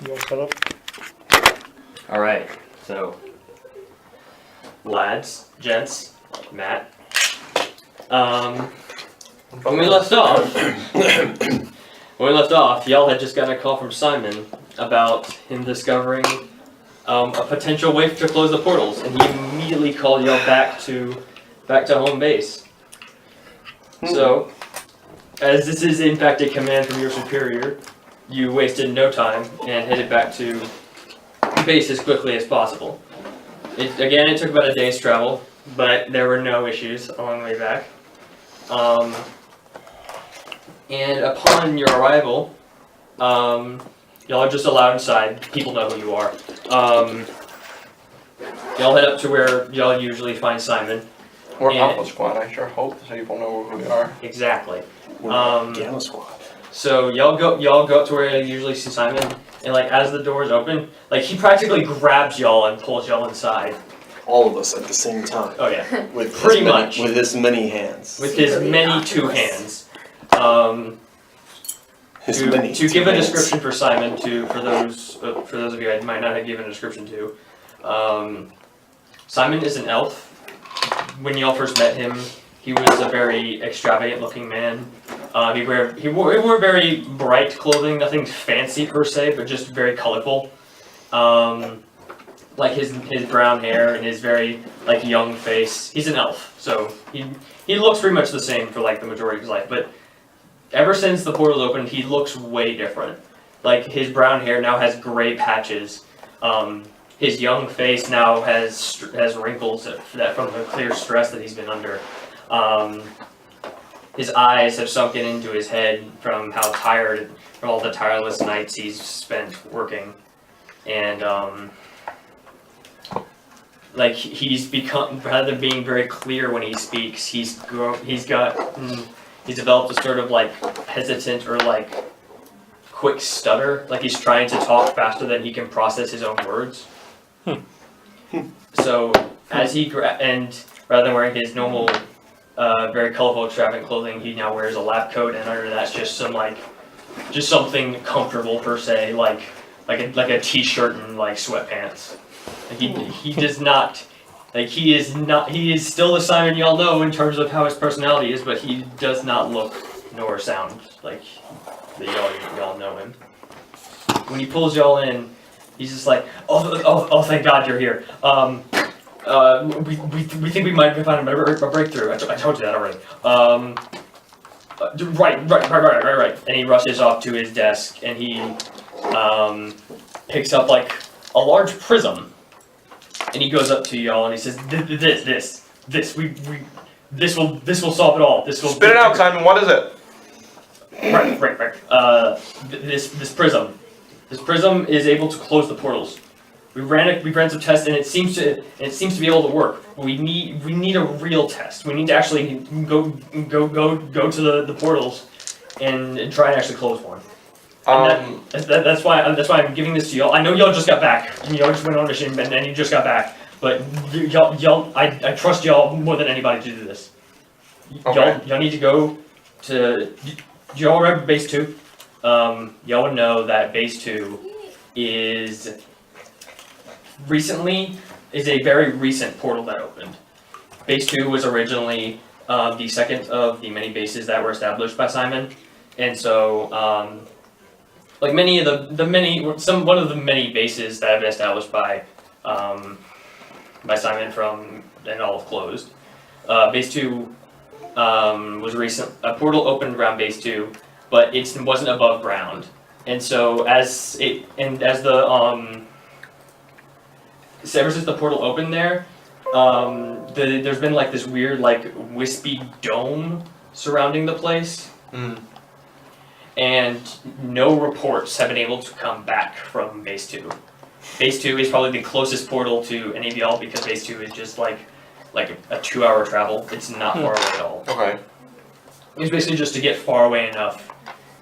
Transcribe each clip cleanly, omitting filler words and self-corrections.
You all set up? Alright, so lads, gents, Matt. When we left off, y'all had just gotten a call from Simon about him discovering a potential way to close the portals, and he immediately called y'all back to home base. So, as this is in fact a command from your superior, you wasted no time and headed back to base as quickly as possible. It took about a day's travel, but there were no issues along the way back. And upon your arrival, y'all are just allowed inside. People know who you are. Y'all head up to where y'all usually find Simon. We're Alpha Squad. I sure hope people know who we are. Exactly. Gamma Squad. So y'all go up to where you usually see Simon, and like as the doors open, like he practically grabs y'all and pulls y'all inside. All of us at the same time. Oh yeah. With Pretty much. With his many hands. With his many two hands. To give a description for Simon, for those of you I might not have given a description to, Simon is an elf. When y'all first met him, he was a very extravagant-looking man. He wore very bright clothing, nothing fancy per se, but just very colorful. Like his brown hair and his very like young face. He's an elf, so he looks pretty much the same for like the majority of his life, but ever since the portal opened, he looks way different. Like, his brown hair now has gray patches. His young face now has wrinkles from the clear stress that he's been under. His eyes have sunken into his head from from all the tireless nights he's spent working. And, like, he's become, rather than being very clear when he speaks, he's developed a sort of like hesitant or like quick stutter, like he's trying to talk faster than he can process his own words. So as and rather than wearing his normal, very colorful, extravagant clothing, he now wears a lab coat, and under that's just something comfortable per se, like a t-shirt and like sweatpants. Like he does not. Like, he is still the Simon y'all know in terms of how his personality is, but he does not look nor sound like y'all know him. When he pulls y'all in, he's just like, oh, thank God you're here. We think we might have found a breakthrough. I told you that already. Right. And he rushes off to his desk, and he picks up like a large prism. And he goes up to y'all and he says, "This will solve it all. This will spit it out, Simon. What is it?" Right. This prism. This prism is able to close the portals. We ran some tests and it seems to be able to work. But we need a real test. We need to actually go to the portals and try and actually close one. That's why I'm giving this to y'all. I know y'all just got back, and y'all just went on a mission, and you just got back. But y'all, I trust y'all more than anybody to do this. Okay. Y'all need to go to. Do y'all remember Base 2? Y'all would know that Base 2 is a very recent portal that opened. Base 2 was originally the second of the many bases that were established by Simon, and so. Like one of the many bases that have been established by Simon and all have closed. Base 2 was recent. A portal opened around Base 2, but it wasn't above ground. And so ever since the portal opened there, there's been like this weird like wispy dome surrounding the place. And no reports have been able to come back from Base 2. Base 2 is probably the closest portal to any of y'all because Base 2 is just like a 2-hour travel. It's not far away at all. Okay. It's basically just to get far away enough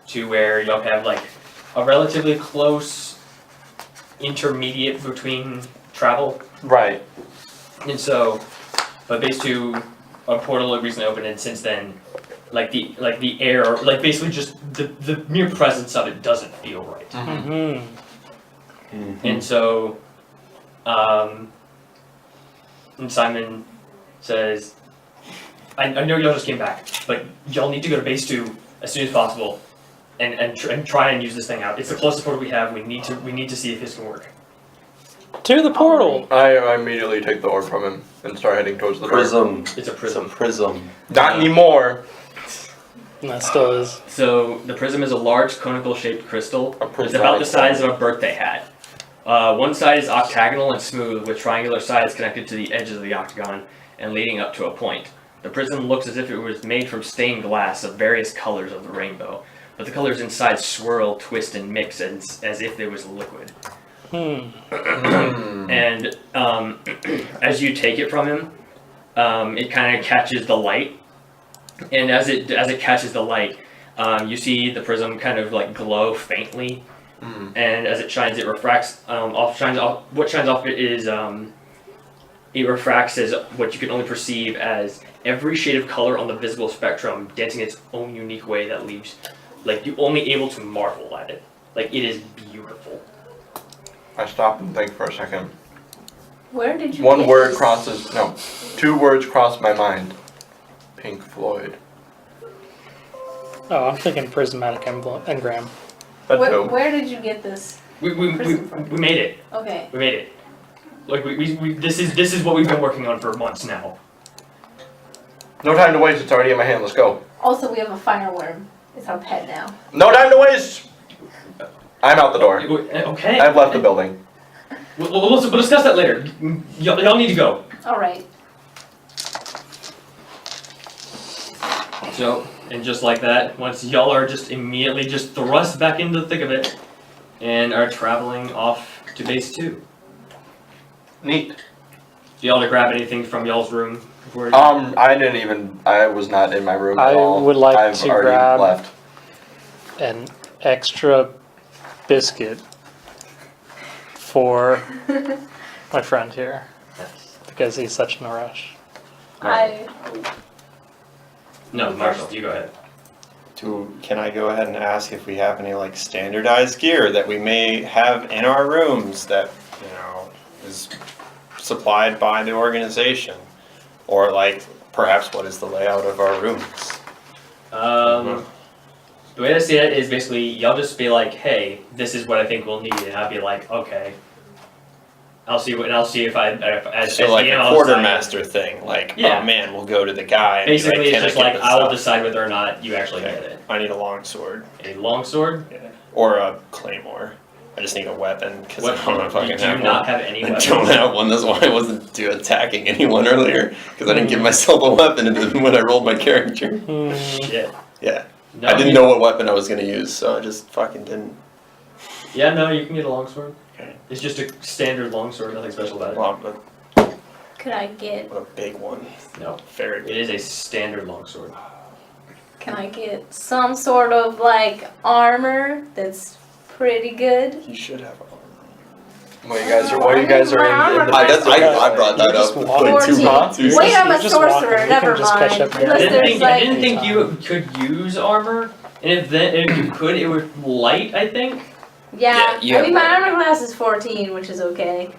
to where y'all have like a relatively close intermediate between travel. Right. And so, but Base 2, a portal had recently opened, and since then, like the air, like basically just the mere presence of it doesn't feel right. Mm-hmm. And so, and Simon says, I know y'all just came back, but y'all need to go to base 2 as soon as possible, and try and use this thing out. It's the closest portal we have. We need to see if this can work. To the portal. I immediately take the orb from him and start heading towards the door. Prism. It's a prism. Prism. Not anymore. And that still is. So the prism is a large conical-shaped crystal. A prism. It's about the size of a birthday hat. One side is octagonal and smooth, with triangular sides connected to the edges of the octagon and leading up to a point. The prism looks as if it was made from stained glass of various colors of the rainbow, but the colors inside swirl, twist, and mix as if it was liquid. And as you take it from him, it kind of catches the light, and as it catches the light, you see the prism kind of like glow faintly, and as it shines, it refracts off. What shines off it is it refracts as what you can only perceive as every shade of color on the visible spectrum, dancing its own unique way that leaves like you only able to marvel at it. Like it is beautiful. I stop and think for a second. Where did you One get word this? crosses, no, 2 words cross my mind. Pink Floyd. Oh, I'm thinking prismatic engram. That too. Where did you get this? We made it. Okay. We made it. Like we this is what we've been working on for months now. No time to waste, it's already in my hand, let's go. Also, we have a fireworm. It's our pet now. No time to waste! I'm out the door. Okay. I've left the building. We'll discuss that later. Y'all need to go. All right. So, and just like that, once y'all are just immediately just thrust back into the thick of it, and are traveling off to base 2. Neat. Do y'all to grab anything from y'all's room before? I was not in my room at I all. would like I've to already grab- left. An extra biscuit for my friend here because he's such in a rush. No, Marshall, you go ahead. Can I go ahead and ask if we have any like standardized gear that we may have in our rooms that, you know, is supplied by the organization? Or like perhaps what is the layout of our rooms? The way I see it is basically y'all just be like, hey, this is what I think we'll need, and I'll be like, okay. I'll see if So like a quartermaster thing, like, Yeah. oh man, we'll go to the guy and Basically, be like, it's just can I like get I will this decide whether or not you actually Okay. get it. stuff? I need a longsword. A longsword? Yeah. Or a claymore. I just need a weapon because I don't know if I You can do have not one. have any I weapons. don't have one. That's why I wasn't attacking anyone earlier because I didn't give myself a weapon when I rolled my character. Shit. Yeah, No, I didn't know what weapon I was gonna use, so I just fucking didn't. Yeah, no, you can get a longsword. Okay. It's just a standard longsword, nothing special about it. Wow, but Could I get? what a big one. No. Very It big. is a standard longsword. Can I get some sort of like armor that's pretty good? You should have armor. While you guys are in the I brought that You just up. walk- Like two 14. months. Wait, I'm a You just walk sorcerer. and we Never can just catch mind. up I here. Unless didn't there's think, I like. didn't think you could use armor, and if you could, it would light, I think. Yeah. Yeah, I mean, my yeah. armor class is 14, which is okay.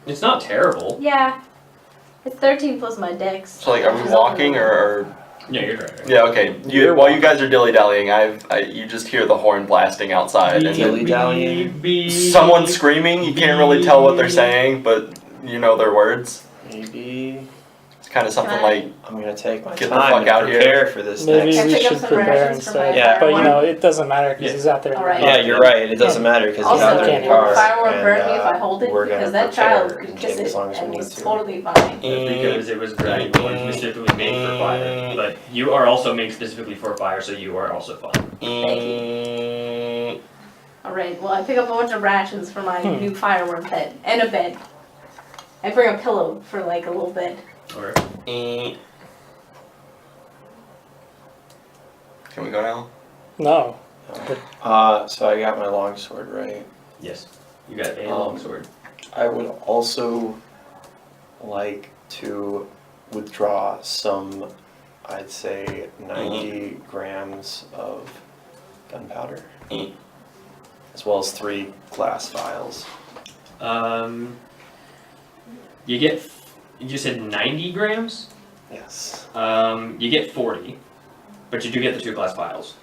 It's not terrible. Yeah. It's 13 plus my dex. So like, are which we is walking only- or? Yeah, you're right. Yeah, okay. While you guys are dilly dallying, you just hear the horn blasting outside, and then Dilly-dallying? someone screaming. You can't really tell what they're saying, but you know their words. Maybe It's kind of something Can I- like, I'm gonna take my Get the time fuck to out here. prepare for this Maybe Can I we pick up should some prepare rations for instead. my Yeah. But you fireworm? know, it doesn't matter because Yeah. he's out there. Alright. Yeah, you're right. It doesn't matter because he's Also, out there in can the car. will the fireworm and, burn me if I hold it? we're gonna Because that prepare child and could take kiss as it long as we and need was to. totally fine. That's because it was specifically made for fire. But you are also made specifically for fire, so you are also fine. Alright, well I pick up a bunch of rations for my new fireworm pet. And a bed. I bring a pillow for like a little bed. Or Can we go now? No. So I got my longsword right. yes, you got a longsword. I would also like to withdraw some, I'd say 90 grams of gunpowder. as well as 3 glass vials. You get, you said 90 grams? Yes. You get 40, but you do get the 2 glass vials.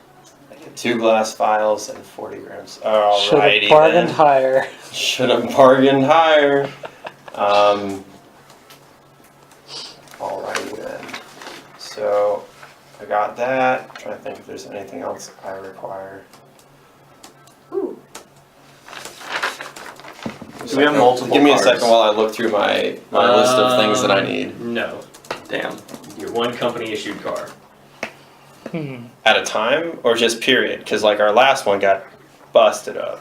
I get 2 glass vials and 40 grams. Should Alrighty have bargained then. higher. Should have bargained higher. Alrighty then. So I got that. I'm trying to think if there's anything else I require. Ooh. Do we have multiple Give me a cars? second while I look through my list of things that I need. No. Damn. Your one company issued car. At a time or just period? Because like our last one got busted up.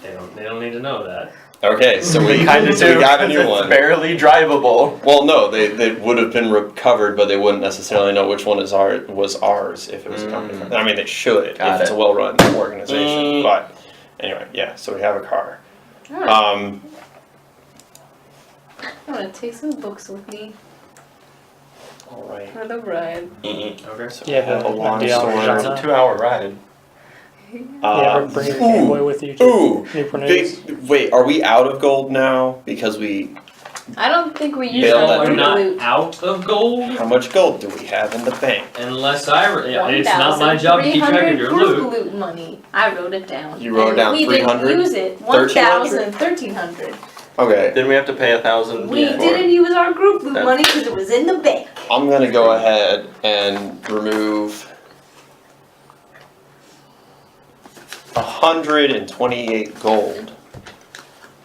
They don't need to know that. Okay, so we kind of do. got a 'cause new it's one. barely drivable. Well, no, they would have been recovered, but they wouldn't necessarily know which one was ours if it was a company. I mean, they should Got if it's it. a well-run organization. But anyway, yeah. So we have a car. Alright. Um, I'm gonna take some books with me all right. for the ride. Okay. So Yeah, we have a but long do y'all story. genre? It's a 2-hour ride. You ever bring your Game Boy with you to Ooh, Newport News? wait, are we out of gold now? Because we, I don't think we You use Bailed all that are not loot. out of gold how much gold do we have in the bank? unless it's not my job to keep track of your 1,300 loot. loot money. I wrote it down. You wrote it And down, we 300? didn't use it. 1,300? 1,300. Okay, Didn't we have to pay 1,000? We for it? didn't use our group loot That's- money because it was in the bank. I'm gonna go ahead and remove 128 gold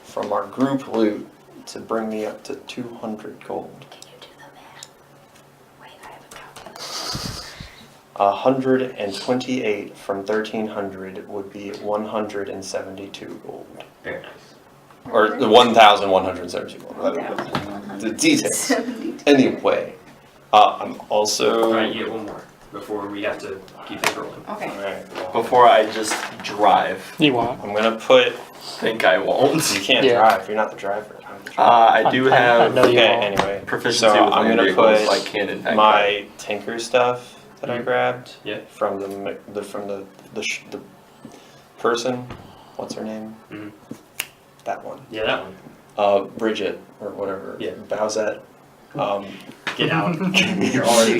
from our group loot to bring me up to 200 gold. Can you do the math? Wait, I have a calculator. 128 from 1,300 would be 172 gold. Very nice. Or the 1,172 gold. The details. 72. Anyway, I'm also. Alright, you get one more before we have to keep this rolling. Okay. Alright, well, Before I just drive. You won't. I'm gonna put. Think I won't. You can't Yeah. drive. You're not the driver. I'm the driver. I do I have know you Okay, won't. anyway. proficiency So with I'm land gonna vehicles, put so I can in fact my tinker stuff that I Mhm. grabbed Yeah. from the person. What's her name? Mhm. That one. Yeah, that one. Bridget or whatever. Yeah. Bowsette. Get out. You're already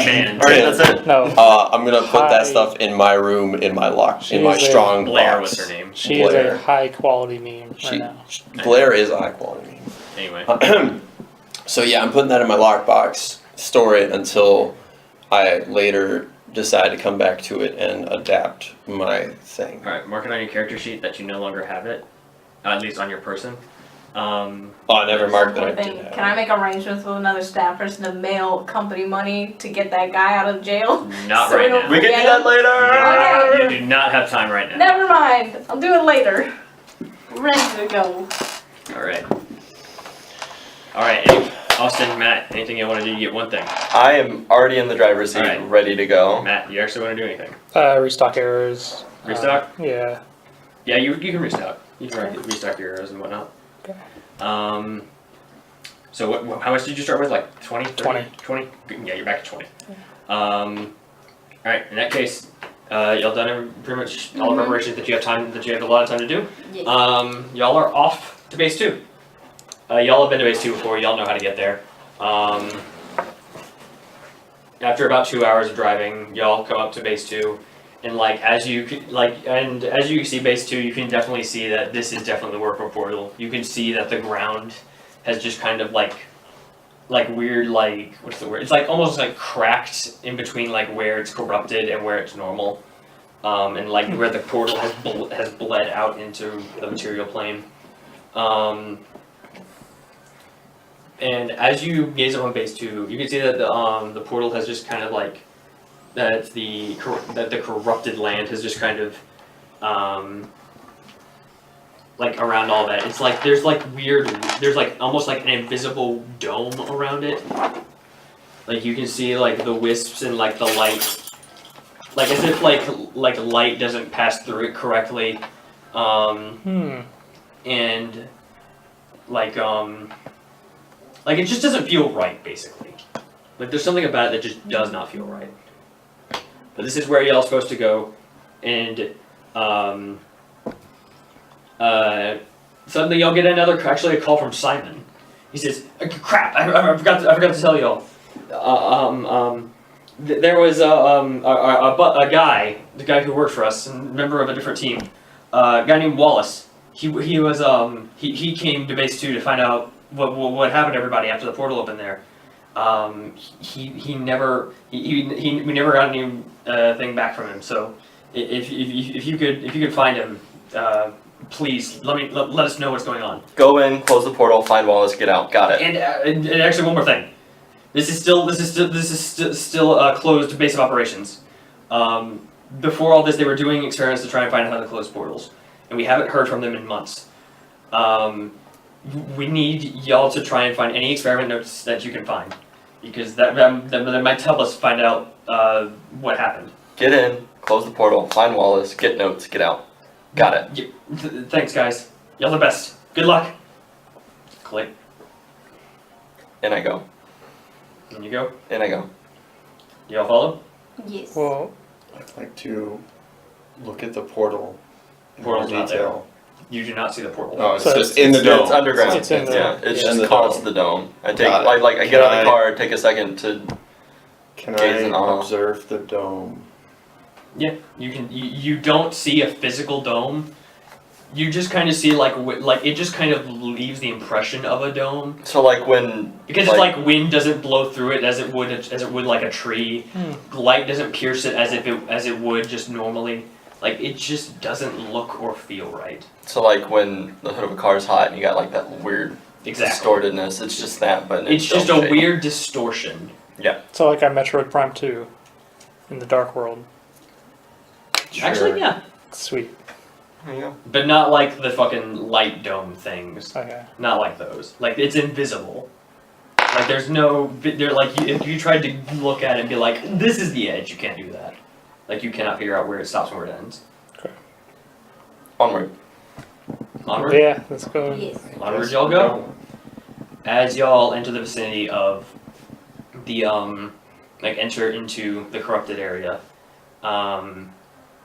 banned. Alright, that's it. No, I'm gonna put Hi. that stuff in my room in my She in my is a- strong Blair box. was her name. she is Blair. a high quality meme She- right now. Blair is a high quality. Anyway. So yeah, I'm putting that in my lockbox, store it until I later decide to come back to it and adapt my thing. Alright, mark it on your character sheet that you no longer have it. At least on your person. Oh, I never marked that I One did thing, have can I make arrangements with another staff person to mail company money to get that guy out of jail? Not So right we don't now. We can do that later! Okay. You do not have time right now. Never mind. I'll do it later. Ready to go. Alright. Alright, Austen, Matt, anything you want to do? You get one thing. I am already in the driver's seat, Alright. ready to go. Matt, you actually want to do anything? Restock arrows. Restock? Yeah. Yeah, you can restock. You can restock your arrows and whatnot. Okay. So how much did you start with? Like 20? 30? 20. 20? Yeah, you're back at 20. Alright, in that case, y'all done pretty much all the preparations that you have a lot of time to do. Yeah. Y'all are off to base 2. Y'all have been to base 2 before, y'all know how to get there. After about 2 hours of driving, y'all come up to base 2. And as you see base 2, you can definitely see that this is definitely the worker portal. You can see that the ground has just kind of like weird, what's the word? It's almost like cracked in between where it's corrupted and where it's normal. And where the portal has bled out into the material plane. And as you gaze up on base 2, you can see that the portal has just kind of that the corrupted land has just kind of around all that. It's there's almost an invisible dome around it. You can see the wisps and the light, as if light doesn't pass through it correctly. And it just doesn't feel right, basically. There's something about it that just does not feel right. But this is where y'all are supposed to go, and Suddenly y'all get actually a call from Simon. He says, crap, I forgot to tell y'all. There was a guy, the guy who worked for us, a member of a different team, a guy named Wallace. He came to base 2 to find out what happened to everybody after the portal opened there. We never got any thing back from him. So if you could find him, please let us know what's going on. Go in, close the portal, find Wallace, get out. Got it. And actually, one more thing. This is still a closed base of operations. Before all this, they were doing experiments to try and find out how to close portals, and we haven't heard from them in months. We need y'all to try and find any experiment notes that you can find, because that might help us find out what happened. Get in, close the portal, find Wallace, get notes, get out. Got it. Thanks, guys. Y'all the best. Good luck. Click. In I go. In you go. In I go. Y'all follow? Yes. Well, I'd like to look at the portal in Portal's more not detail. You do not see the portal. Oh, it's So just in the dome. It's underground. It's in the- yeah, it's in just the calls dome. the dome. I take Got it. I get Can out of the I- car, take a second to. Can Gaze in I awe. observe the dome? Yeah, you can. You don't see a physical dome. You just kind of see like it just kind of leaves the impression of a dome So like when because it's like wind doesn't blow through it as it would like a tree. Light doesn't pierce it as it would just normally. Like it just doesn't look or feel right. So like when the hood of a car is hot and you got like that weird Exactly. distortedness, it's just that, but It's just dome a shape. weird distortion. so like on Metroid Prime 2 in the Dark World. Actually, yeah, Sweet. There you go. but not like the fucking light dome things. Okay. Not like those. Like it's invisible. Like there's no. They're like if you tried to look at it and be like, this is the edge, you can't do that. Like you cannot figure out where it stops and where it ends. Onward. Onward. Yeah, let's go. Yes. Onward y'all go. As y'all enter the vicinity of the enter into the corrupted area,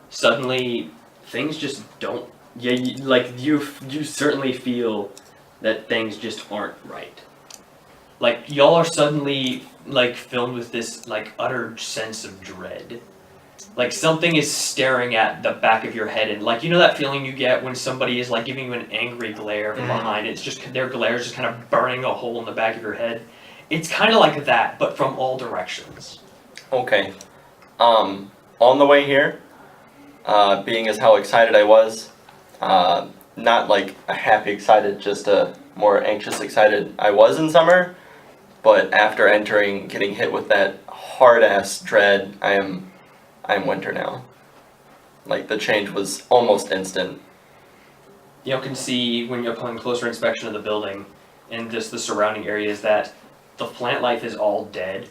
suddenly things just don't. Yeah, you certainly feel that things just aren't right. Like y'all are suddenly like filled with this like utter sense of dread. Like something is staring at the back of your head, and like you know that feeling you get when somebody is like giving you an angry glare from behind. It's just their glare is just kind of burning a hole in the back of your head. It's kind of like that, but from all directions. Okay. On the way here, being as how excited I was, not like a happy excited, just a more anxious excited I was in summer, but after entering, getting hit with that hard ass dread, I am winter now. Like the change was almost instant. You can see when you're upon closer inspection of the building and just the surrounding areas that the plant life is all dead.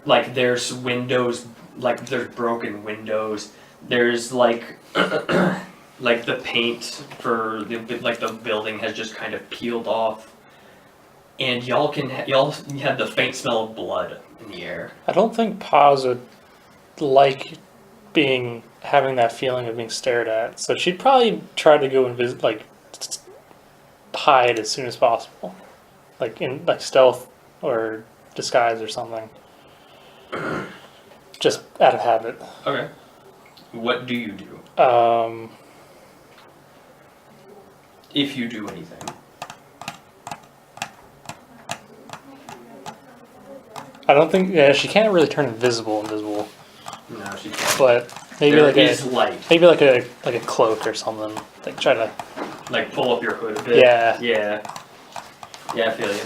Like there's windows, like there's broken windows. There's like like the paint for the building has just kind of peeled off, and y'all have the faint smell of blood in the air. I don't think Paz would like having that feeling of being stared at, so she'd probably try to go and hide as soon as possible, like in stealth or disguise or something, just out of habit. Okay. What do you do if you do anything? I don't think she can't really turn invisible, No, she can't. but maybe There like is light. a cloak or something. Like try to Like pull up your hood a bit. Yeah. Yeah, I feel you.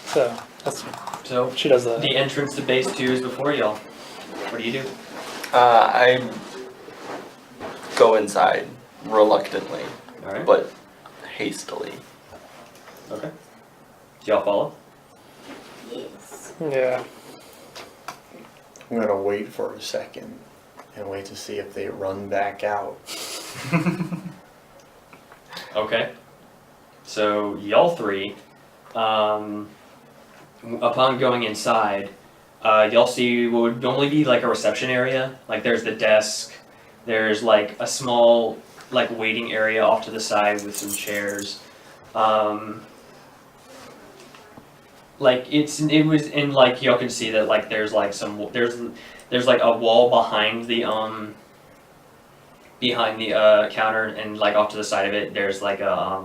so that's So she does that. the entrance to base 2 is before y'all. What do you do? I go inside reluctantly, Alright. but hastily. Okay. Do y'all follow? Yes. Yeah. I'm gonna wait for a second and wait to see if they run back out. Okay. So y'all three, upon going inside, y'all see what would normally be like a reception area. Like there's the desk, there's like a small like waiting area off to the side with some chairs. Like it was in like y'all can see that like there's like there's like a wall behind the counter, and like off to the side of it there's like a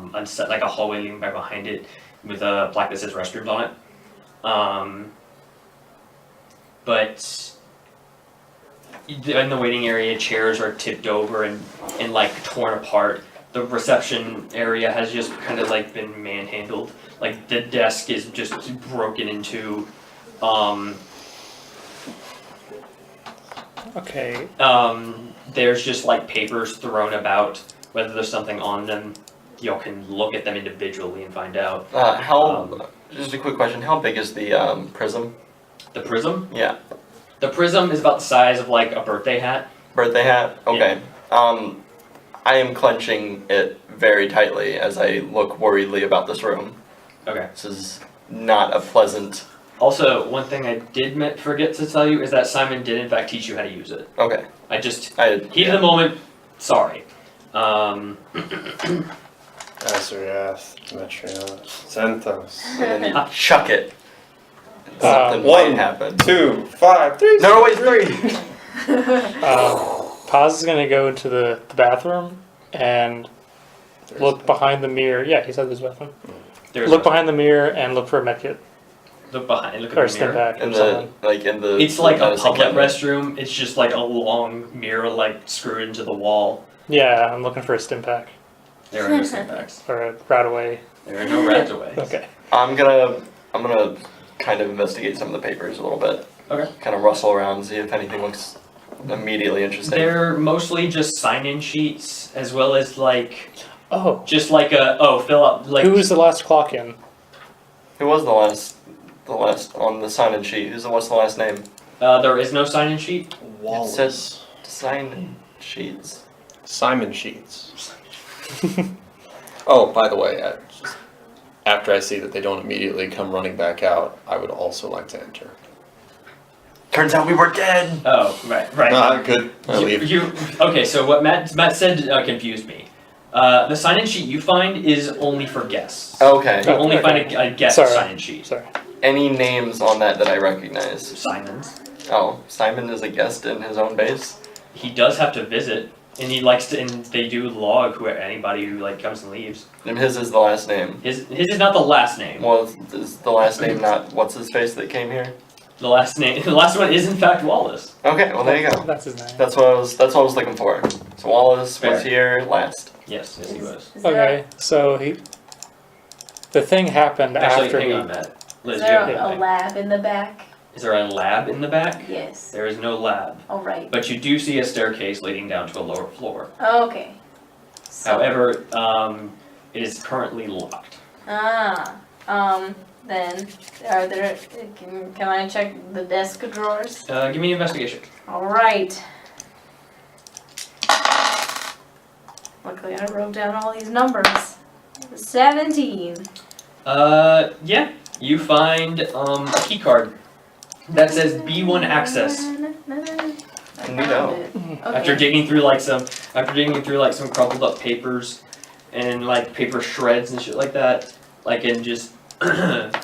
hallway leading back behind it with a plaque that says restrooms on it. But in the waiting area, chairs are tipped over and like torn apart. The reception area has just kind of like been manhandled. Like the desk is just broken into. Okay. There's just like papers thrown about. Whether there's something on them, y'all can look at them individually and find out. Just a quick question. How big is the prism? The prism? Yeah. The prism is about the size of like a birthday hat. Birthday hat? Okay. I am clenching it very tightly as I look worriedly about this room. Okay. This is not a pleasant... Also, one thing I did forget to tell you is that Simon did in fact teach you how to use it. Okay. Heat of the moment, sorry. Azariath, Demetrios, Xanthos. And then you chuck it. And something might happen. 2, 5, 3. No, wait, 3! Paz is gonna go into the bathroom and look behind the mirror. Yeah, he said there's a bathroom. Look behind the mirror and look for a medkit Look at or a the stim mirror. pack or something. It's like a public restroom. It's just like a long mirror like screwed into the wall. Yeah, I'm looking for a stim pack There are no stim packs. or a rat away. There are no rats away. Okay. I'm gonna kind of investigate some of the papers a little bit. Okay. Kind of rustle around, see if anything looks immediately interesting. They're mostly just sign-in sheets, as well as like Oh. just like fill out like. Who was the last clock in? Who was the last on the sign-in sheet? What's the last name? There is no sign-in sheet. Wallace. It says sign sheets. Simon Sheets. Oh, by the way, after I see that they don't immediately come running back out, I would also like to enter. Turns out we were dead! Oh, right. No, good. I leave. Okay, so what Matt said confused me. The sign-in sheet you find is only for guests. Okay. You only Okay. find a guest Sorry. sign-in sheet. Sorry. Any names on that I recognize? Simon's. Oh, Simon is a guest in his own base? He does have to visit, and he likes to, and they do log anybody who like comes and leaves. And his is the last name. His is not the last name. Well, is the last name not what's his face that came here? The last one is in fact Wallace. Okay, well there you go. That's his name. That's what I was looking for. So Wallace was here last. Yes, he was. Okay, so the thing happened Actually, after hang he. on, Matt. Liz, Is you have there a anything? lab in the back? Is there a lab in the back? Yes. There is no lab, All right. but you do see a staircase leading down to a lower floor. Okay. So, However, it is currently locked. then are there? Can I check the desk drawers? Give me an investigation. All right. Luckily, I wrote down all these numbers. 17. Yeah. You find a key card that says B1 access. After digging through some crumpled up papers and like paper shreds and shit like that, like and just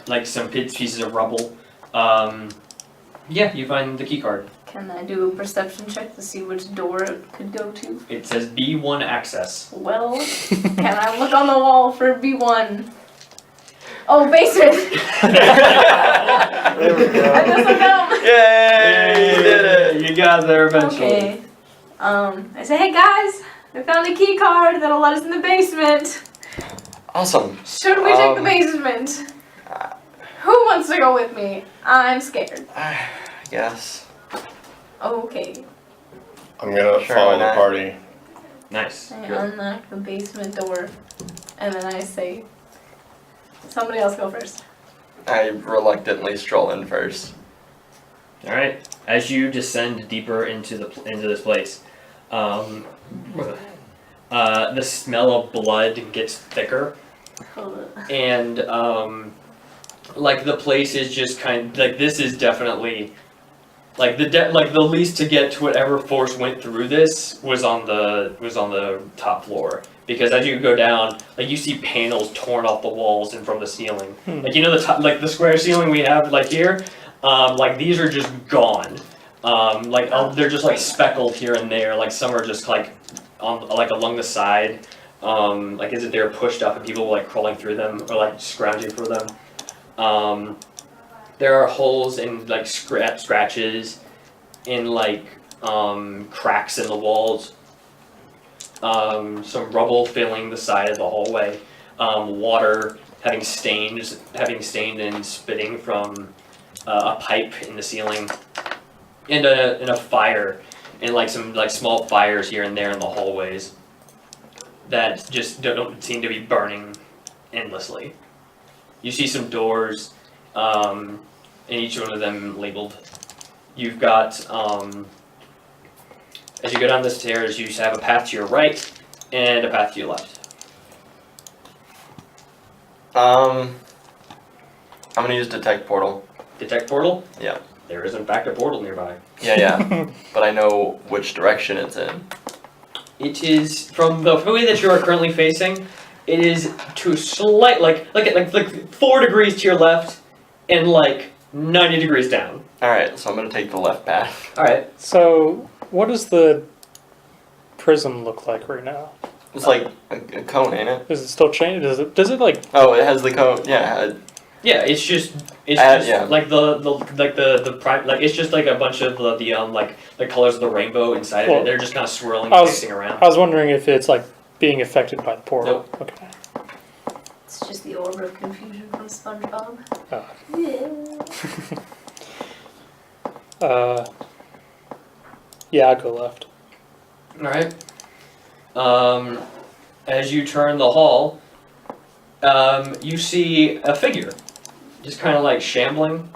like some pieces of rubble. Yeah, you find the key card. Can I do a perception check to see which door it could go to? It says B1 access. Well, can I look on the wall for B1? Oh, basement! There we go. I just looked up. Yay! You did it! You got there eventually. Okay. I say, hey guys, I found a key card that'll let us in the basement. Awesome. Should we check the basement? Who wants to go with me? I'm scared. I guess. Okay. I'm gonna Sure, follow why the not? party. Nice. I Good. unlock the basement door, and then I say, somebody else go first. I reluctantly stroll in first. All right. As you descend deeper into this place, the smell of blood gets thicker, and like the place is just kind of like this is definitely Like the least to get to whatever force went through this was on the top floor. Because as you go down, like you see panels torn off the walls and from the ceiling. Like you know the top, like the square ceiling we have like here, like these are just gone. They're just like speckled here and there. Like some are just like on like along the side. Like as if they're pushed up and people like crawling through them or like scrounging for them. There are holes and like scratches in like cracks in the walls. Some rubble filling the side of the hallway. Water having stained and spitting from a pipe in the ceiling, and a fire, and like some like small fires here and there in the hallways that just don't seem to be burning endlessly. You see some doors, and each one of them labeled. You've got as you go down the stairs, you have a path to your right and a path to your left. I'm gonna use detect portal. Detect portal? Yeah. There is in fact a portal nearby. Yeah. But I know which direction it's in. It is from the way that you are currently facing. It is to slight like 4 degrees to your left and like 90 degrees down. All right, so I'm gonna take the left path. All right. So, what does the prism look like right now? It's like a cone, ain't it? Is it still changed? Does it like? Oh, it has the cone. Yeah. Yeah, it's just yeah. like it's just like a bunch of the colors of the rainbow inside of it. They're just kind of swirling, dancing around. I was wondering if it's like being affected by the portal. Nope. Okay. It's just the orb of confusion from SpongeBob. Oh. Yeah, I'll go left. All right. As you turn the hall, you see a figure, just kind of like shambling,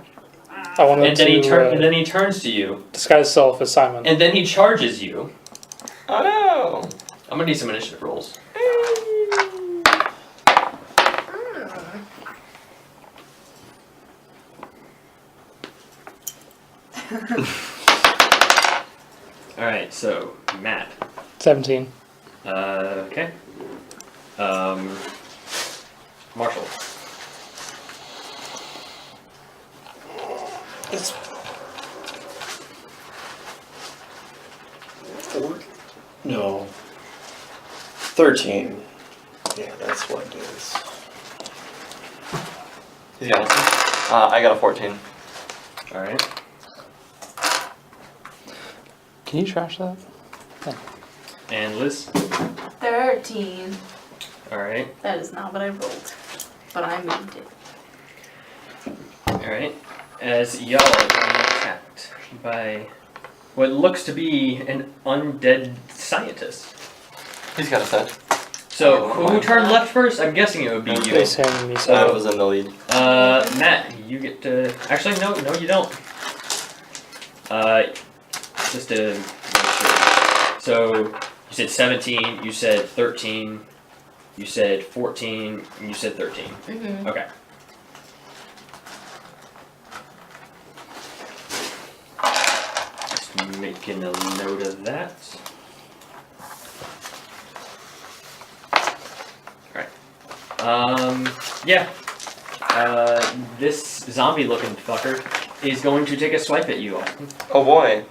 I wanted and then to and then he turns to you, disguise self as Simon. and then he charges you. Oh no! I'm gonna need some initiative rolls. All right, so Matt. 17. Okay. Marshall. It's 4. No. 13. Yeah, that's what it is. Yeah. I got a 14. All right. Can you trash that? And Liz. 13. All right. That is not what I rolled, but I moved it. All right. As y'all are being attacked by what looks to be an undead scientist. He's got a set. So who turned left first? I'm guessing it would be you. Face him, me So I was in the lead. Matt, you get to. Actually, no, you don't. Just to make sure. So you said 17. You said 13. You said 14. And you said 13. Mm-hmm. Okay. Just making a note of that. Alright. Yeah. This zombie looking fucker is going to take a swipe at you all. Oh boy.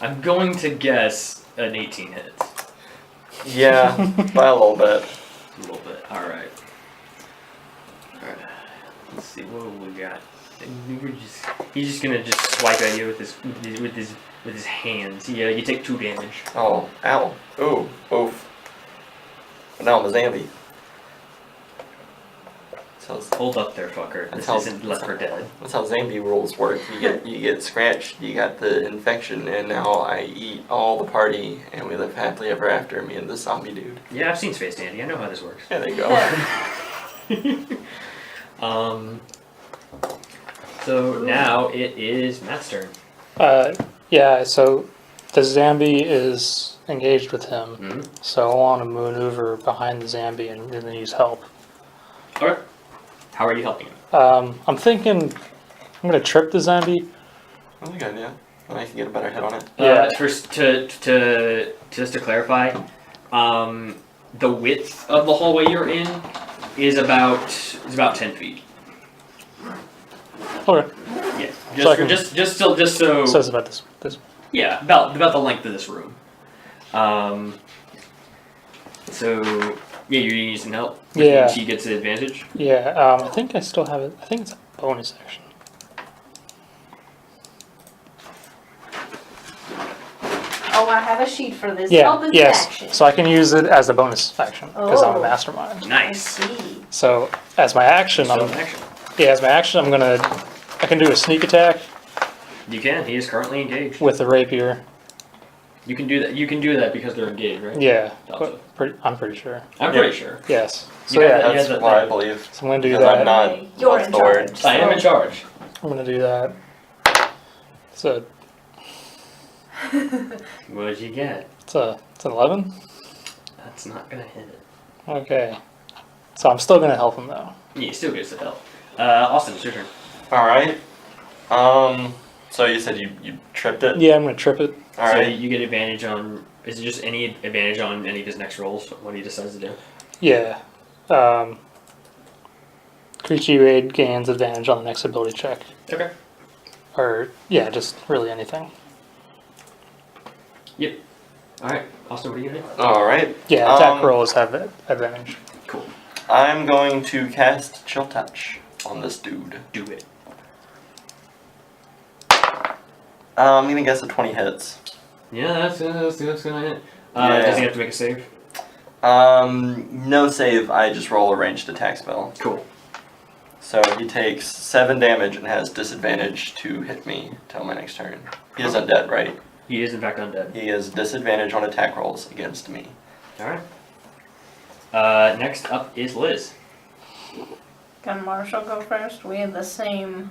I'm going to guess an 18 hits. Yeah, by a little bit. A little bit. Alright. Alright. Let's see what we got. He's just gonna just swipe at you with his hands. Yeah, you take 2 damage. Oh, ow. Ooh, oof. But now I'm a zombie. Hold up there, fucker. This isn't Left 4 Dead. That's how zombie rules work. You get scratched, you got the infection, and now I eat all the party, and we live happily ever after, me and this zombie dude. Yeah, I've seen Space Dandy. I know how this works. Yeah, there you go. So now it is Matt's turn. Yeah, so the zombie is engaged with him, Mm-hmm. so I want to maneuver behind the zombie and then use help. Alright. How are you helping him? I'm thinking I'm gonna trip the zombie. That's a good idea. Then I can get a better hit on it. Yeah. First, just to clarify, the width of the hallway you're in is about 10 feet. Okay. Yeah. So I can- Just so. So it's about this. Yeah, about the length of this room. So yeah, you need some help. Which Yeah. means he gets an advantage. Yeah. I think I still have it. I think it's a bonus action. Oh, I have a sheet for this. Yeah. Help is an Yes. action. So I can use it as a bonus action because I'm a Oh. mastermind. I Nice. see. So as my action, So I'm action. I can do a sneak attack You can. He is currently engaged. with the rapier. You can do that. You can do that because they're engaged, right? Yeah. Gotcha. I'm pretty sure. I'm pretty sure. Yes. So You yeah, have That's that what I thing. believe. so I'm gonna do Because that. I'm not. Okay, you're what's in the word? charge. I am in charge. I'm gonna do that. So What'd you get? it's an 11. That's not gonna hit it. Okay. So I'm still gonna help him though. Yeah, still gets the help. Austin, it's your turn. All right. So you said you tripped it. Yeah, I'm gonna trip it. All So right. you get advantage on. Is it just any advantage on any of his next rolls? What he decides to do? Yeah. Creature you aid gains advantage on the next ability check. Okay. Or yeah, just really anything. All right, Austin, what are you gonna do? All right. Yeah, attack rolls have advantage. Cool. I'm going to cast Chill Touch on this dude. Do it. I'm gonna guess a 20 hits. Yeah, that's gonna hit. Yeah. Does he have to make a save? No save. I just roll a ranged attack spell. Cool. So he takes 7 damage and has disadvantage to hit me till my next turn. He is undead, right? He is in fact undead. He has disadvantage on attack rolls against me. All right. Next up is Liz. Can Marshall go first? We have the same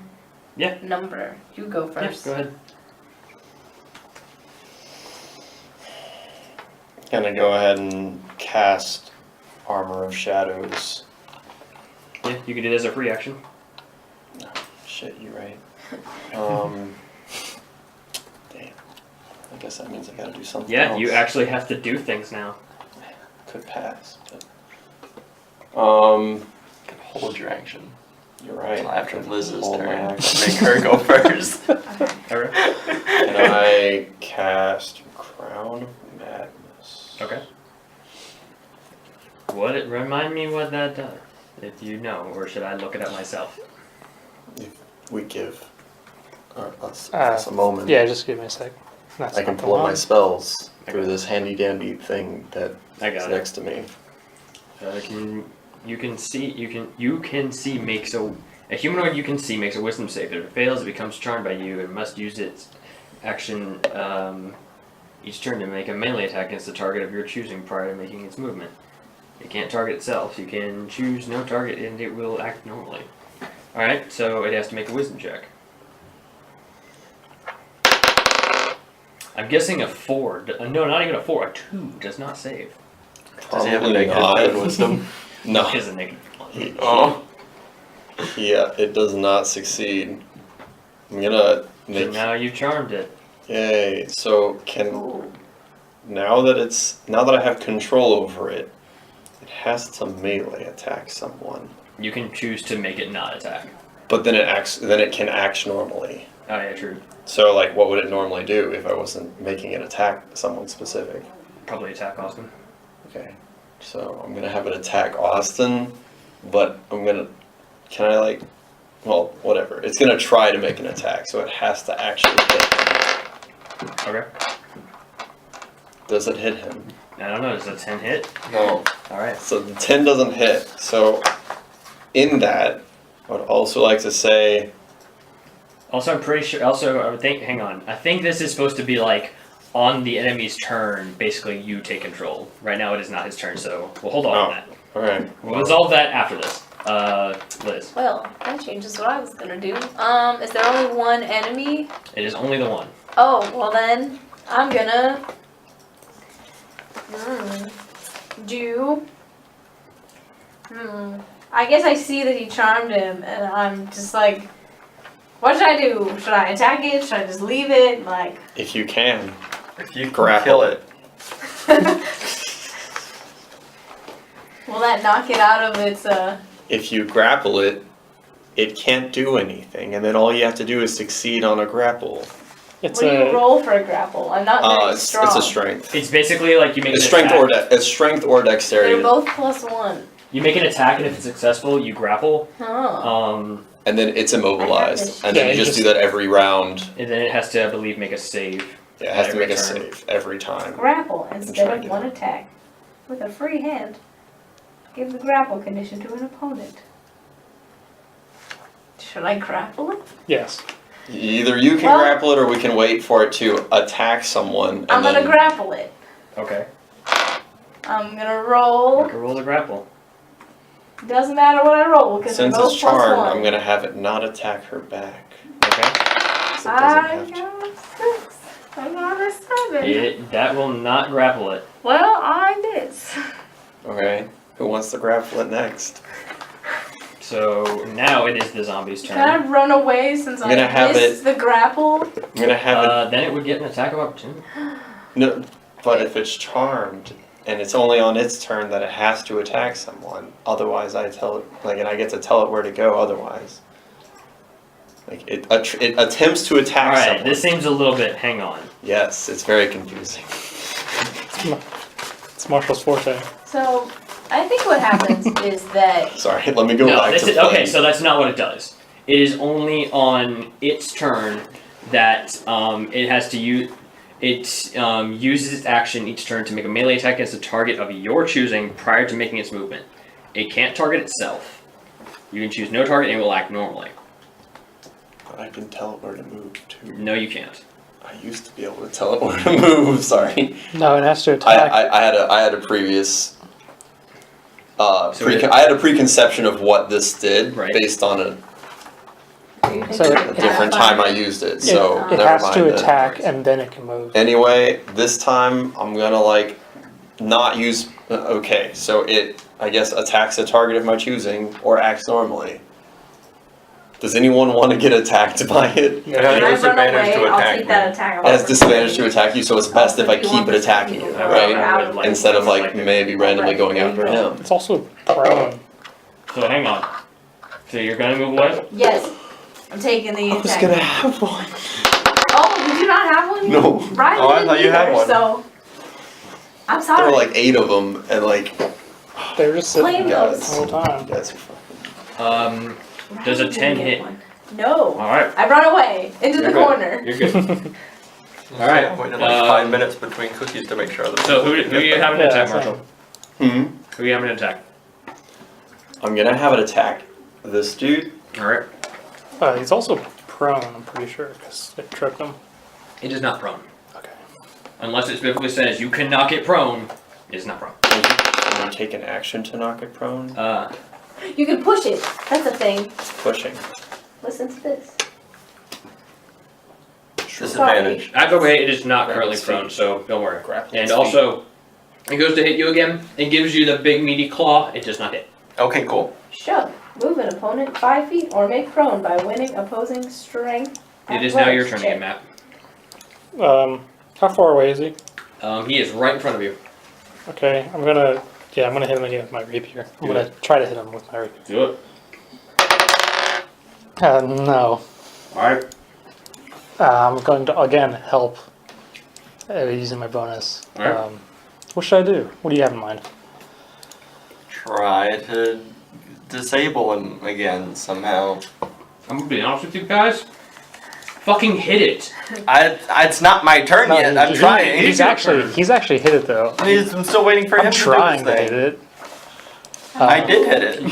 Yeah. number. You go first. Yeah, go ahead. Gonna go ahead and cast Armor of Shadows. Yeah, you can do this as a free action. Shit, you're right. Damn. I guess that means I gotta do something Yeah, else. you actually have to do things now. Could pass, but... You can hold your action. You're right. Until after Liz's Hold my turn. action. Make her go first. Alright. And I cast Crown of Madness. Okay. Remind me what that does, if you know, or should I look it up myself? If we give us a moment, Yeah, just give me a sec. That's I can not pull up the my one. spells Okay. through this handy dandy thing that I is got it. next to me. You can see makes a humanoid you can see makes a wisdom save. If it fails, it becomes charmed by you and must use its action each turn to make a melee attack against the target of your choosing prior to making its movement. It can't target itself. You can choose no target and it will act normally. Alright, so it has to make a wisdom check. I'm guessing a 4. No, not even a 4. A 2 does not save. Does he have a Probably negative not. in wisdom? No. It is a negative. Oh. Yeah, it does not succeed. I'm gonna So make. now you've charmed it. Yay! So now that I have control over it, it has to melee attack someone. You can choose to make it not attack. But then it can act normally. Oh yeah, true. So like, what would it normally do if I wasn't making it attack someone specific? Probably attack Austin. Okay. So I'm gonna have it attack Austen, but can I like, well, whatever. It's gonna try to make an attack, so it has to actually hit him. Okay. Does it hit him? I don't know, does a 10 hit? No. Alright. So the 10 doesn't hit. So in that, I would also like to say, Also, I'm pretty sure, I would think, hang on. I think this is supposed to be like, on the enemy's turn, basically you take control. Right now it is not his turn, so we'll hold on to that. alright. We'll resolve that after this. Liz. Well, that changes what I was gonna do. Is there only one enemy? It is only the one. Oh, well then, I'm gonna do. I guess I see that he charmed him, and I'm just like, what should I do? Should I attack it? Should I just leave it? Like, If you can. If you can Grapple kill it. will that knock it out of its, If you grapple it, it can't do anything, and then all you have to do is succeed on a grapple. It's what do you a roll for a grapple? I'm not very strong. It's a strength. It's basically like you make It's an strength attack. it's strength or dexterity. They're both +1. You make an attack, and if it's successful, you grapple. Oh. And then it's immobilized. And Yeah, then you you just do just- that every round. And then it has to, I believe, make a save. Yeah, it has to Every make a turn. save every time. Grapple instead try of to- one attack. With a free hand, give the grapple condition to an opponent. Should I grapple it? yes. Either you can Well- grapple it or we can wait for it to attack someone. And I'm gonna then grapple it. Okay. I'm gonna roll. You can roll the grapple. Doesn't matter what I roll because they're since both it's charmed, +1. I'm gonna have it not attack her back. Okay. So it doesn't I have to. got a 6. I got a 7. That will not grapple it. Well, I miss. Okay. Who wants to grapple it next? So now it is the zombie's Can I turn. run away since I'm gonna I have missed the grapple? I'm gonna have it. Then it would get an attack of opportunity. No, but if it's charmed and it's only on its turn that it has to attack someone, otherwise I tell it and I get to tell it where to go. Otherwise, like it attempts to attack All right. someone. This seems a little bit. Hang on. Yes, it's very confusing. It's Marshall's forte. So, I think what happens is that Sorry, let me go No, back this to is, okay. playing. So that's not what it does. It is only on its turn that it has to use. It uses its action each turn to make a melee attack against a target of your choosing prior to making its movement. It can't target itself. You can choose no target and it will act normally. I can tell it where to move to. No, you can't. I used to be able to tell it where to move. Sorry. No, it has to attack. I had a previous. So I had a preconception of what this did Right. based on a So a different time I used it. So it never has mind to then. attack and then it can move. Anyway, this time I'm gonna like not use. Okay, so it I guess attacks a target of my choosing or acts normally. Does anyone want to get attacked by it? It has when I run disadvantage away, to I'll attack take that me. attack. It has disadvantage to attack you, so it's best if I keep it attacking you, right? Like- Instead of like maybe randomly going after him. It's also prone. So hang on. So you're gonna move away? Yes. I'm taking the I was attack. gonna have one. Oh, did you not have one? No. Ryan Oh, I didn't thought you had either, one. So, I'm There sorry. were like 8 of them, and like They were just sitting Blame there those. the whole time. that's fucking. Does a Ryan 10 didn't hit? get one. No. Alright. I run away into You're the good. corner. You're good. Alright. I waited like Um, 5 minutes between cookies to make sure other So people who are you having to Yeah, attack, same. Marshall? Who are you having to attack? I'm gonna have it attack this dude. Alright. He's also prone, I'm pretty sure, because it tripped him. It is not prone. Okay. Unless it specifically says you can knock it prone, it's not prone. Can you take an action to knock it prone? You can push it. That's a thing. Pushing. Listen to this. disadvantage. Either way, it is not Grab currently its prone, feet. so don't worry. Grapple And its also, it goes to hit you again. It gives you the big meaty claw. It does not hit. Okay, cool. Shove. Move an opponent 5 feet or make prone by winning opposing strength. It is now your athletics turn check. again, Matt. How far away is he? He is right in front of you. Okay, I'm gonna hit him again with my rapier. I'm gonna try to hit him with my rapier. Do it. No. Alright. I'm going to again help using my bonus. Alright. What should I do? What do you have in mind? Try to disable him again somehow. I'm gonna be honest with you guys. Fucking hit it. It's not my turn No, yet. I'm he- trying. He's actually hit it though. I'm still waiting for him I'm to trying do to his hit thing. it. I did hit it.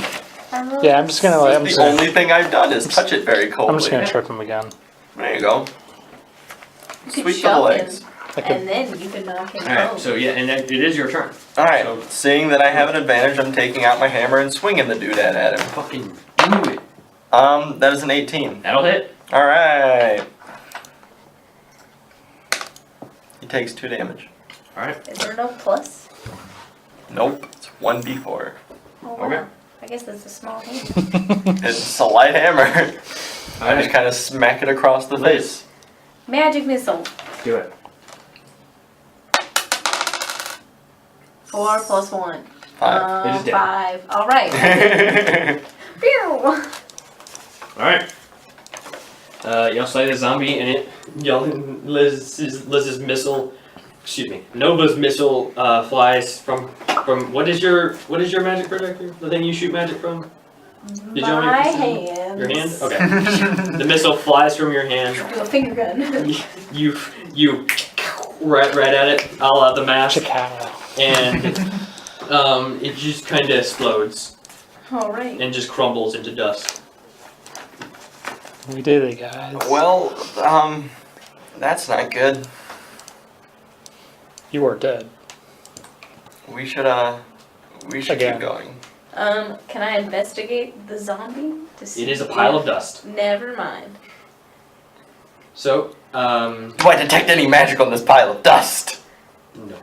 Yeah, I'm just gonna like, I'm The just gonna, only thing I've done is touch it very coldly. I'm just gonna trip him again. There you go. You could Sweep the shove legs. him, I could, and then you can knock him Alright, prone. so yeah, and then it is your turn. Alright, So- seeing that I have an advantage, I'm taking out my hammer and swinging the doodad at him. Fucking do it. That is an 18. That'll hit. Alright. He takes 2 damage. Alright. Is there no plus? Nope, it's 1d4. Oh, Okay. wow. I guess that's a small hand. It's a light hammer. I just kind of smack it across the face. Magic missile. Do it. 4 plus 1. 5. It is dead. 5. All right. Pew! Alright. Y'all slay the zombie and it. Lizz's missile. Excuse me. Nova's missile flies from. What is your magic projector? The thing you shoot magic from? Did you want me My to- hands. Your hand? Okay. The missile flies from your hand. Do a finger gun. You right at it, a la the mask, Chicago. and it just kind of explodes All right. and just crumbles into dust. We did it, guys. Well, that's not good. You are dead. We should Again. keep going. Can I investigate the zombie to see? It is a pile of dust. Never mind. So, Do I detect any magic on this pile of dust? no,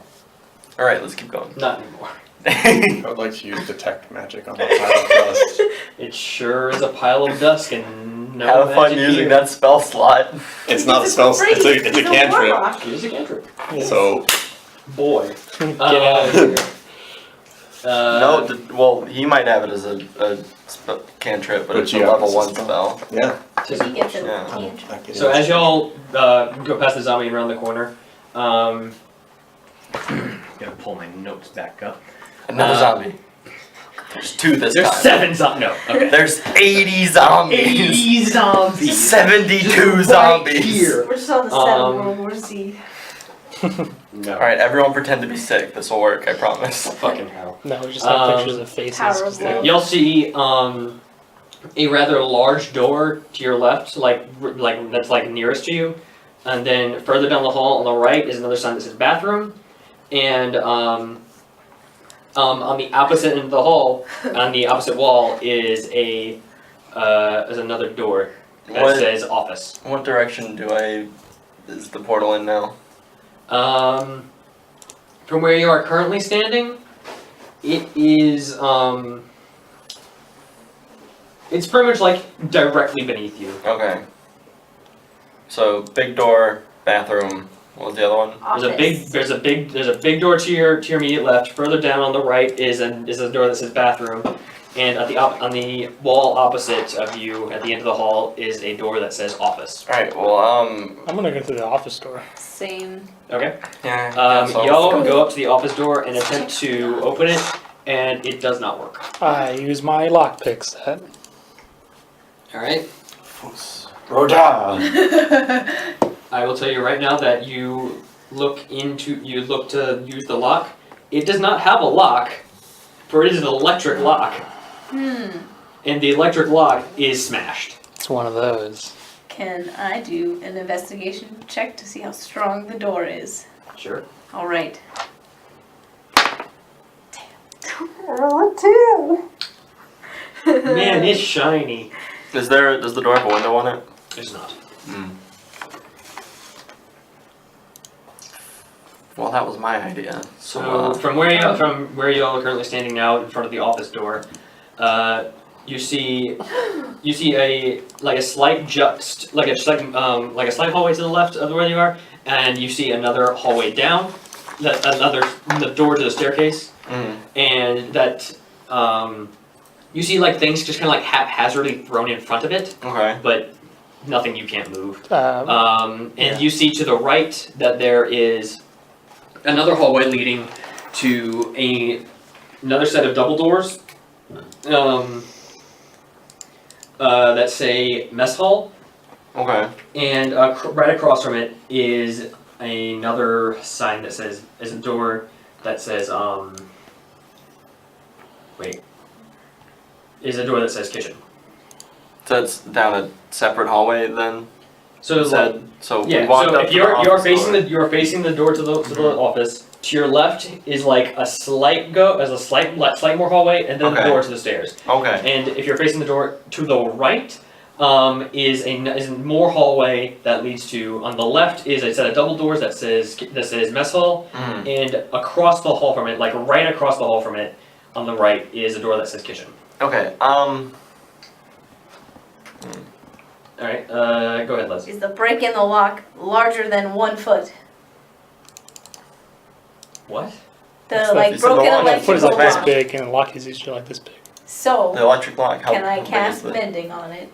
Alright, let's keep going. not anymore. I would like to use detect magic on that pile of dust. It sure is a pile of dust and no Have fun magic using here. that spell slot. It's not a spell. It's a cantrip. warlock. It is a cantrip. So Boy. Get out of here. No, well, he might have it as a cantrip, but it's a you have level it as a 1 spell. spell. yeah. So he gets a Yeah. cantrip. I get So it. as y'all go past the zombie around the corner, gonna pull my notes back up. Another zombie. There's 2 this There's time. 7 zombies. No. Okay. There's 80 zombies. 80 zombies. 72 zombies. Here. We're just on the set of World War Z. No. Alright, everyone pretend to be sick. This will work, I promise. Fucking hell. No, we just have pictures of faces. Power of love. You'll see a rather large door to your left, like that's like nearest to you, and then further down the hall on the right is another sign that says bathroom, and on the opposite end of the hall, on the opposite wall is another door that What- says office. What direction is the portal in now? From where you are currently standing, it is it's pretty much like directly beneath you. Okay. So, big door, bathroom. What was the other one? There's a big door to your immediate left. Further down on the right is a door that says bathroom, and on the wall opposite of you at the end of the hall is a door that says office. Alright, well, I'm gonna go through the office door. Same. Okay. yeah. Y'all go up to the office door and attempt to open it, and it does not work. I use my lockpick set. All right. Roda. I will tell you right now that you look to use the lock. It does not have a lock, for it is an electric lock, and the electric lock is smashed. It's one of those. Can I do an investigation check to see how strong the door is? Sure. All right. Damn. Man, it's shiny. Does the door have a window on it? It's not. Well, that was my idea. So from where you all are currently standing now in front of the office door, you see a slight hallway to the left of where you are, and you see another hallway down, the door to the staircase, and that you see like things just kind of like haphazardly thrown in front of it, Okay. but nothing you can't move. Yeah. You see to the right that there is another hallway leading to another set of double doors that say mess hall, Okay. and right across from it is another sign that says is a door that says is a door that says kitchen. So it's down a separate hallway then? So So we yeah, walked so up if to you're the you're office facing door. you're facing the door to the office. To your left is like a slight more hallway, and then the Okay. door to the stairs. Okay. And if you're facing the door to the right, is more hallway that leads to. On the left is a set of double doors that says mess hall, and across the hall from it, like right across the hall from it, on the right is a door that says kitchen. Okay. Alright, go ahead, Liz. Is the break in the lock larger than 1 foot? What? The It's not- like it's in the broken lock. That foot is electrical like this lock. big, and the lock is usually like this big. The So electric lock. How can I big is cast it? mending on it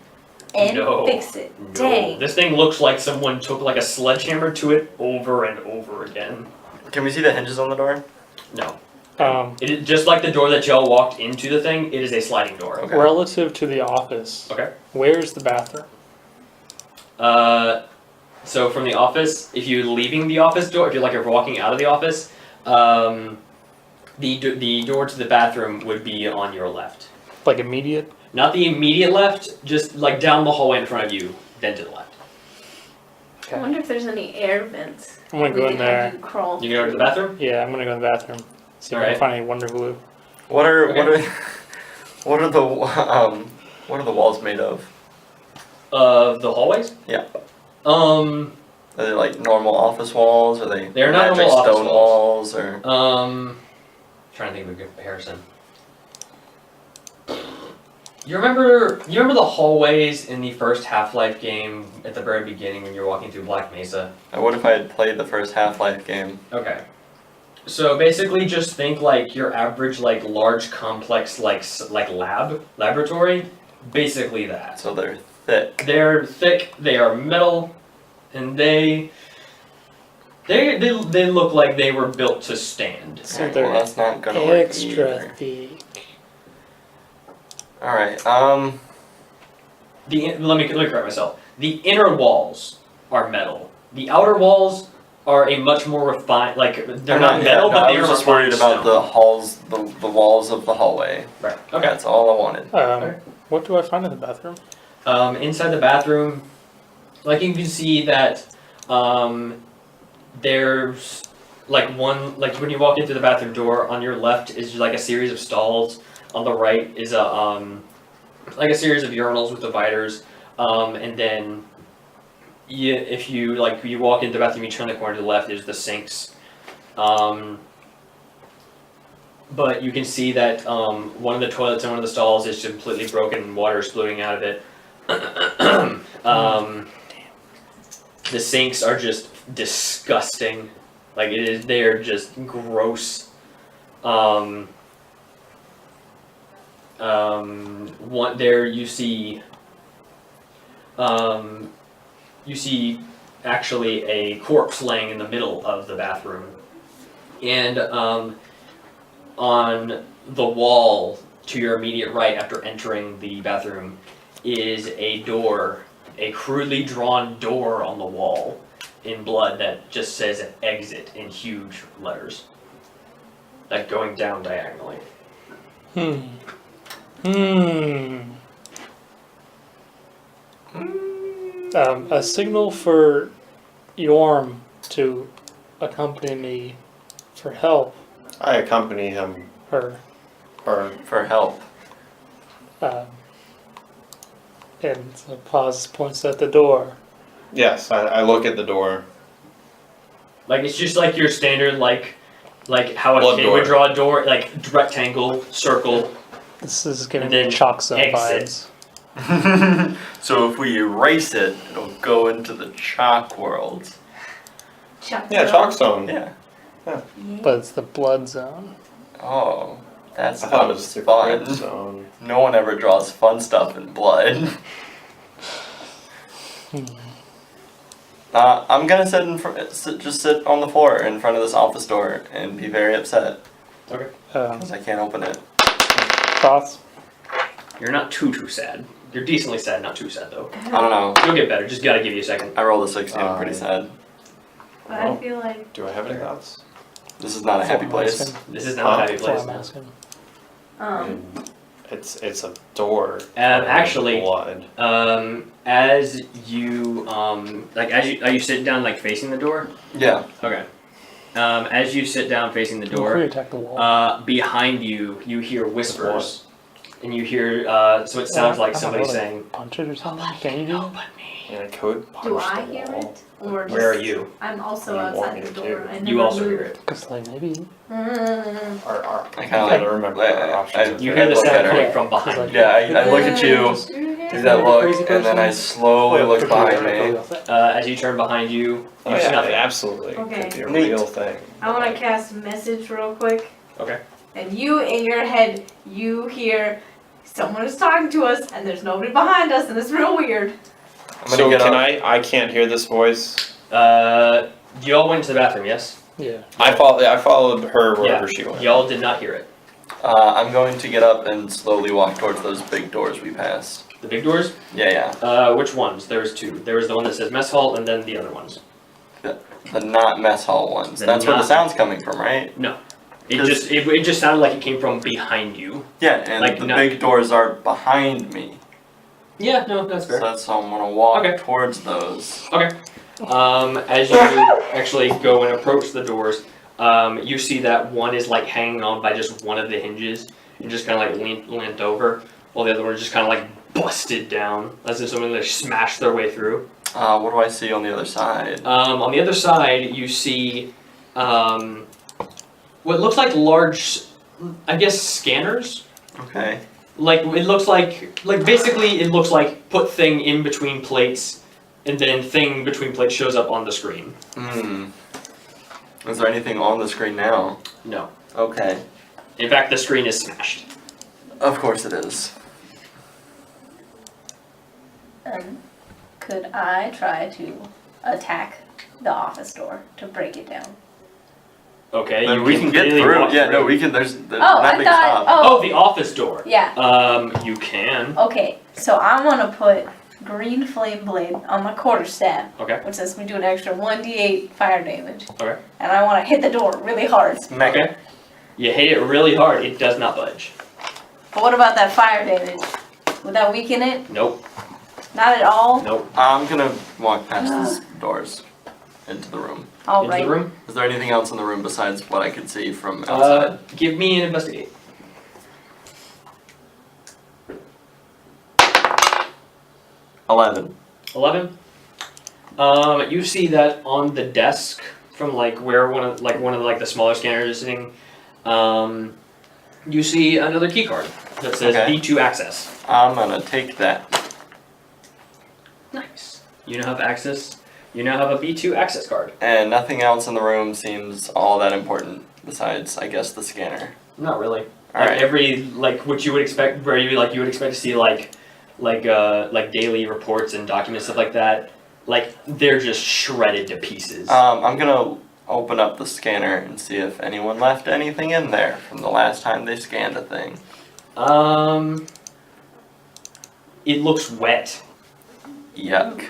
and No. fix it? No. Dang. This thing looks like someone took like a sledgehammer to it over and over again. Can we see the hinges on the door? No. Um, It is just like the door that y'all walked into the thing, it is a sliding door. Okay. Relative to the office, Okay. where's the bathroom? So from the office, if you're leaving the office door, if you're walking out of the office, the door to the bathroom would be on your left. Like immediate? Not the immediate left, just like down the hallway in front of you, then to the left. I wonder if there's any air vents. I'm gonna go We in can have there. you crawl. You go to the bathroom? Yeah, I'm gonna go in the bathroom. See if I Alright. can find any Wonder Glue. What are Okay. what are the walls made of? The hallways? Yeah. Um, Are they like normal office walls? Are they They're not magic normal office stone walls or? trying to think of a good comparison. You remember the hallways in the first Half-Life game at the very beginning when you're walking through Black Mesa? What if I had played the first Half-Life game? Okay. So basically just think like your average like large complex like laboratory, basically that. So they're thick. They're thick, they are metal, and they look like they were built to stand. So Alright, they're well, that's not gonna work extra either. thick. All right. Let me correct myself. The inner walls are metal. The outer walls are a much more refined, like they're not metal, but I they are was just worried refined about stone. the halls, the walls of the hallway. Right. Okay. That's all I wanted. Alright. What do I find in the bathroom? Inside the bathroom, like you can see that there's like when you walk into the bathroom door, on your left is like a series of stalls. On the right is a like a series of urinals with dividers, and then if you walk into the bathroom, you turn the corner to the left, there's the sinks. But you can see that one of the toilets in one of the stalls is completely broken and water is flowing out of it. The sinks are just disgusting. Like they are just gross. One there you see actually a corpse laying in the middle of the bathroom, and on the wall to your immediate right after entering the bathroom is a door, a crudely drawn door on the wall in blood that just says exit in huge letters, like going down diagonally. A signal for Jorm to accompany me for help. I accompany him Or For help. and so Paz points at the door. Yes, I look at the door. Like it's just like your standard like how a Blood kid door. would draw a door, like rectangle, circle. This is giving And then me chalk zone exit. vibes. So if we erase it, it'll go into the chalk world. Yeah, chalk zone. Yeah. But it's the blood zone. Oh, that's I thought it not was the fun. crit zone. No one ever draws fun stuff in blood. I'm gonna just sit on the floor in front of this office door and be very upset Okay. because I can't open it. Thoughts? You're not too sad. You're decently sad, not too sad though. I don't know. You'll get better. Just gotta give you a second. I rolled a 60. I'm pretty sad. But I feel like Do I have any thoughts? This is not a happy place. This is not a happy That's what place I'm now. asking. It's a door. Actually, blood. as you are you sitting down like facing the door? Yeah. Okay. As you sit down facing the Before you door, attack the wall. behind you hear whispers, and you hear so it sounds like I don't somebody know, saying, punch it or something. Can you do it? "Open me." And I could punch do I the hear wall. it? Or just, Where are you? I'm also I'm outside walking the too. door. I You never also moved. hear it. Cause like maybe Our, I kinda gotta like- remember I- our options. You I hear the look at sound her. coming from behind Like- you. Yeah, I look at you, do that look, and then I slowly look behind me. As you turn behind you, Oh, you see yeah, nothing. absolutely. Okay. Could be a Neat. real thing. I want to cast a message real quick. Okay. And you, in your head, you hear someone is talking to us, and there's nobody behind us, and it's real weird. I'm gonna So get can up. I can't hear this voice. You all went to the bathroom, yes? Yeah. I followed her wherever she went. Y'all did not hear it. I'm going to get up and slowly walk towards those big doors we passed. The big doors? Yeah, yeah. Which ones? There was two. There was the one that says mess hall, and then the other ones. The not mess hall ones. The That's where the not- sound's coming from, right? It just sounded like it came from behind you. Yeah, and Like, the no- big doors are behind me. Yeah, no, that's So fair. that's how I'm gonna walk Okay. towards those. As you actually go and approach the doors, you see that one is like hanging on by just one of the hinges and just kind of like leant over, while the other one is just kind of like busted down, as if someone like smashed their way through. What do I see on the other side? On the other side, you see what looks like large, I guess, scanners. Okay. Like it looks like basically it looks like put thing in between plates, and then thing between plates shows up on the screen. Is there anything on the screen now? No. Okay. In fact, the screen is smashed. Of course it is. Could I try to attack the office door to break it down? Okay, Then we can get clearly through. walk Yeah, no, through. we can. There's Oh, not I big thought. stop. Oh, the office door. Yeah. You can. Okay, so I want to put green flame blade on my quarterstaff. Okay. Which lets me do an extra 1d8 fire damage. Okay. And I want to hit the door really hard. Smack it. Okay. You hit it really hard. It does not budge. But what about that fire damage? Would that weaken it? Nope. Not at all? Nope. I'm gonna walk past these doors into the room. All Into right. the room. Is there anything else in the room besides what I could see from outside? Give me an investigate. 11. 11. You see that on the desk from like where one of like the smaller scanners is sitting. You see another key card that says Okay. B2 access. I'm gonna take that. Nice. You now have access. You now have a B2 access card. And nothing else in the room seems all that important besides, I guess, the scanner. Not really. Alright. Every what you would expect, where you would expect to see like daily reports and documents, stuff like that. Like they're just shredded to pieces. I'm gonna open up the scanner and see if anyone left anything in there from the last time they scanned a thing. It looks wet. Yuck.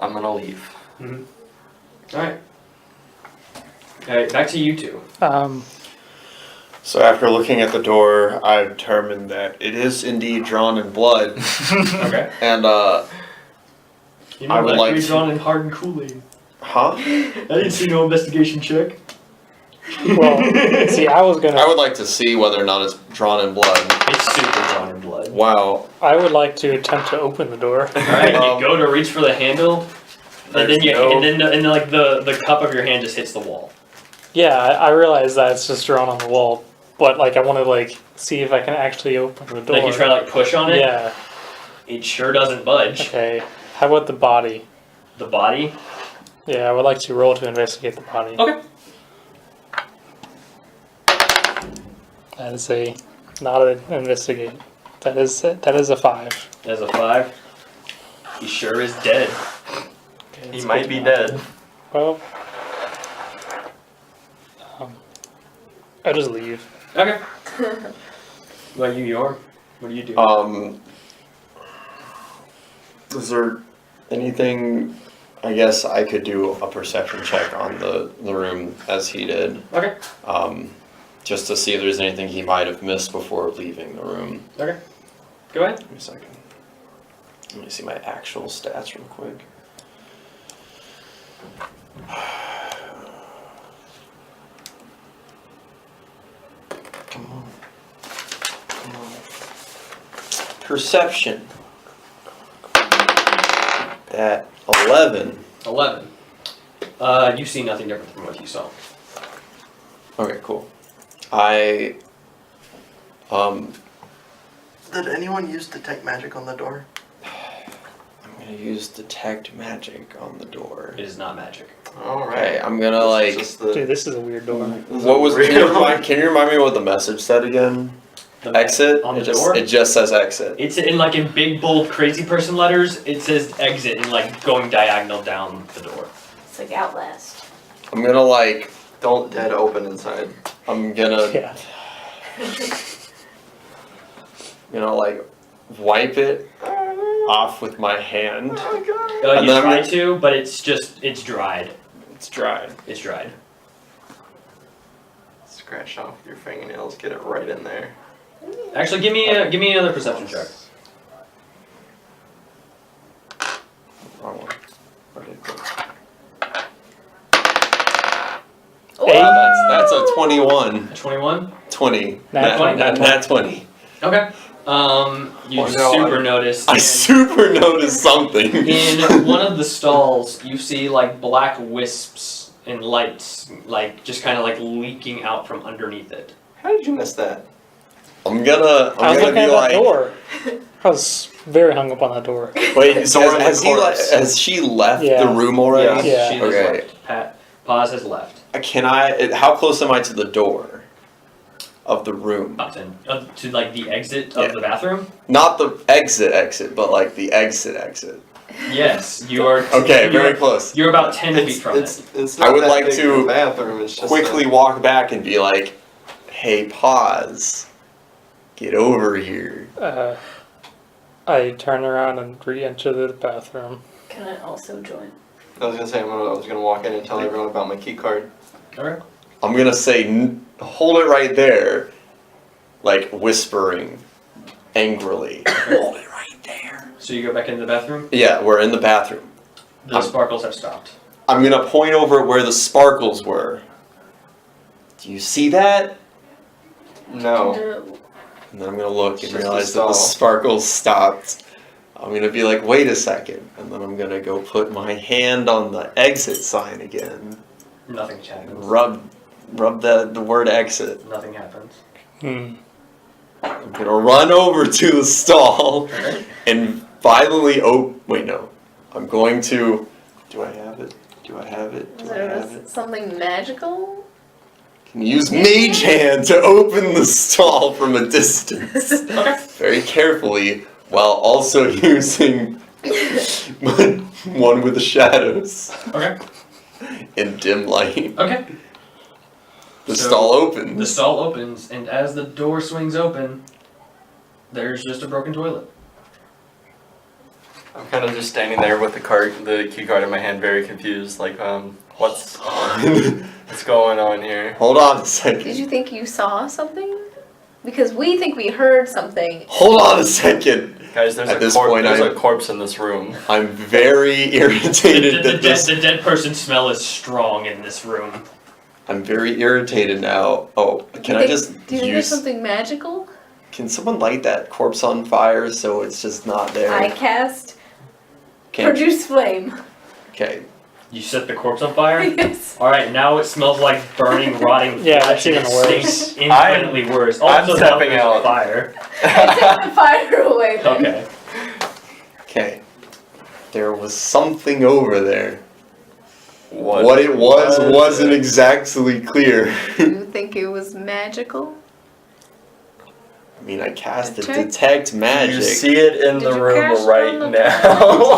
I'm gonna leave. Alright. Alright, back to you two. So after looking at the door, I determined that it is indeed drawn in blood, Okay. and You I would that like could be to- drawn in hard and Kool-Aid. huh? I didn't see no investigation check. Well, see, I was I gonna. would like to see whether or not it's drawn in blood. It's super drawn in blood. Wow. I would like to attempt to open the door. Alright, you go to reach for the handle, and then the cup of your hand just hits the wall. Yeah, I realize that it's just drawn on the wall, but like I want to like see if I can actually open the door. Like you try to like push on it. Yeah. It sure doesn't budge. Okay. How about the body? The body. Yeah, I would like to roll to investigate the body. Okay. That is not an investigate. That is a 5. There's a 5. He sure is dead. Okay, He it's might good be to know. dead. Well, I'll just leave. Okay. What about you, Jorm? What do you do? Is there anything? I guess I could do a perception check on the room as he did, Okay. just to see if there's anything he might have missed before leaving the room. Okay. Go ahead. Give me a second. Let me see my actual stats real quick. Come on. Come on. Perception. At 11. 11. You see nothing different from what you saw. Okay, cool. I Did anyone use detect magic on the door? I'm gonna use detect magic on the door. It is not magic. Okay, I'm gonna like. Dude, this is a weird door. What was? Can you remind me what the message said again? The Exit. on the it just, door? It just says exit. It's in big bold crazy person letters. It says exit and going diagonal down the door. It's like Outlast. I'm gonna like. Don't dead open inside. I'm gonna. Yeah. Like wipe it off with my hand. You And then I'm try gonna- to, but it's dried. It's dry. It's dried. Scratch off your fingernails, get it right in there. Actually, give me another perception check. Wrong one. Where did it go? That's a 21. 21. 20. Nat 20, nat 20. Nat 20. Okay. You Oh, no, super noticed. I super noticed something. In one of the stalls, you see black wisps and lights, just kind of leaking out from underneath it. How did you miss that? I'm gonna I was looking be at like, that door. I was very hung up on that door. wait, so Door in the has she left Yeah. the room already? Yeah. She has Okay. left. Paz has left. How close am I to the door of the room? Up to the exit of Yeah. the bathroom. Not the exit, but the exit. Yes, you are. Okay, you're- very close. You're about 10 feet from it. It's I not would that like big to of a bathroom. It's just Quickly walk back and be like, hey, pause. Get over here. I turn around and re-enter the bathroom. Can I also join? I was gonna say I was gonna walk in and tell everyone about my key card. Alright. I'm gonna say, hold it right there, whispering angrily. Hold it right there. So you go back into the bathroom. Yeah, we're in the bathroom. The sparkles have stopped. I'm gonna point over at where the sparkles were. Do you see that? No. And then I'm gonna look and It's just realize the that the stall. sparkles stopped. I'm gonna be like, wait a second. And then I'm gonna go put my hand on the exit sign again. Nothing happens. Rub the word exit. Nothing happens. I'm gonna run over to the stall Okay. and violently wait, no. I'm going to. Do I have it? Do I have it? Is there something magical? Can use Mage Hand to open the stall from a distance. Okay. Very carefully, while also using one with the shadows Okay. in dim light. Okay. The So, stall opens. The stall opens, and as the door swings open, there's just a broken toilet. I'm kind of just standing there with the key card in my hand, very confused. What's going on here? Hold on a second. Did you think you saw something? Because we think we heard something. Hold on a second. Guys, there's At this point, there's I'm- a corpse in this room. I'm very irritated that this. The dead person smell is strong in this room. I'm very irritated now. Oh, can I Do you just think there's use? something magical? Can someone light that corpse on fire so it's just not there? I cast Can't. produce flame. Okay. You set the corpse on fire? Yes. Alright, now it smells like burning, rotting Yeah, flesh. that's even and it worse. stinks infinitely worse. I'm Also, now stepping there's out. fire. I take the fire away then. Okay. Okay. There was something over there. What? What it was wasn't exactly clear. Do you think it was magical? I mean, I cast the Check. detect magic. You see it in Did the you room cast right on the now.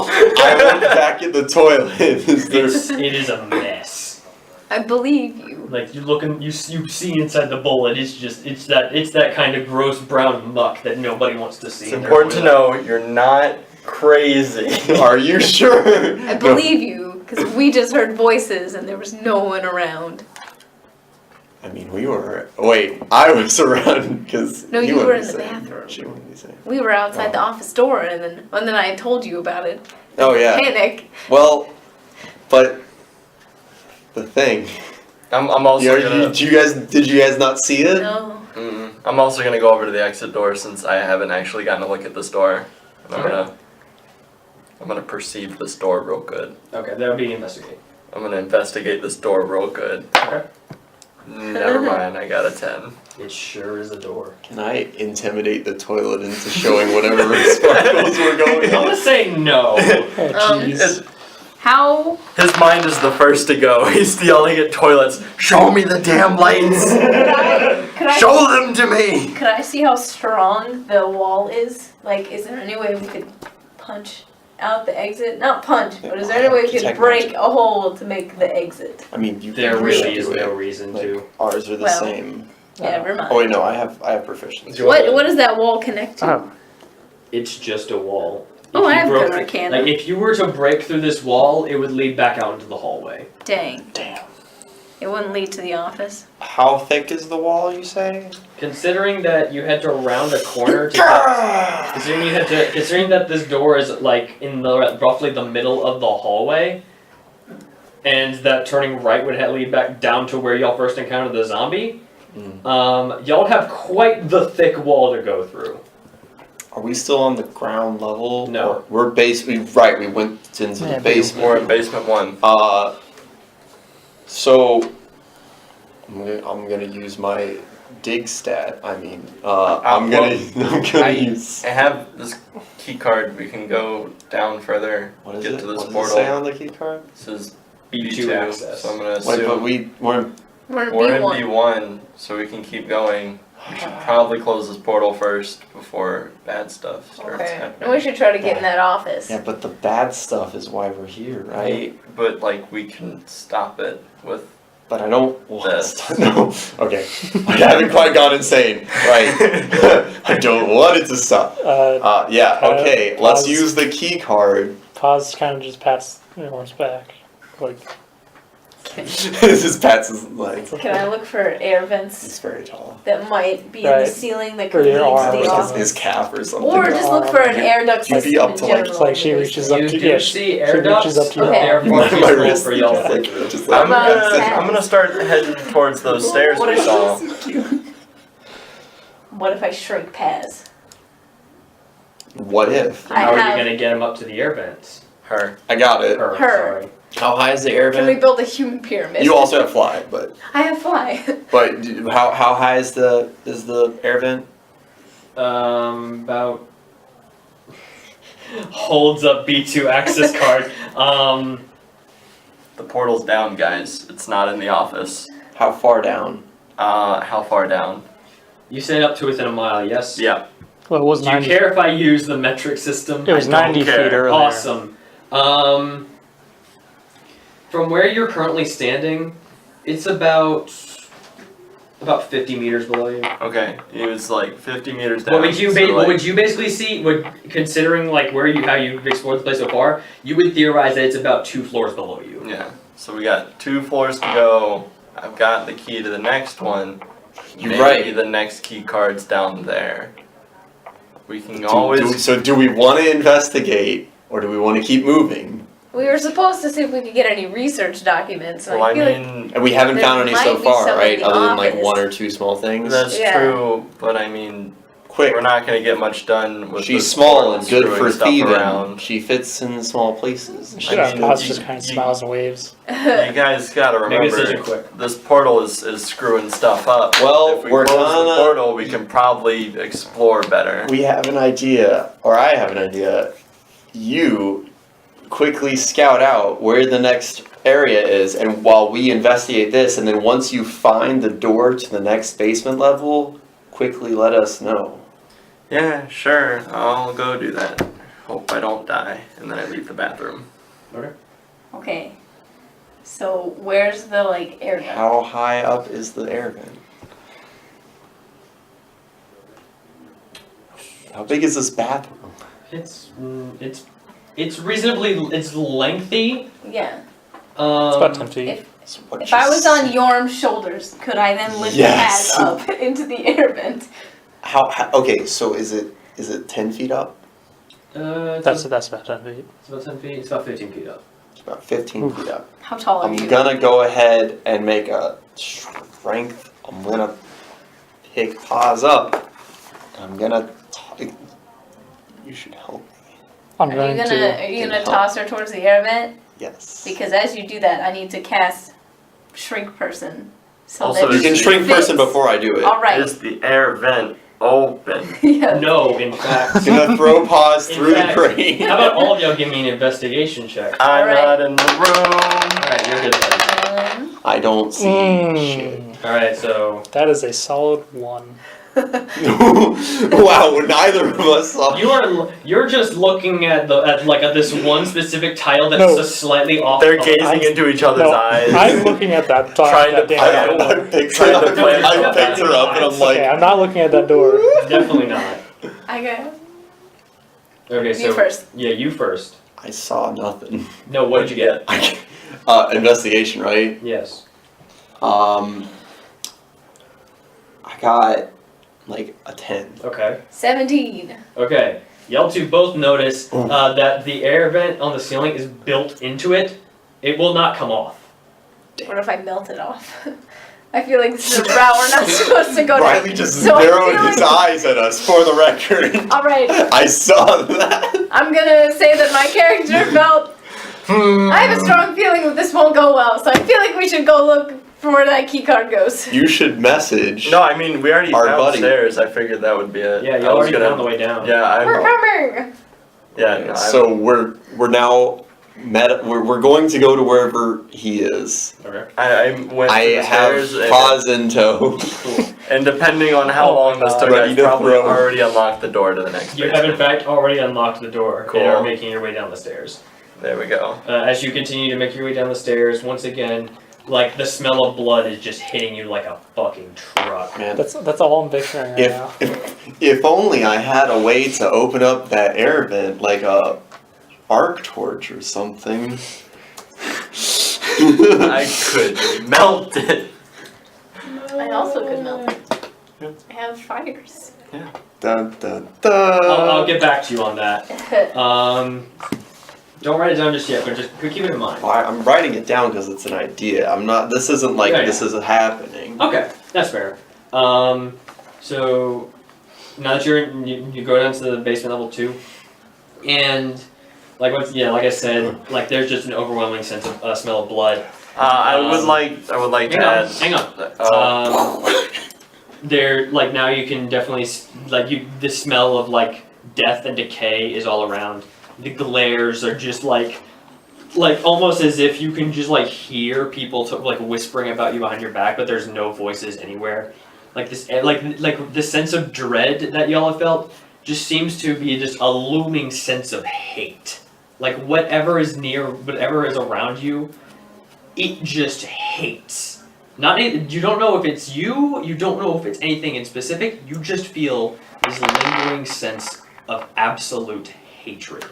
I look back at the toilet. Is there? It is a mess. I believe you. Like you're looking, you see inside the bowl. It's that kind of gross brown muck that nobody wants to see. It's in their important to toilet. know you're not crazy. Are you sure? I believe you, because we just heard voices and there was no one around. I mean, we were. Wait, I was around because. No, you were in the bathroom. She wouldn't be saying. We were outside Oh. the office door and then I told you about it. Oh yeah. Panic. Well, but the thing. I'm also gonna. Did you guys not see it? No. I'm also gonna go over to the exit door since I haven't actually gotten a look at this door. And I'm gonna I'm gonna perceive this door real good. Okay, that would be investigate. I'm gonna investigate this door real good. Okay. Never mind, I got a 10. It sure is a door. Can I intimidate the toilet into showing whatever sparkles were going I'm gonna on? say no. Oh, jeez. How His mind is the first to go. He's yelling at toilets, show me the damn lights! could I Show them to me! could I see how strong the wall is? Like, is there any way we could punch out the exit? Not punch, but is there any way we could Detect break magic. a hole to make the exit? I mean, you There can really do is it. no reason Like, to. ours are the Well, same. Yeah, never mind. Oh wait, no, I have proficiency. What does that wall connect to? Oh, It's just a wall. Oh, If I you have broke good it- arcana. Like if you were to break through this wall, it would lead back out into the hallway. Dang. Damn. It wouldn't lead to the office. How thick is the wall, you say? Considering that you had to round a corner to get, considering that this door is like in the roughly the middle of the hallway, and that turning right would lead back down to where y'all first encountered the zombie, y'all have quite the thick wall to go through. Are we still on the ground level? No. Or we're right, we went into Yeah, the basement. We're in basement 1. So I'm gonna use my dig stat. I mean, I'm gonna use. I have this key card. We can go down further. What is get it? to this What does portal. it say on the key card? This is B2 access. So I'm gonna Wait, but assume we're in we're in B1. B1, so we can keep going. We should probably close this portal first before bad stuff starts Okay. happening. And we should try to get in that office. Yeah, but the bad stuff is why we're here, right? But like we can stop it with. But I don't want This. to. No. Okay. I haven't quite gone insane. Right. I don't want it to stop. Yeah. Okay. Let's Pause. use the key card. Paz kind of just pats Norm's back. Like, This is Pat's legs. Can I look for air vents He's very tall. that might be in Right. the ceiling that Or could lead your to arm the or His, office? his calf or something. Or just look for an air duct You'd be system up in to, like- general. it's like she in the reaches basement. up You to do yeah, see air she reaches ducts. up to your Okay. arm. They're far too My small wrist for is y'all. just I'm about gonna, that? I'm gonna start heading towards those stairs What we if- saw. What if I shrink Paz? What if? I How are have- you gonna get him up to the air vents? Her. I got it. Her. Her. Sorry. How high is the air Can we vent? build a human pyramid? You also have fly, but I have fly. how high is the air vent? About holds up B2 access card. The portal's down, guys. It's not in the office. How far down? How far down? You said up to within a mile, yes? Yeah. Well, it was Do you 90. care if I use the metric system? It was I don't 90 care. feet earlier. Awesome. From where you're currently standing, it's about 50 meters below you. Okay. It was like 50 meters down. What would you so, what would you basically see? Considering like how you've explored the place so far, you would theorize that it's about 2 floors below you. Yeah. So we got 2 floors to go. I've got the key to the next one. You're Maybe right. the next key card's down there. We can always. So do we want to investigate or do we want to keep moving? We were supposed to see if we could get any research documents. And Well, I I feel like mean, And we haven't There found any so might be far, some in right? the Other than like office. 1 or 2 small things. that's Yeah. true, but I mean, Quick. we're not gonna get much done with. She's this small portal and good for screwing stuff thieving. around. She fits in small places. Shit, I mean, Paz you- just kind of you- smiles and waves. You guys gotta Make a decision remember, quick. this portal is screwing stuff up. Well, if we we're close the gonna- portal, we can probably explore better. We have an idea, or I have an idea. You quickly scout out where the next area is, and while we investigate this, and then once you find the door to the next basement level, quickly let us know. Yeah, sure. I'll go do that. Hope I don't die, and then I leave the bathroom. okay. So where's the like air duct? How high up is the air vent? How big is this bathroom? It's reasonably lengthy. Yeah. It's about 10 feet. If I was on Jorm's shoulders, could I then lift Yes. Paz up into the air vent? How okay, so is it 10 feet up? That's about 10 feet. It's about 10 feet. It's about 15 feet up. It's about 15 feet up. How tall are I'm you? gonna go ahead and make a strength. I'm gonna pick Paz up. I'm gonna. You should help me. I'm Are going you to. gonna toss her towards the air vent? Yes. Because as you do that, I need to cast Shrink Person. So Also, that You Is can it shrink fits. person before I do it. All right. Is the air vent open? Yeah. No, in fact. Gonna throw Paz In through the fact, crane. How about all of y'all give me an investigation check? I'm Alright. not in the room. Alright, you're good then. I don't see shit. Alright, so That is a solid 1. Wow, neither of us saw. you're just looking at this one specific tile that's No. just slightly off. They're color. gazing into each other's eyes. I'm looking at that door. Trying to that plan damn it. door. I picked her up and I'm like, Okay, I'm not looking at that door. Definitely not. I go. Okay, so You first. Yeah, you first. I saw nothing. No, what did you get? Investigation, right? Yes. I got like a 10. Okay. 17. Okay. Y'all two both notice that the air vent on the ceiling is built into it. It will not come off. What if I melt it off? I feel like this is a route we're not supposed to go Riley down. just So I narrowed feel his like- eyes at us for the record. Alright, I saw that. I'm gonna say that my character felt. I have a strong feeling that this won't go well, so I feel like we should go look for where that key card goes. You should message. No, I mean, we already Our found buddy. stairs. I figured that would be it. Yeah, I y'all was already gonna- found the way down. Yeah, We're I'm. coming! Yeah, no, I'm- So we're now we're going to go to wherever he is. Okay. I went to I the have stairs, Paz in tow. and depending on how Oh long my this God. took, Ready I've to probably throw. already unlocked the door to the next You have in basement. fact already unlocked the door Cool. and are making your way down the stairs. There we go. As you continue to make your way down the stairs, once again, like the smell of blood is just hitting you like a fucking truck. Man, That's all I'm picturing right now. if only I had a way to open up that air vent, like a arc torch or something. I could melt it. I also could melt it. I have fires. Dun, dun, dun. I'll get back to you on that. Don't write it down just yet, but just keep it in mind. I'm writing it down because it's an idea. I'm not. This isn't like Yeah, this isn't happening. Okay, that's fair. So now that you go down to the basement level 2, and like like I said, like there's just an overwhelming sense of smell of blood. I would like to add. Hang on. Oh. There, like now you can definitely the smell of like death and decay is all around. The glares are just like almost as if you can just like hear people like whispering about you behind your back, but there's no voices anywhere. Like this, like the sense of dread that y'all have felt just seems to be just a looming sense of hate. Like whatever is near, whatever is around you, it just hates. You don't know if it's you. You don't know if it's anything in specific. You just feel this lingering sense of absolute hatred.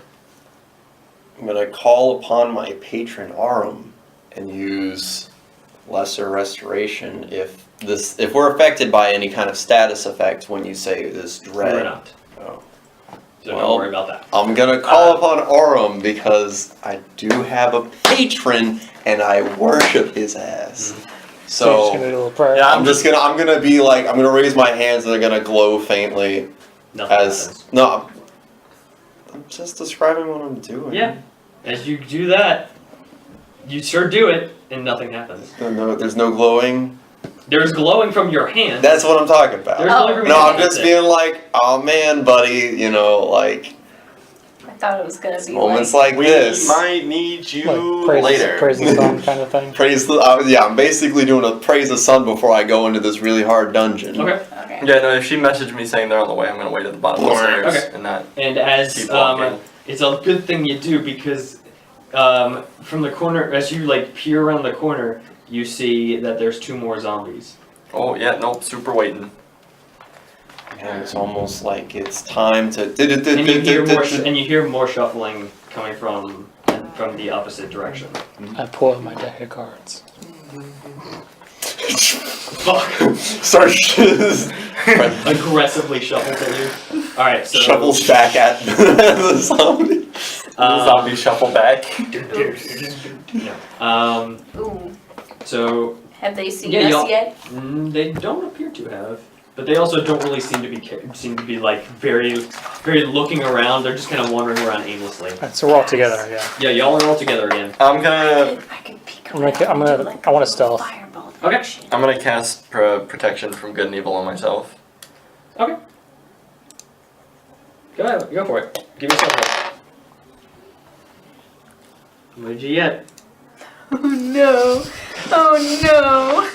I'm gonna call upon my patron Arum and use lesser restoration if we're affected by any kind of status effect when you say this dread. We're not. Oh. So Well, don't worry about that. I'm gonna call upon Arum because I do have a patron and I worship his ass. So you're just So gonna do a little prayer. Yeah, I'm gonna be like I'm gonna raise my hands and they're gonna glow faintly Nothing as happens. no. I'm just describing what I'm doing. Yeah. As you do that, you sure do it, and nothing happens. There's no glowing. There's glowing from your hand. That's what I'm talking about. There's glowing from No, your I'm hand. just being like, oh man, buddy, like I thought it was gonna be moments like. like We this. might need you Like later. praise the sun kind of thing. Praise the I'm basically doing a praise the sun before I go into this really hard dungeon. Okay. Okay. Yeah, no, if she messaged me saying they're on the way, I'm gonna wait at the bottom of the stairs Okay. and not And as keep walking. it's a good thing you do because from the corner, as you like peer around the corner, you see that there's 2 more zombies. Oh yeah, nope, super waiting. And it's almost like it's time to. And you hear more shuffling coming from the opposite direction. I pull out my deck of cards. Fuck! Start Aggressively shuffles at you. All right, so shovels back at the zombie. Zombie shuffle back. No. Ooh. So Have they seen Yeah, us y'all- yet? they don't appear to have. But they also don't really seem to be like very looking around. They're just kind of wandering around aimlessly. Alright, so we're all together, yeah. Yeah, y'all are all together again. I'm gonna I can peek I want to stealth. Fireball. Okay. I'm gonna cast protection from good and evil on myself. Okay. Go ahead, go for it. Give yourself a. What did you get? Oh no! Oh no!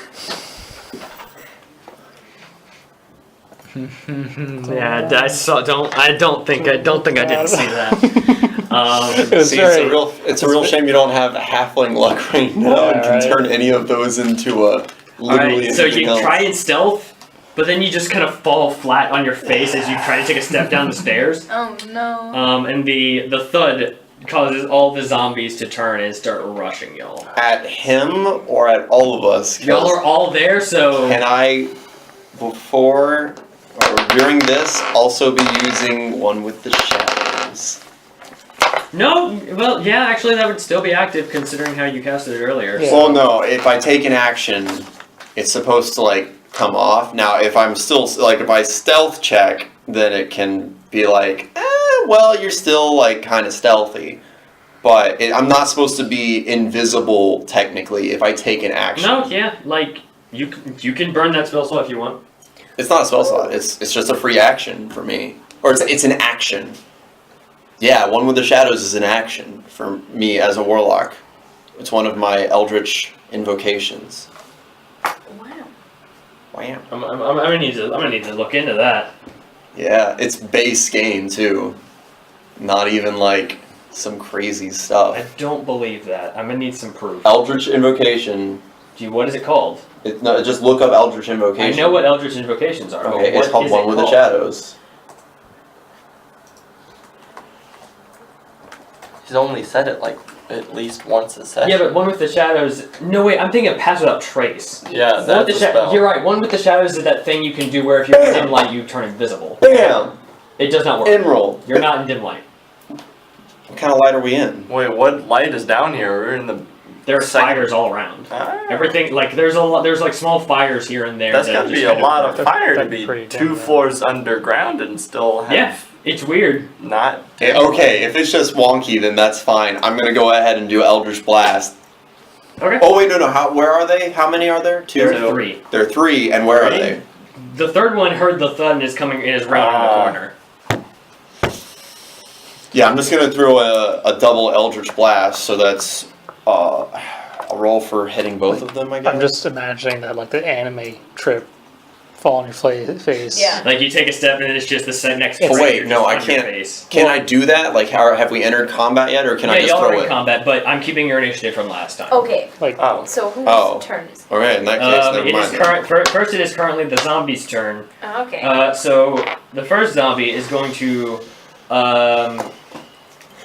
Yeah, I saw. I don't think I didn't see that. It's See, very- it's a real shame you don't have halfling luck right now and Yeah, can right. turn any of those into a literally Alright, so anything you else. try and stealth, but then you just kind of fall flat on your face as you try to take a step down the stairs. Oh no! And the thud causes all the zombies to turn and start rushing y'all. At him or at all of us? 'Cause Y'all are all there, so can I, before or during this, also be using one with the shadows? no. Well, yeah, actually, that would still be active considering how you casted it earlier. Yeah. Well, no. If I take an action, it's supposed to like come off. Now, if I'm still like if I stealth check, then it can be like, well, you're still like kind of stealthy. But I'm not supposed to be invisible technically if I take an action. No, yeah, like you can burn that spell slot if you want. It's not a spell slot. It's just a free action for me, or it's an action. Yeah, one with the shadows is an action for me as a warlock. It's one of my eldritch invocations. Wow. Wow. I'm gonna need to look into that. Yeah, it's base game too. Not even like some crazy stuff. I don't believe that. I'm gonna need some proof. Eldritch invocation. Gee, what is it called? No, just look up Eldritch I invocation. know what Eldritch invocations are. Okay, but it's called is One it with the called? Shadows. He's only said it like at least once a session. Yeah, but One with the Shadows. No, wait, I'm thinking of Pass Without Trace. Yeah, One that's with a the spell. You're right. One with the Shadows is that thing you can do where if you're in dim light, you turn invisible. Bam! It does not work. Enroll. You're not in dim light. What kind of light are we in? Wait, what light is down here? We're in the. There are Second- fires all around. Ah, Everything like there's like small fires here and there. That's that gotta just be a kind lot of That- fire to that'd be be pretty damn 2 bad. floors underground and still have Yeah, it's weird. not. Okay, if it's just wonky, then that's fine. I'm gonna go ahead and do Eldritch Blast. Okay. Oh wait, no. Where are they? How many are there? Two. There are 3. There are 3, and where are Three? they? The third one heard the thud and is coming and is rounding the corner. Yeah, I'm just gonna throw a double Eldritch Blast, so that's a roll for hitting both of them, I guess. I'm just imagining that like the anime trip fall on your face. Yeah. Like you take a step and it's just the next. Oh, frame, wait, you're no, just I on your can't- face. Can I do that? Like, how have we entered combat yet, or can I Yeah, just y'all are throw in it? combat, but I'm keeping your initiative from last time. Okay. Like Oh. So whose Oh. turn is it? Okay, in that case, never It is mind. first. It is currently the zombie's turn. Oh, okay. So the first zombie is going to.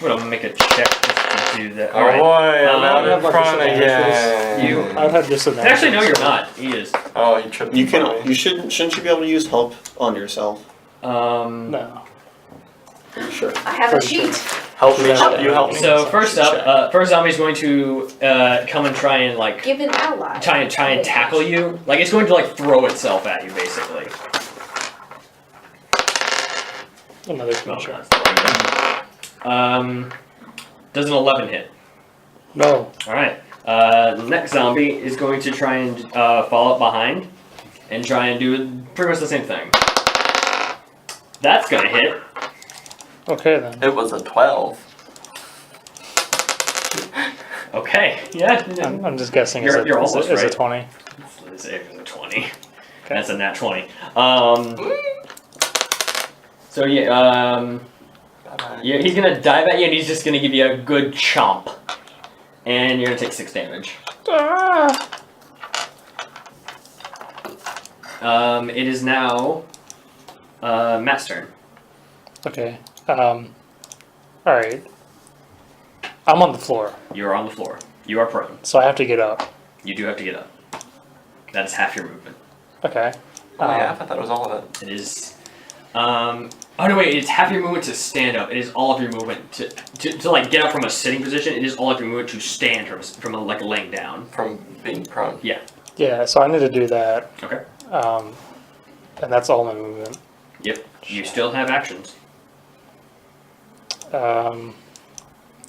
I'm gonna make a check just to do that. Oh All right. boy, I'm out have in like front disadvantage again. You- I'd have disadvantage. Actually, no, you're not. He is. Oh, you tripped You me. can. You shouldn't you be able to use help on yourself? No. Sure. I have a pretty sheet. Help me, Sure. help you, help me. So first up, first zombie's going to come and try and like Give an ally. try and tackle you. Like it's going to like throw itself at you, basically. Another Oh, feature. that's the wrong one. Does an 11 hit? No. All right. The next zombie is going to try and follow up behind and try and do pretty much the same thing. That's gonna hit. Okay then. It was a 12. Okay. Yeah. I'm just guessing You're it's almost a right. 20. Let's say it was a 20. Okay. That's a nat 20. So yeah. Yeah, he's gonna dive at you and he's just gonna give you a good chomp. And you're gonna take 6 damage. It is now Matt's turn. Okay. Alright. I'm on the floor, You are on the floor. You are prone. so I have to get up. You do have to get up. That is half your movement. Okay. Oh yeah, I thought that was all of it. It is. Oh no, wait! It's half your movement to stand up. It is all of your movement to like get up from a sitting position. It is all of your movement to stand from like laying down. From being prone. Yeah, so I need to do that. Okay. And that's all my movement. Yep. You still have actions. I'm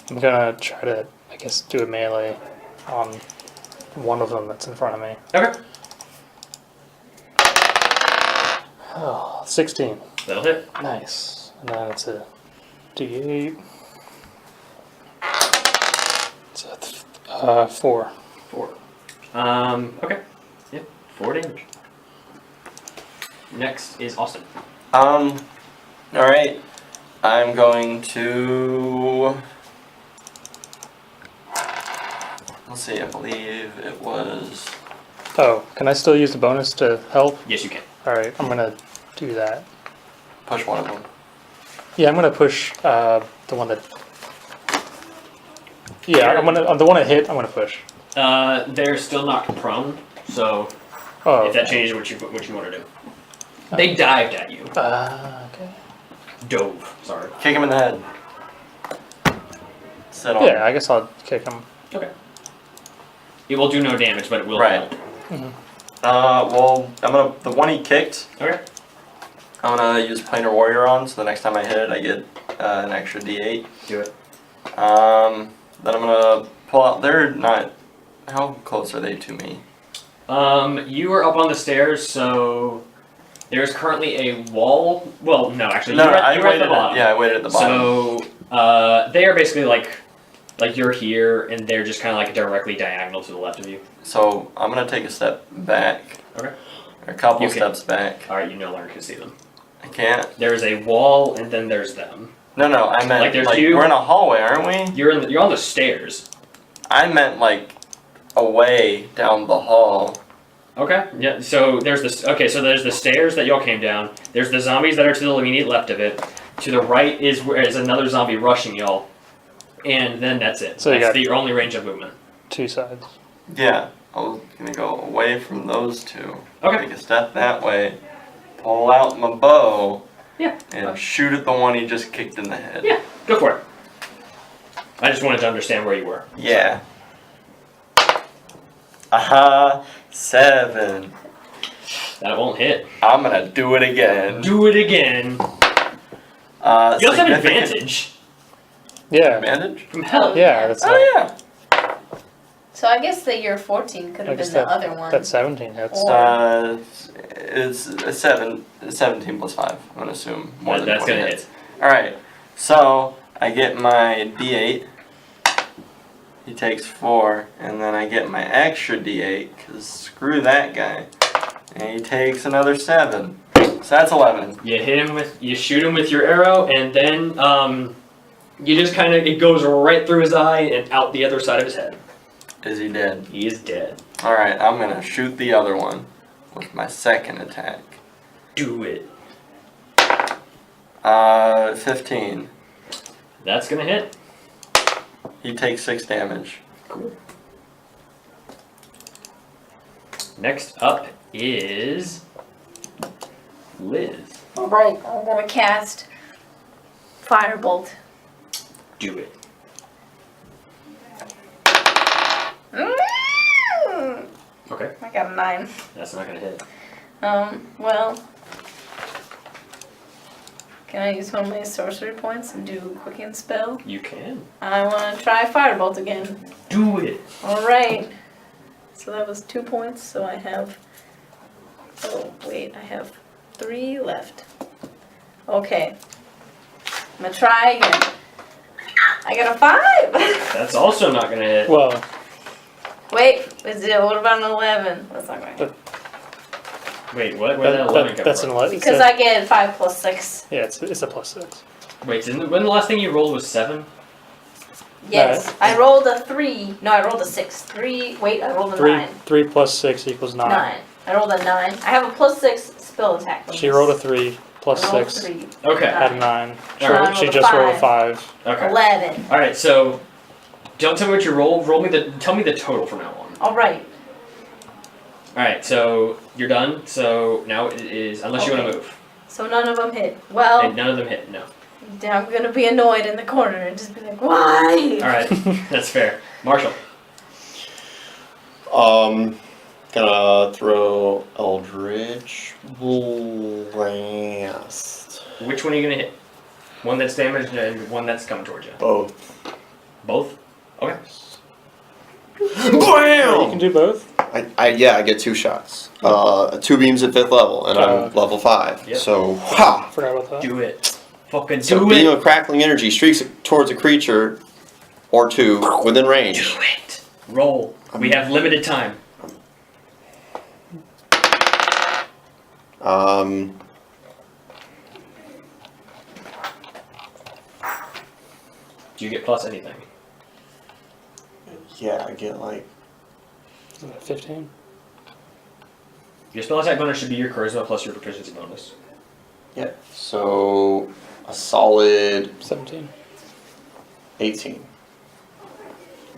gonna try to, I guess, do a melee on one of them that's in front of me. Okay. Oh, 16. That'll hit. Nice. And then it's a D8. It's a 4. 4. Okay. Yep. 4 damage. Next is Austen. Alright. I'm going to... Let's see, I believe it was... Oh, can I still use the bonus to help? Yes, you can. Alright, I'm gonna do that. Push one of them. Yeah, I'm gonna push the one that... Yeah, I'm gonna, on the one I hit, I'm gonna push. They're still knocked prone, so Oh. if that changes what you want to do. They dived at you. Okay. Dove. Sorry. Kick him in the head. Sit on Yeah, I guess I'll kick him. Okay. It will do no damage, but it will Right. help. Well, the one he kicked, Okay. I'm gonna use Planar Warrior on, so the next time I hit it, I get an extra D8. Do it. Then I'm gonna pull out, they're not, how close are they to me? You are up on the stairs, so there's currently a wall. Well, no, actually, No, you're I at the waited bottom. I waited at the bottom. So, they are basically like you're here, and they're just kind of like directly diagonal to the left of you. So I'm gonna take a step back. Okay. Or a couple You can- steps back. Alright, you no longer can see them. I can't. There's a wall, and then there's them. No, I meant Like, there's you- we're in a hallway, aren't we? You're on the stairs. I meant like away down the hall. Okay. Yeah. So there's this. Okay. So there's the stairs that y'all came down. There's the zombies that are to the immediate left of it. To the right is another zombie rushing y'all, and then that's it. So you that's got- the only range of movement. 2 sides. Yeah, I was gonna go away from those two. Okay. Take a step that way, pull out my bow, Yeah. and shoot at the one he just kicked in the head. Yeah. Go for it. I just wanted to understand where you were. Yeah. Aha, 7. That won't hit. I'm gonna do it again. Do it again. You also have Significant advantage Yeah. Advantage? from hell. Yeah, that's Oh yeah. So I guess the year 14 could I have guess been the other one. That's 17 hits. Or- It's a 17 plus 5. I'm gonna assume more than That's 20 gonna hits. hit. All right. So I get my D8. He takes 4, and then I get my extra D8 because screw that guy. And he takes another 7. So that's 11. You shoot him with your arrow, and then you just kind of, it goes right through his eye and out the other side of his head. Is he dead? He is dead. All right. I'm gonna shoot the other one with my second attack. Do it. 15. That's gonna hit. He takes 6 damage. Cool. Next up is Liz. Alright, I'm gonna cast Firebolt. Do it. Okay. I got a 9. That's not gonna hit. Well. Can I use one of my sorcery points and do a quicken spell? You can. I want to try Firebolt again. Do it. Alright. So that was 2 points, so I have... Oh, wait, I have 3 left. Okay. I'm gonna try again. I got a 5! That's also not gonna hit. Well, Wait, what about an 11? That's not going to Wait, what? Where did that 11 come that's from? an 11. Because I get 5 plus 6. Yeah, it's a +6. Wait, when the last thing you rolled was 7? Yes, I rolled a 3. No, I rolled a 6. 3. Wait, I rolled a 9. 3 plus 6 equals 9. 9. I rolled a 9. I have a plus 6 spell attack. She rolled a 3 plus I rolled 6. 3. Okay. Had a 9. She, Alright. rolled- she Rolled a just rolled a 5. 5. Okay. 11. All right. So, don't tell me what you rolled. Tell me the total from now on. Alright. All right. So you're done. So now it is, unless you want Okay. to move, So none of them hit. Well, and none of them hit. No. then I'm gonna be annoyed in the corner and just be like, why? All right. That's fair. Marshall. Gonna throw Eldritch Blast. Which one are you gonna hit? One that's damaged and one that's coming towards you. Both. Both? Okay. You BAM! can do both. I get 2 shots. 2 beams at 5th level, and I'm Okay. level 5. Yep. So, ha! Forgot about that. Do it. Fucking So do beam it. of crackling energy streaks towards a creature or 2 within range. Do it. Roll. We have limited time. Do you get plus anything? Yeah, I get like 15. Your spell attack bonus should be your charisma plus your proficiency bonus. so a solid 17. 18.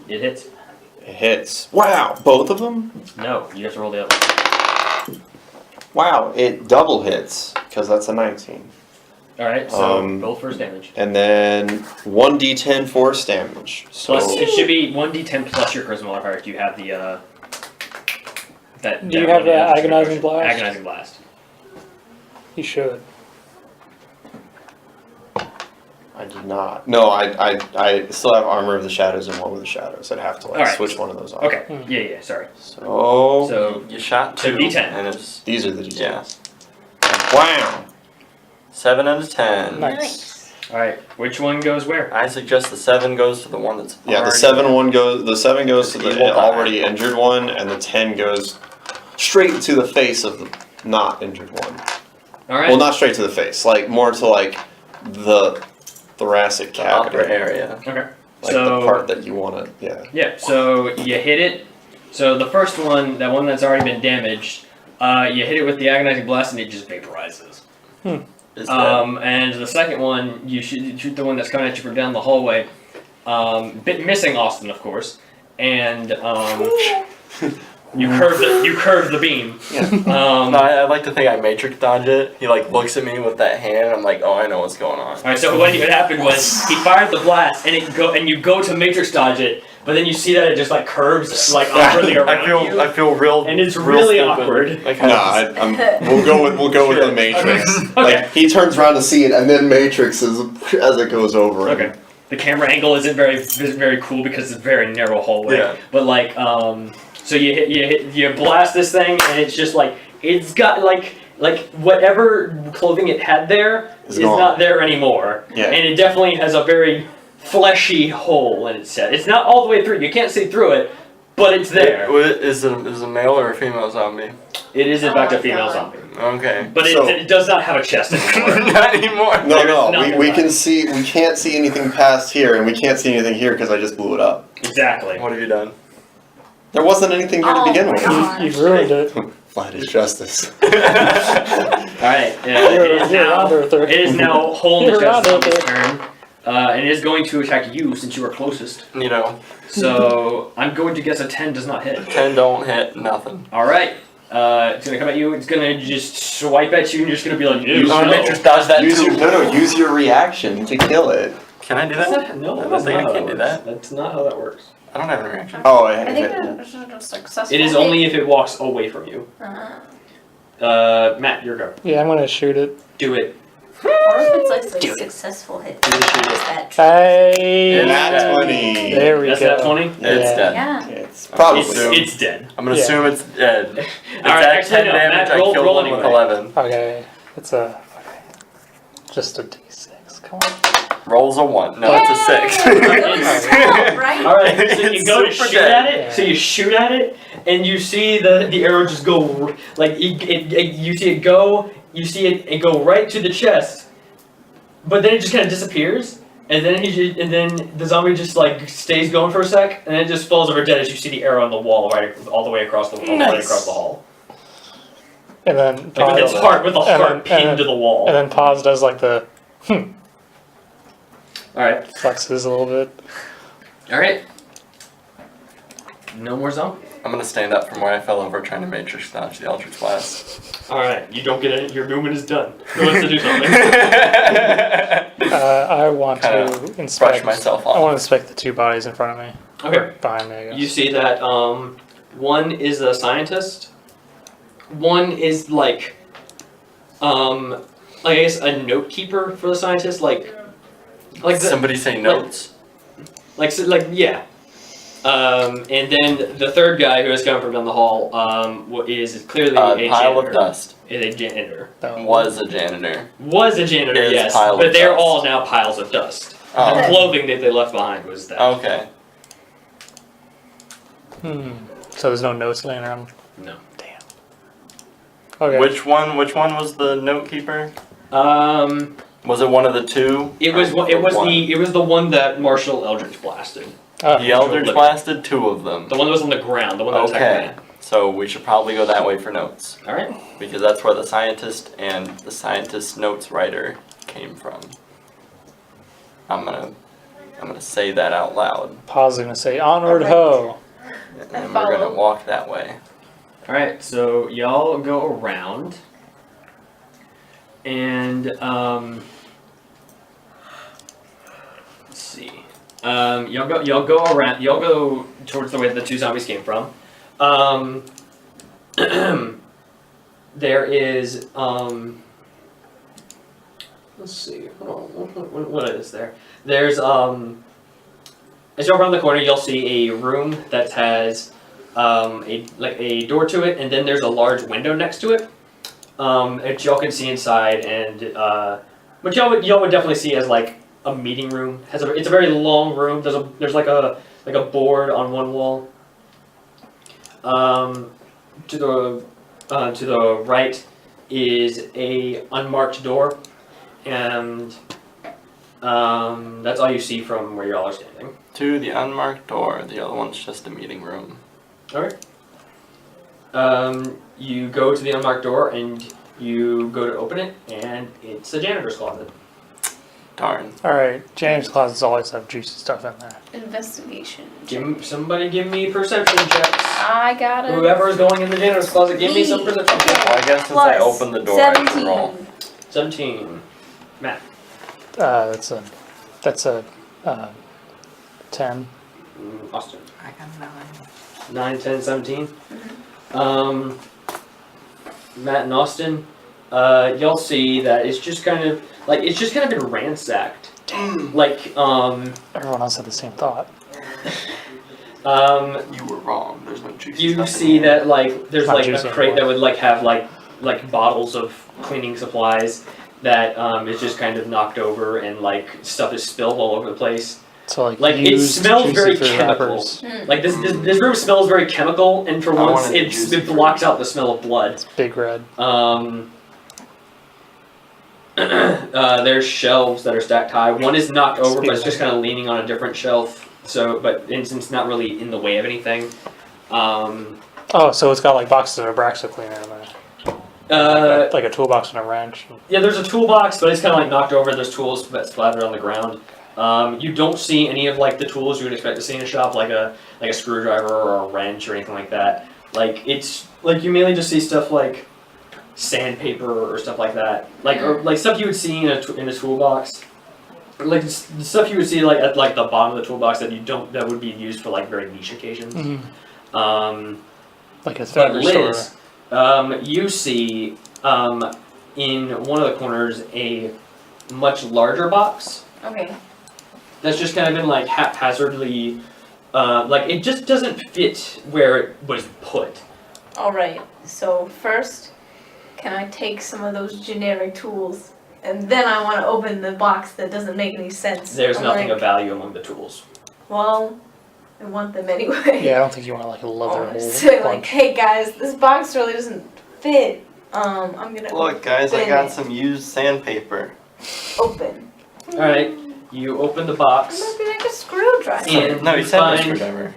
It hits. It hits. Wow, both of them? No, you have to roll the other. Wow, it double hits because that's a 19. Alright, so Um, roll first damage. And then 1d10 force damage. So Plus, it should be 1d10 plus your charisma modifier if you have the, Do you have one the other agonizing potion. blast? Agonizing blast. You should. I did not. No, I still have Armor of the Shadows and One with the Shadows. I'd have to like Alright. switch one of those off. Okay, yeah, sorry. So, So, You shot So 2, D10. and it's these are the details. yeah, Wow. 7 out of 10. Nice. alright, which one goes where? I suggest the 7 goes to the one that's Yeah, the already- 7 goes to the Evil guy. already injured one, and the 10 goes straight to the face of the not injured one. Alright. Well, not straight to the face, like more to like the thoracic the upper cavity, area. Okay. like So, the part that you want to. Yeah. yeah, so you hit it. So the first one, that one that's already been damaged, you hit it with the agonizing blast and it just vaporizes. Is that And the second one, you shoot the one that's coming at you from down the hallway, missing Austen, of course, and you curve the beam. No, I like to think I matrix dodge it. He like looks at me with that hand. I'm like, oh, I know what's going on. All right, so what happened was he fired the blast, and you go to matrix dodge it, but then you see that it just like curves like awkwardly around you, I feel real. and it's real really stupid. awkward. Like, We'll go with the Matrix. Okay. Like he turns around to see it, and then Matrix as it goes over. Okay. The camera angle isn't very cool because it's a very narrow hallway. Yeah. But like so you blast this thing, and it's just like it's got like whatever clothing it had there is gone. not there anymore. Yeah. And it definitely has a very fleshy hole in its head. It's not all the way through. You can't see through it, but it's there. Is it a male or a female zombie? It is in fact Oh a female my God. zombie. Okay. But So- it does not have a chest anymore. Not anymore. No, nothing we left. we can't see anything past here, and we can't see anything here because I just blew it up. Exactly. What have you done? There wasn't anything here to Oh begin my with. God. You've ruined it. Flat is justice. Alright, You're under a third. it is now hole in the You're chest under zombie's it. turn. And it is going to attack you since you are closest. You know, So I'm going to guess a 10 does not hit. 10 don't hit nothing. Alright. It's gonna come at you, it's gonna just swipe at you and you're just gonna be like, ew, I no. matrix dodge that Use too. use your reaction to kill it. Can I do that? No, I don't that's think not I how can that do works. that. That's not how that works. I don't have an reaction. Oh, I think that's a successful It is hit. only if it walks away from you. Matt, your go. Yeah, I'm gonna shoot it. Do it. Or if it's like Do a it. successful hit. Do the shoot. Is that Hey. Nat 20. There we That's go. that 20? It's Yeah. dead. Yeah. It's probably. It's dead. I'm gonna Yeah. assume it's dead. It's Alright, at actually 10 no, damage. Matt, I roll killed one with anyway. 11. Okay. It's a. Okay. Just a d6. Come on. Rolls a 1. No, it's a 6. It's right? Alright, so you It's go to super shoot dead. at it, so you shoot at it, and you see the arrow just go, like, you see it go, it go right to the chest, but then it just kind of disappears, and then the zombie just, like, stays going for a sec, and then it just falls over dead as you see the arrow on the wall all the way across the wall, right across the hall. And then Like, with its heart, with the and heart then- pinned and to the wall. And then Paz does like the Alright, flexes a little bit. alright. No more zombies. I'm gonna stand up from where I fell over trying to matrix dodge the Eldritch Blast. Alright, you don't get it, your movement is done. Who wants to do something? I want Kinda to inspect. Brush myself I want to off. inspect the two bodies in front of me. Okay. Behind me, I guess. You see that One is a scientist. One is like I guess a note keeper for the scientist, like Somebody say notes. yeah. And then the third guy who has come from down the hall is clearly a Pile of janitor. dust. Is a janitor. Was a janitor. Was a janitor, Is yes, pile of but they're dust. all now piles of dust. The Oh. clothing that they left behind was that. Okay. So there's no notes laying around? No. Damn. Okay. Which one was the note keeper? Was it one of the two? It was Or the one that Marshall Eldridge blasted. The Eldridge blasted 2 of them. The one that was on the ground. The one that was Okay. So we should probably go that way for notes. All right. Because that's where the scientist and the scientist notes writer came from. I'm gonna say that out loud. Paul's gonna say, onward Alright. ho! And we're gonna walk that way. All right. So y'all go around, and let's see. Y'all go around. Y'all go towards the way the 2 zombies came from. There is let's see. What is there? There's as y'all around the corner, you'll see a room that has a door to it, and then there's a large window next to it. That y'all can see inside, and but y'all would definitely see as like a meeting room. It's a very long room. There's like a board on one wall. To the right is a unmarked door, and that's all you see from where y'all are standing. To the unmarked door. The other one's just a meeting room. Alright. You go to the unmarked door and you go to open it, and it's a janitor's closet. Darn. Alright, janitor's closets always have juicy stuff in there. Investigation. Somebody give me perception checks. I got it. Whoever is going in the janitor's closet, give me some perception checks. Well, I guess since I opened the door, I can roll. 17. Matt. That's a 10. Austen. I got 9. 9, 10, 17. Matt and Austen, y'all see that it's just kind of been ransacked. Like, Everyone else had the same thought. You were wrong. There's no juicy you stuff see in here. that like there's Not like a juicy crate anymore. that would like have like bottles of cleaning supplies that is just kind of knocked over, and like stuff is spilled all over the place. So like Like, it used smells juicy very fruit chemical. wrappers. Like this room smells very chemical, and for I once wanted the juicy it blocks out the smell of blood. It's big red. There's shelves that are stacked high. One is knocked over, but it's just Speaking kind of leaning on a different shelf. So, but since it's not really in the way of anything. Oh, so it's got like boxes of Abraxo cleaner in there. Like a toolbox and a wrench. Yeah, there's a toolbox, but it's kind of like knocked over. There's tools that splattered on the ground. You don't see any of like the tools you would expect to see in a shop, like a screwdriver or a wrench or anything like that. Like it's like you mainly just see stuff like sandpaper or stuff like that, or like stuff you would see in a toolbox, like the stuff you would see like at like the bottom of the toolbox that would be used for like very niche occasions. Like a But threading Liz, store. you see in one of the corners a much larger box Okay. that's just kind of been like haphazardly, like it just doesn't fit where it was put. Alright, so first, can I take some of those generic tools? And then I want to open the box that doesn't make any sense. There's I'm nothing like, of value among the tools. Well, I want them anyway. Yeah, I don't think you want like a leather Oh, whole say like, bunch. hey guys, this box really doesn't fit. I'm gonna Look, guys, I open got it. some used sandpaper. Open. Alright, you open the It box. must be like a screwdriver. And No, you you said no find- screwdriver.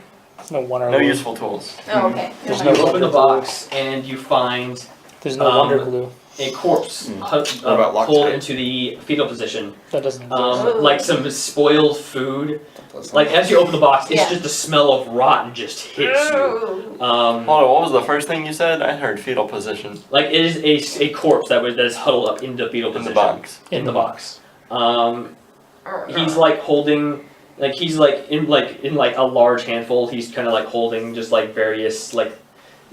No wonder. No useful tools. Oh, okay. There's Never You mind. open the box and you find There's no wonder um, glue. a corpse What about pulled Loctite? into the fetal position. That doesn't. Like some spoiled food. That's Like as you open the box, it's Yeah. just the smell of rotten just hits you. Ooh. Hold on, what was the first thing you said? I heard fetal position Like it is a corpse that is huddled up into fetal in position. the box. In the box. He's like holding Like he's like in a large handful. He's kind of like holding just like various like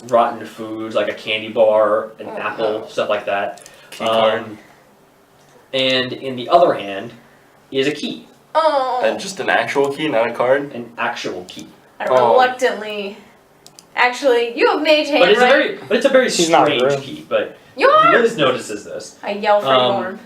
rotten foods, like a candy bar, an apple, stuff like that. Key card. And in the other hand is a key, Oh. And just an actual key, not a card. an actual key. I reluctantly. Actually, you have mage hand, But it's right? a very He's not in the strange room. key. But Yorm! Liz notices this. I yell for Um, Yorm.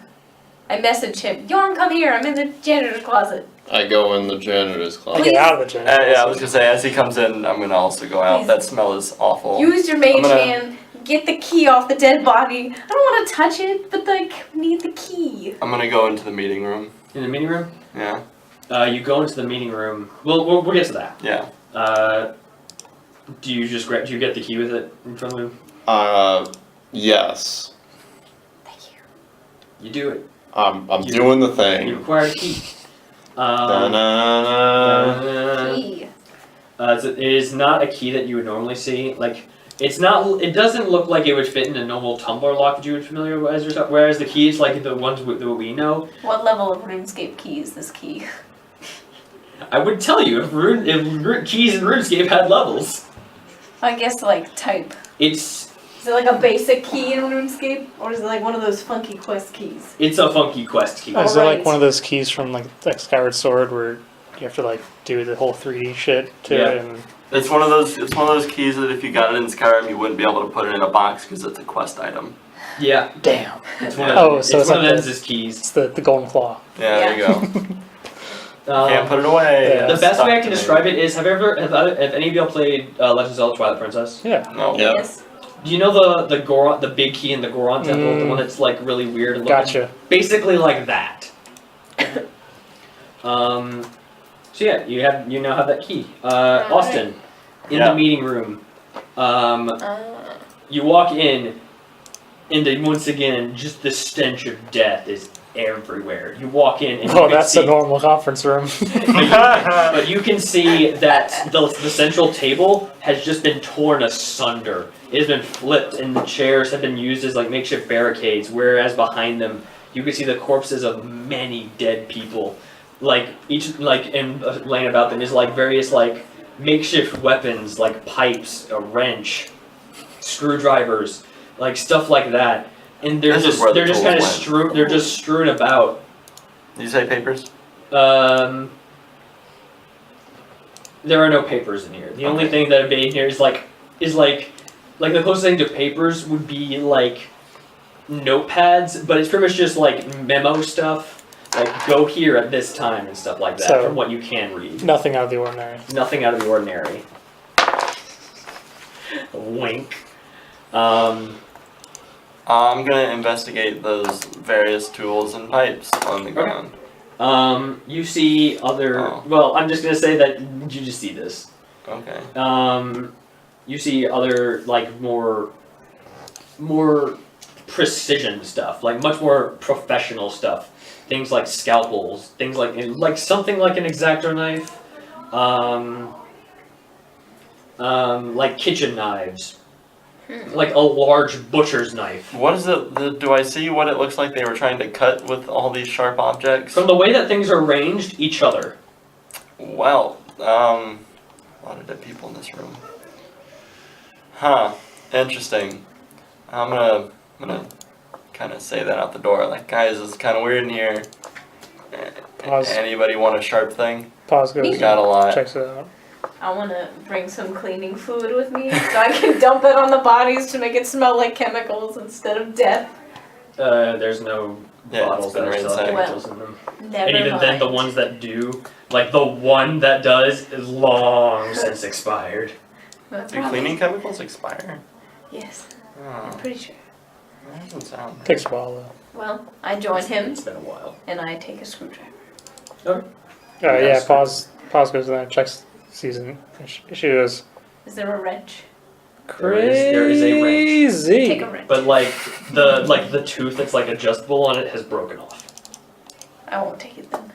I message him. Yorm, come here. I'm in the janitor's closet. I go in the janitor's I closet. get out of the gym. Yeah, I was gonna say, as he comes in, I'm gonna also go out. Please. That smell is awful. Use your mage I'm gonna- hand. Get the key off the dead body. I don't want to touch it, but like, need the key. I'm gonna go into the meeting room. In the meeting room, Yeah, you go into the meeting room. We'll get to that. yeah. Do you get the key with it in front of you? Yes. Thank you. You do it. I'm You- doing the You thing. require a key. Da-na-na. Key. It is not a key that you would normally see. Like, it's not. It doesn't look like it would fit in a normal tumbler lock that you would familiar with. Whereas the keys, like the ones that we know, What level of RuneScape key is this key? I would tell you if keys in RuneScape had levels. I guess like type. It's Is it like a basic key in RuneScape? Or is it like one of those funky quest keys? a funky quest key. Oh, is it Alright. like one of those keys from like Skyward Sword where you have to like do the whole 3D shit to Yeah. it? And It's one of those. It's one of those keys that if you got it in Skyrim, you wouldn't be able to put it in a box because it's a quest item. Yeah, damn, it's one of Oh, so it's one like of the- Lenz's keys. it's the golden claw. Yeah, there you go. Can't put it Um, away. Yeah. the It's best stuck way I to can me. describe it is: have any of y'all played Legend of Zelda: Twilight Princess? Yeah. No. Yeah. Yes. Do you know the Goron, the big key in the Goron temple, the one that's like really weird looking? Gotcha. Basically like that. So yeah, you now have that key. Alright. Austen, in Yeah. the meeting room, Uh, you walk in, and once again, just the stench of death is everywhere. You walk in, and you Oh, can that's see, a normal conference room. but you can see that the central table has just been torn asunder. It has been flipped, and the chairs have been used as like makeshift barricades. Whereas behind them, you can see the corpses of many dead people. Like each and laying about them is like various like makeshift weapons, like pipes, a wrench, screwdrivers, like stuff like that. And This is where the they're just tools kind of went. strewn about. Did you say papers? There are no papers in here. The only Okay. thing that would be in here is like the closest thing to papers would be like notepads, but it's pretty much just like memo stuff. Like go here at this time and stuff like that. So- from what you can read, Nothing out of the ordinary. nothing out of the ordinary. Wink. I'm gonna investigate those various tools and pipes on the ground. You see other. Oh. Well, I'm just gonna say that you just see this. Okay. You see other like more precision stuff, like much more professional stuff. Things like scalpels, things like something like an X-Acto knife, like kitchen knives, like a large butcher's knife. What is it? Do I see what it looks like they were trying to cut with all these sharp objects? From the way that things are arranged, each other. Well, a lot of dead people in this room. Huh. Interesting. I'm gonna kind of say that out the door. Like, guys, this is kind of weird in here. Pause. Anybody want a sharp thing? Pause We goes, got a lot. checks it out. I want to bring some cleaning fluid with me so I can dump it on the bodies to make it smell like chemicals instead of death. There's no Yeah, it's bottles been that still have ransacked. chemicals in them. Never And even mind. then, the ones that do, like the one that does, is long since expired. That's Do right. cleaning chemicals expire? Yes, Oh, I'm pretty sure. that doesn't sound right. Takes a while though. Well, I join him It's been a while. and I take a screwdriver. Yeah, Yes. pause goes in there, checks season. She goes, Is there a wrench? There is a wrench. Take a crazy. wrench. But the tooth that's like adjustable on it has broken off. I won't take it then.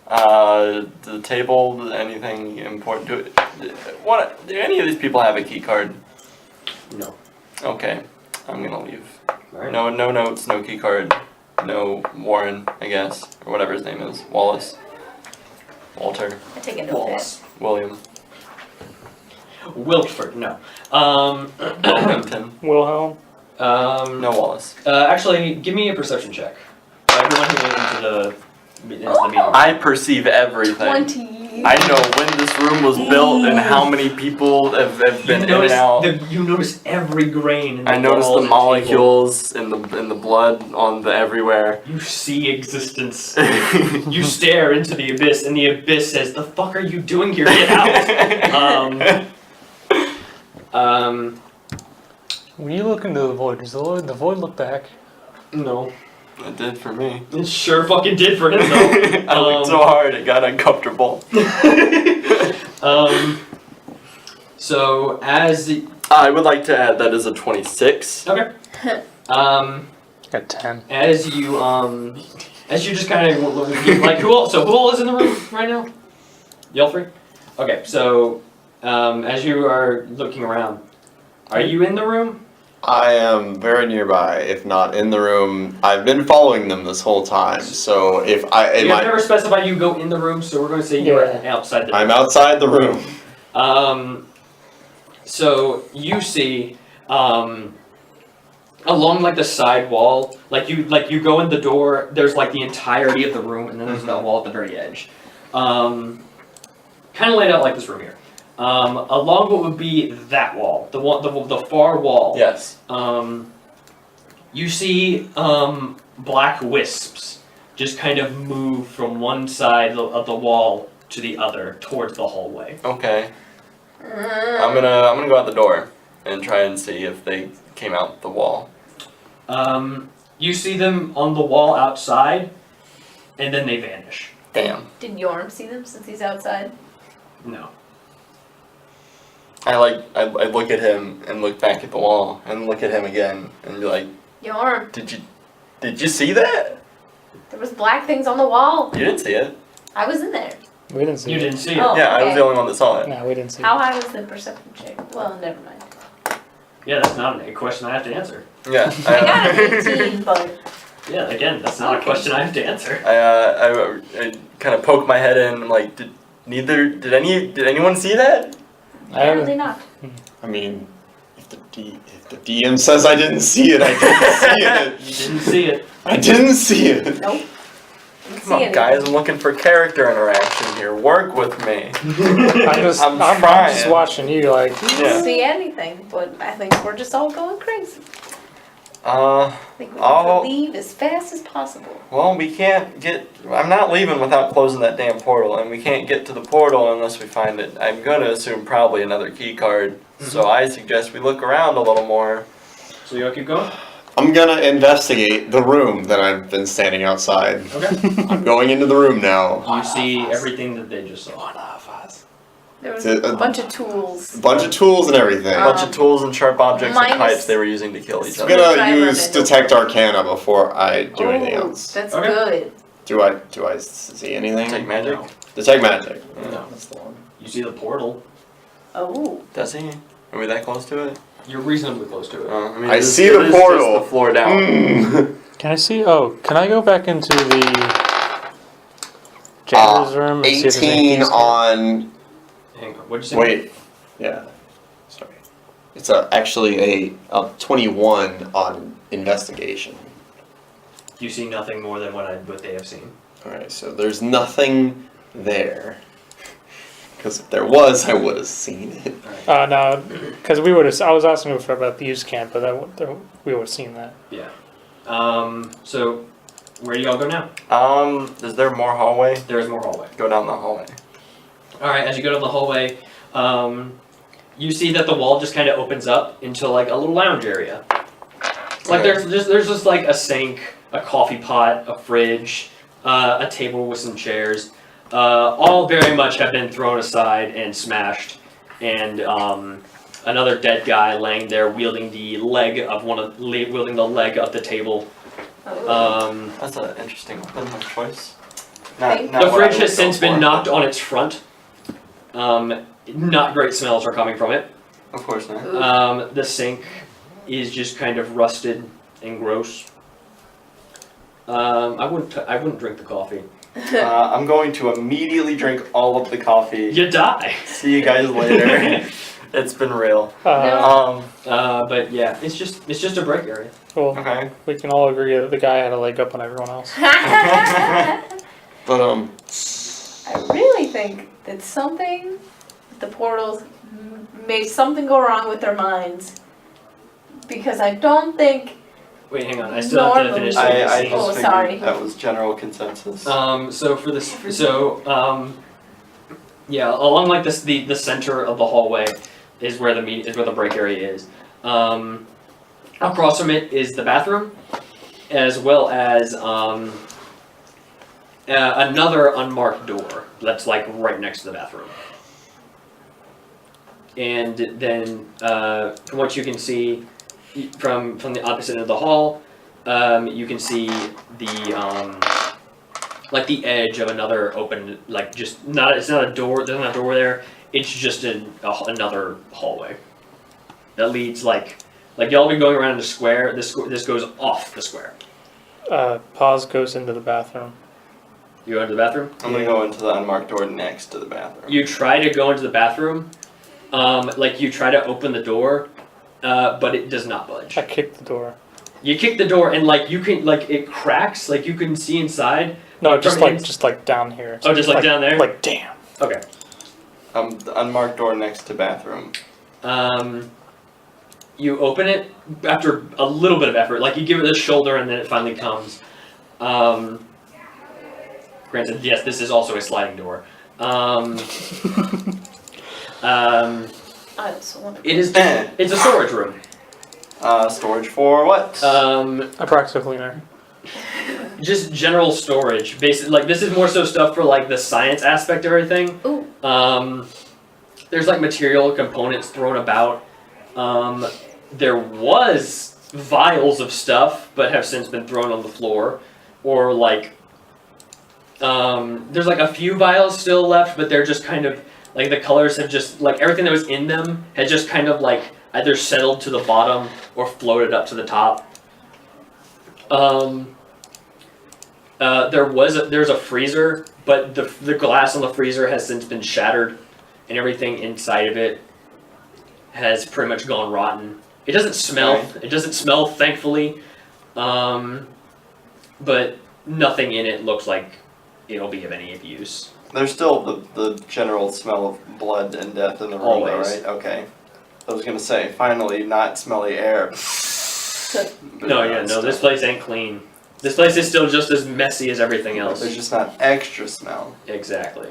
The table, anything important to it? What? Do any of these people have a key card? No. Okay, I'm gonna leave. Alright. No notes, no key card, no Warren, I guess, or whatever his name is, Wallace. Walter. I take a note of Wallace. William. Wilford, no. Wilmington. Wilhelm. No Wallace. Actually, give me a perception check. Everyone who went into the meeting. I perceive everything. that. 20. I know when this room was built and how many people have been in and out. You notice every grain in the I noticed walls the and molecules in the blood on the everywhere. table. You see existence. You stare into the abyss, and the abyss says, "The fuck are you doing here? Get out!" When you look into the void, does the void look back? No, It did for me. it sure fucking did for him though. I looked so hard it got uncomfortable. So as I would like to add that is a 26. okay, Got 10. as you just kind of like who all is in the room right now? Y'all three? Okay, so as you are looking around, are you in the room? I am very nearby, if not in the room. I've been following them this whole time, so if I... You have never specified you go in the room, so we're going to say you are outside the room. I'm outside the room. So you see, along like the side wall, like you go in the door, there's like the entirety of the room, and then there's that wall at the very edge. Kind of laid out like this room here. Along what would be that wall, the far wall. Yes. You see black wisps just kind of move from one side of the wall to the other towards the hallway. Okay. I'm gonna go out the door and try and see if they came out the wall. You see them on the wall outside, and then they vanish. Damn. Did Jorm see them since he's outside? No. I look at him and look back at the wall and look at him again and be like, Jorm, did you see that? there was black things on the wall. You didn't see it. I was in there. We didn't see You it. didn't see it. Oh. Yeah, I was okay. the only one that saw it. No, we didn't see How it. high was the perception check? Well, never mind. Yeah, that's not a question I have to answer. Yeah. I got an 18, but Yeah, again, that's not a Okay. question I have to answer. I kind of poke my head in. I'm like, did anyone see that? apparently not. I mean, if the DM says I didn't see it, I didn't see it. You didn't see it. I didn't see it. Nope. Didn't Come see on, anything. guys, I'm looking for character interaction here. Work with me. I'm just I'm just trying. watching you like, Didn't Yeah. see anything, but I think we're just all going crazy. Uh, I think we Oh. need to leave as fast as possible. well, we can't get. I'm not leaving without closing that damn portal, and we can't get to the portal unless we find it. I'm gonna assume probably another key card. So I suggest we look around a little more. So you'll keep going? I'm gonna investigate the room that I've been standing outside. Okay. I'm going into the room now. You see everything that they just saw. There was A a bunch of tools. A bunch of tools and everything. A bunch of tools and sharp objects and minus- pipes they were using to kill each I'm other. gonna Driver use of it. Detect Arcana before I do anything Oh, else. That's Okay. good. Do I see anything? Take magic. No. Detect Magic. No. That's the one. You see the portal. Oh. Does he? Are we that close to it? You're reasonably close to it. I mean, I it is- see it the is just portal. the floor down. Mm. can I see? Oh, can I go back into the janitor's room and see if there's any 18 keys? on. Hang on. What'd you say? Wait. Yeah. Sorry. It's actually a 21 on investigation. You see nothing more than what they have seen. Alright, so there's nothing there. Because if there was, I would have seen it. No, because we would have. I was asking about the use camp, but we would have seen that. Yeah. So where do y'all go now? Is there more hallway? There's more hallway. Go down the hallway. Alright, as you go down the hallway, you see that the wall just kind of opens up into like a little lounge area. Like Okay. there's just like a sink, a coffee pot, a fridge, a table with some chairs. All very much have been thrown aside and smashed, and another dead guy laying there wielding the leg of the table. Oh. That's an interesting weapon of choice. Thank The what fridge I has would since go been for. knocked on its front. Not great smells are coming from it. Of course not. The sink is just kind of rusted and gross. I wouldn't drink the coffee. I'm going to immediately drink all of the coffee. You die. See you guys later. It's been real. But yeah, it's just a break area. Well, Okay. we can all agree that the guy had a leg up on everyone else. But I really think that something, the portals made something go wrong with their minds. Because I don't think. Wait, hang on. I still have to finish. I the just scene. Oh, figured sorry. that was general consensus. So for this, yeah, along like this, the center of the hallway is where the break area is. Across from it is the bathroom, as well as another unmarked door that's like right next to the bathroom. And then from what you can see from the opposite end of the hall, you can see the like the edge of another open, like just not, it's not a door, there's not a door there, it's just another hallway that leads like y'all been going around the square, this goes off the square. Paz goes into the bathroom. You go into the bathroom? I'm gonna go into the unmarked door next to the bathroom. You try to go into the bathroom, like you try to open the door, but it does not budge. I kicked the door. You kick the door and like you can, like it cracks, like you can see inside. No, From just like down here. Oh, just like down there? Like damn. Okay. The unmarked door next to bathroom. You open it after a little bit of effort, like you give it the shoulder and then it finally comes. Granted, yes, this is also a sliding door. It is. It's a storage room. Storage for what? A practical cleaner. Just general storage. Basically, like this is more so stuff for like the science aspect of everything. Ooh. There's like material components thrown about. There was vials of stuff, but have since been thrown on the floor, or like. There's like a few vials still left, but they're just kind of like the colors have just like everything that was in them had just kind of like either settled to the bottom or floated up to the top. There's a freezer, but the glass on the freezer has since been shattered, and everything inside of it has pretty much gone rotten. It doesn't smell. Okay. It doesn't smell, thankfully, but nothing in it looks like it'll be of any use. There's still the general smell of blood and death in the room, Always. though, right? Okay. I was gonna say, finally, not smelly air. No, this place ain't clean. This place is still just as messy as everything else. There's just not extra smell. Exactly.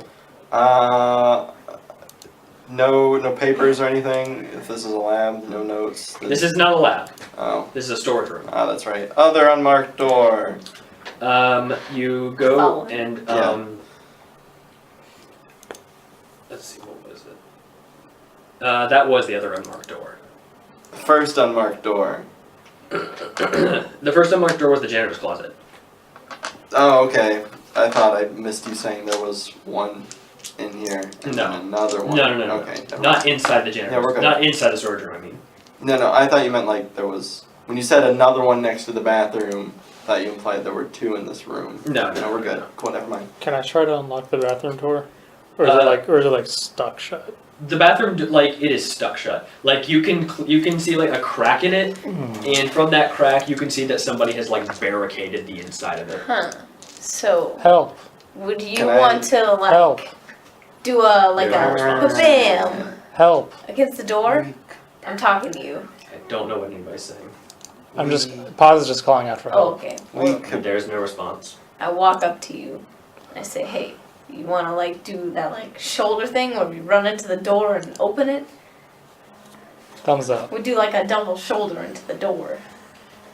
No papers or anything. If this is a lab, no notes. This is not a lab. Oh. This is a storage room. Ah, that's right. Other unmarked door. You go Follow. and Yeah. let's see, what was it? That was the other unmarked door. First unmarked door. The first unmarked door was the janitor's closet. Oh, okay. I thought I missed you saying there was one in here and No. then another one. No. Okay. never Not mind. inside the janitor's. Yeah, we're good. Not inside the storage room. I mean. No. I thought you meant like there was. When you said another one next to the bathroom, I thought you implied there were two in this room. No, No, we're good. Cool. Never mind. Can I try to unlock the bathroom door? Or is it like stuck shut? The bathroom, like it is stuck shut. Like you can see like a crack in it, and from that crack you can see that somebody has like barricaded the inside of it. Huh. So, Help! would you Can I- want to like Help! do a like Yeah, a response. bam Help! against the door? I'm talking to you. I don't know what anybody's saying. Paz is just calling out for Oh, help. okay. We could. There's no response. I walk up to you. I say, hey, you want to like do that like shoulder thing where we run into the door and open it? Thumbs up. We do like a double shoulder into the door.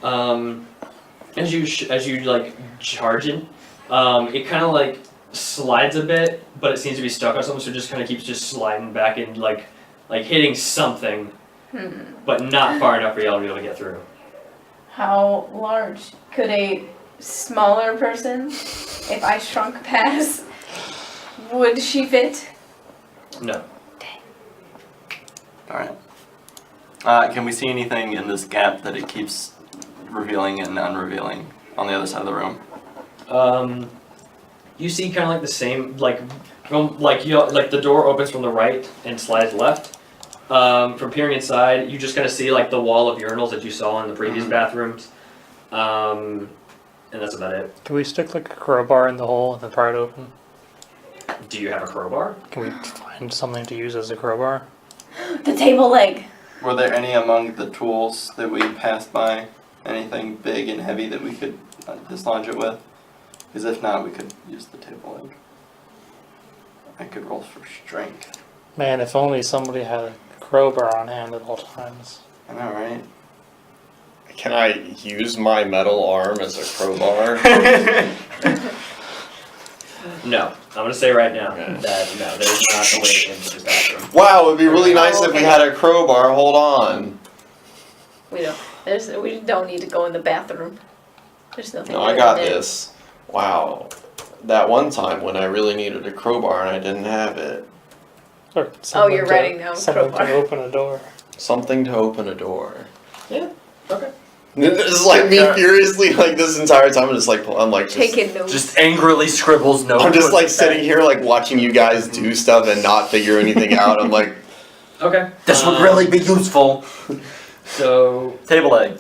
As you like charge it, it kind of like slides a bit, but it seems to be stuck on something, so it just kind of keeps just sliding back and like hitting something, but not far enough for y'all to be able to get through. How large could a smaller person, if I shrunk Paz, would she fit? No. Alright. Can we see anything in this gap that it keeps revealing and unrevealing on the other side of the room? you see kind of like the same, like the door opens from the right and slides left. From peering inside, you just kind of see like the wall of urinals that you saw in the previous bathrooms, and that's about it. Can we stick like a crowbar in the hole and then pry it open? Do you have a crowbar? Can we find something to use as a crowbar? The table leg. Were there any among the tools that we passed by? Anything big and heavy that we could dislodge it with? Because if not, we could use the table leg. I could roll for strength. Man, if only somebody had a crowbar on hand at all times. I know, right? Can I use my metal arm as a crowbar? No, I'm gonna say right now Okay. that no, there's not a way into this bathroom. Wow, it would be really nice if we Okay. had a crowbar. Hold on. We don't need to go in the bathroom. There's nothing. No, I good got in there. this. Wow. That one time when I really needed a crowbar and I didn't have it. Or Oh, you're writing down something crowbar. to open a door. Something to open a door. Yeah. Okay. This is like me furiously like this entire time. I'm like just, Taking notes. Just angrily scribbles notes. I'm just like sitting here like watching you guys do stuff and not figure anything out. I'm like, Okay. This would really be useful. So Table leg.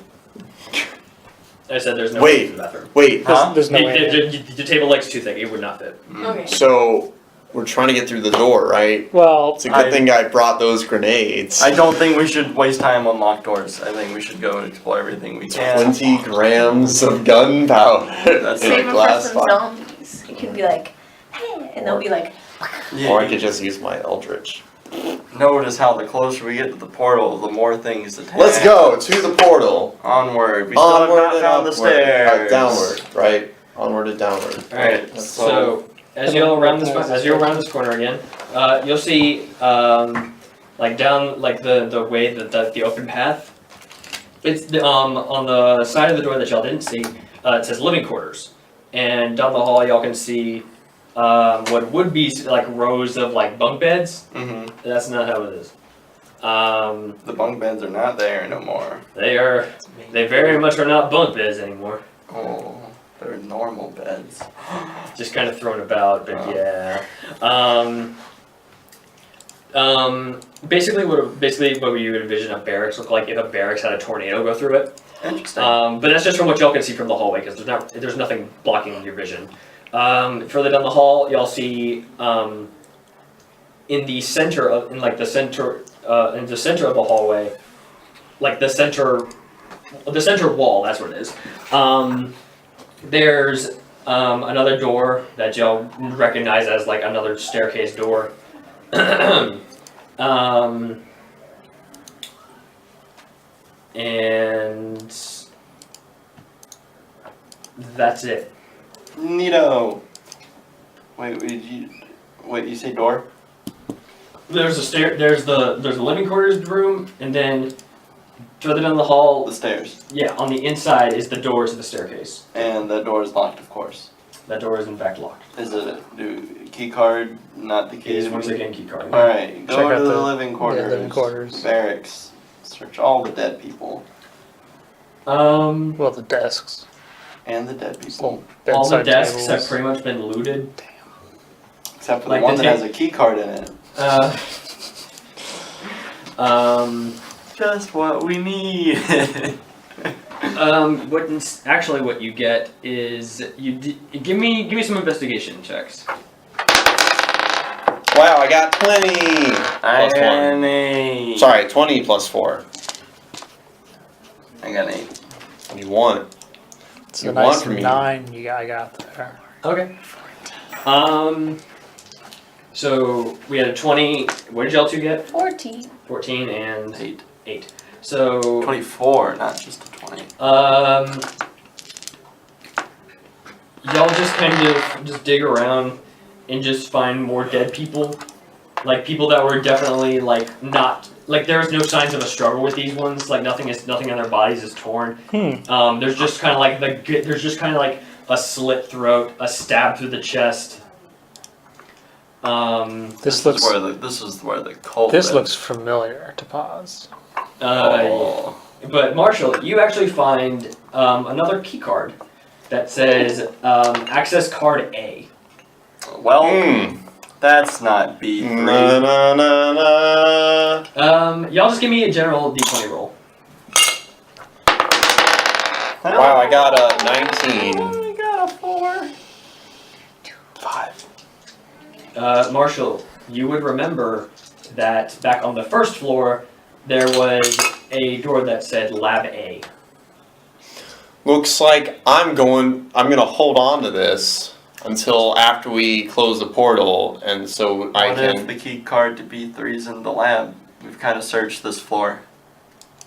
I said there's no Wait. way in the bathroom. wait, Huh? There's no way. in. The table leg's too thick. It would not fit. Okay. so we're trying to get through the door, right? Well, It's a good thing I brought those grenades. I don't think we should waste time on locked doors. I think we should go and explore everything we can. 20 grams of gunpowder That's in Save a them for glass some bottle. zombies. You can be like, hey, and they'll be like, Yeah, Or I could just use my eldritch. notice how the closer we get to the portal, the more things attack. Let's go to the portal. Onward. We still have not and found the upward. stairs. Downward, right? Onward and downward. All right. Let's So as you go around this corner again, you'll see like down like the way that the open path. It's on the side of the door that y'all didn't see. It says living quarters, and down the hall y'all can see what would be like rows of like bunk beds. Mm-hmm. That's not how it is. The bunk beds are not there no more. They very much are not bunk beds anymore. Oh, they're normal beds. Just kind of thrown about, but yeah. Basically what you would envision a barracks look like if a barracks had a tornado go through it. Interesting. But that's just from what y'all can see from the hallway because there's nothing blocking your vision. Further down the hall, y'all see in the center of in the center of the hallway, like the center wall. That's what it is. There's another door that y'all recognize as like another staircase door. And that's it. Neato. Wait, you say door? There's the living quarters room, and then further down the hall, The stairs. yeah, on the inside is the door to the staircase. And the door is locked, of course. That door is in fact locked. Is it key card? Not the It key. is once again key card. Alright, go Check to out the the- living quarters. living quarters. Barracks. Search all the dead people. well, the desks. And the dead people. All the Bedside desks tables. have pretty much been looted. Except for Like the one the that ta- has a key card in it. Just what we need. What you get is give me some investigation checks. Wow, I got 20! Plus one. an 8. Sorry, 20 plus 4. I got an 8. You want. It's You a want nice from me. 9 I got there. Okay. So we had a 20. What did y'all two get? 14. 14 and 8. 8. So 24, not just a 20. y'all just kind of just dig around and just find more dead people, like people that were definitely like not like there was no signs of a struggle with these ones. Like nothing on their bodies is torn. There's just kind of like a slit throat, a stab through the chest. This looks is where the cult this is. looks familiar to Paz. Oh. But Marshall, you actually find another key card that says access card A. Well, that's not B3. Na na na na. Y'all just give me a general D20 roll. Wow, I got a 19. I got a 4. 5. Marshall, you would remember that back on the first floor, there was a door that said Lab A. Looks like I'm gonna hold on to this until after we close the portal, and so I What if can. the key card to B3's in the lab? We've kind of searched this floor.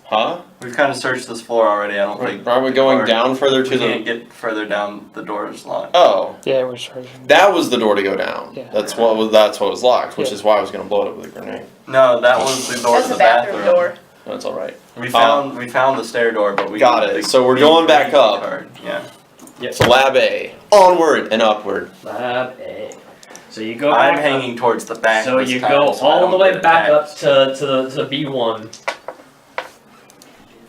Huh? We've kind of searched this floor already. I don't think. Are we the going card- down further We to can't the? get further down. The door is locked. Oh, Yeah, we're charging. that was the door to go down. Yeah. That's what was locked, which Yeah. is why I was gonna blow it up with a grenade. No, that was the door That's to the the bathroom door. That's all right. We found the stair door, but we Got need it. the So we're B3 going back key up. card. Yeah. So Lab A, onward and upward. Lab A. So you go I'm back hanging towards the back. So this you time, go so I all don't the way get back attacked. up to B1.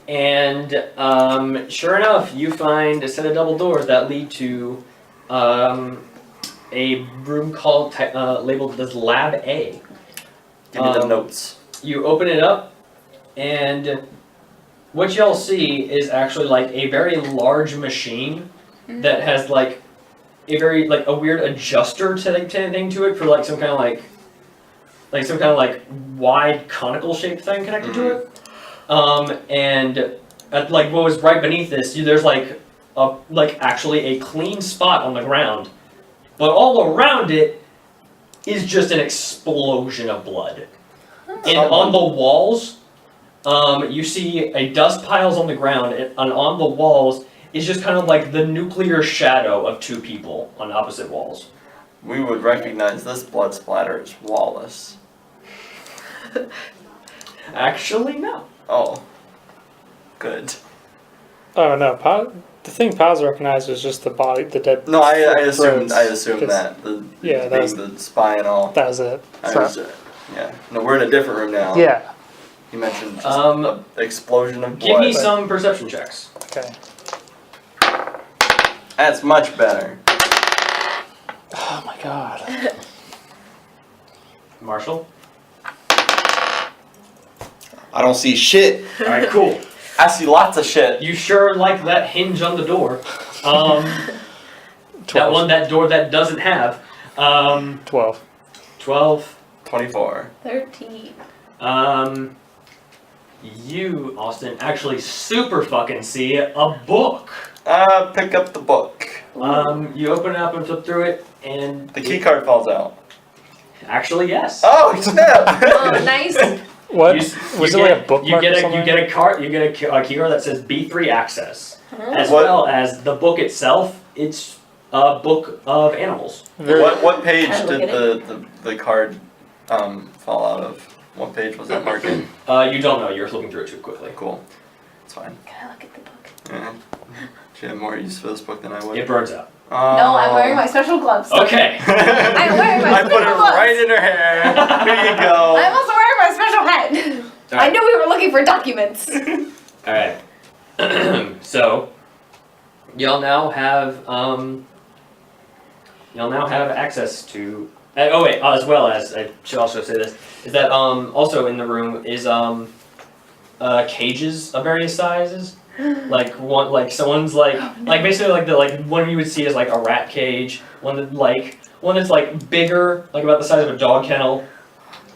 And sure enough, you find a set of double doors that lead to a room called labeled as Lab A. Give me the notes. You open it up, and what y'all see is actually like a very large machine that has like a very like a weird adjuster thing to it for like some kind of like some kind of like wide conical shaped thing connected to it. And at like what was right beneath this, there's like actually a clean spot on the ground, but all around it is just an explosion of blood. And on the walls, you see a dust piles on the ground, and on the walls is just kind of like the nuclear shadow of two people on opposite walls. We would recognize this blood splatter as Wallace. Actually, no. Oh. Good. Oh no, the thing Paz recognized was just the body, the dead. No, I assumed Rose. that. The, Yeah, that being was- the spy and all. That was it. I So- was, yeah. No, we're in a different room now. yeah. You mentioned just Um, an explosion of blood. Give me some perception checks. Okay. That's much better. Oh my god. Marshall? I don't see shit. Alright, cool. I see lots of shit. You sure like that hinge on the door. That 12. that door that doesn't have. 12. 12. 24. 13. You, Austen, actually super fucking see a book. Pick up the book. You open it up and flip through it, and The key card falls out. actually, yes. Oh, snap! Oh, nice. What? You Was it get, like a bookmark or something? You get a card. You get a key card that says B3 Access, as What- well as the book itself. It's a book of animals. Very- What page Can I look did at the card fall out of? What page was that marked in? You don't know. You're flipping through it too quickly. Cool. It's fine. Can I look at the book? Yeah. She had more use for this book than I would. It burns out. No, I'm wearing my special gloves. Okay. I'm wearing my I put it special gloves. right in her hair. Here you go. I'm also wearing my special hat. I knew we were looking for documents. All right. So, y'all now have access to. Oh wait, as well as I should also say this is that also in the room is cages of various sizes. Like one, like someone's like basically like the one you would see is like a rat cage. One that's like bigger, like about the size of a dog kennel.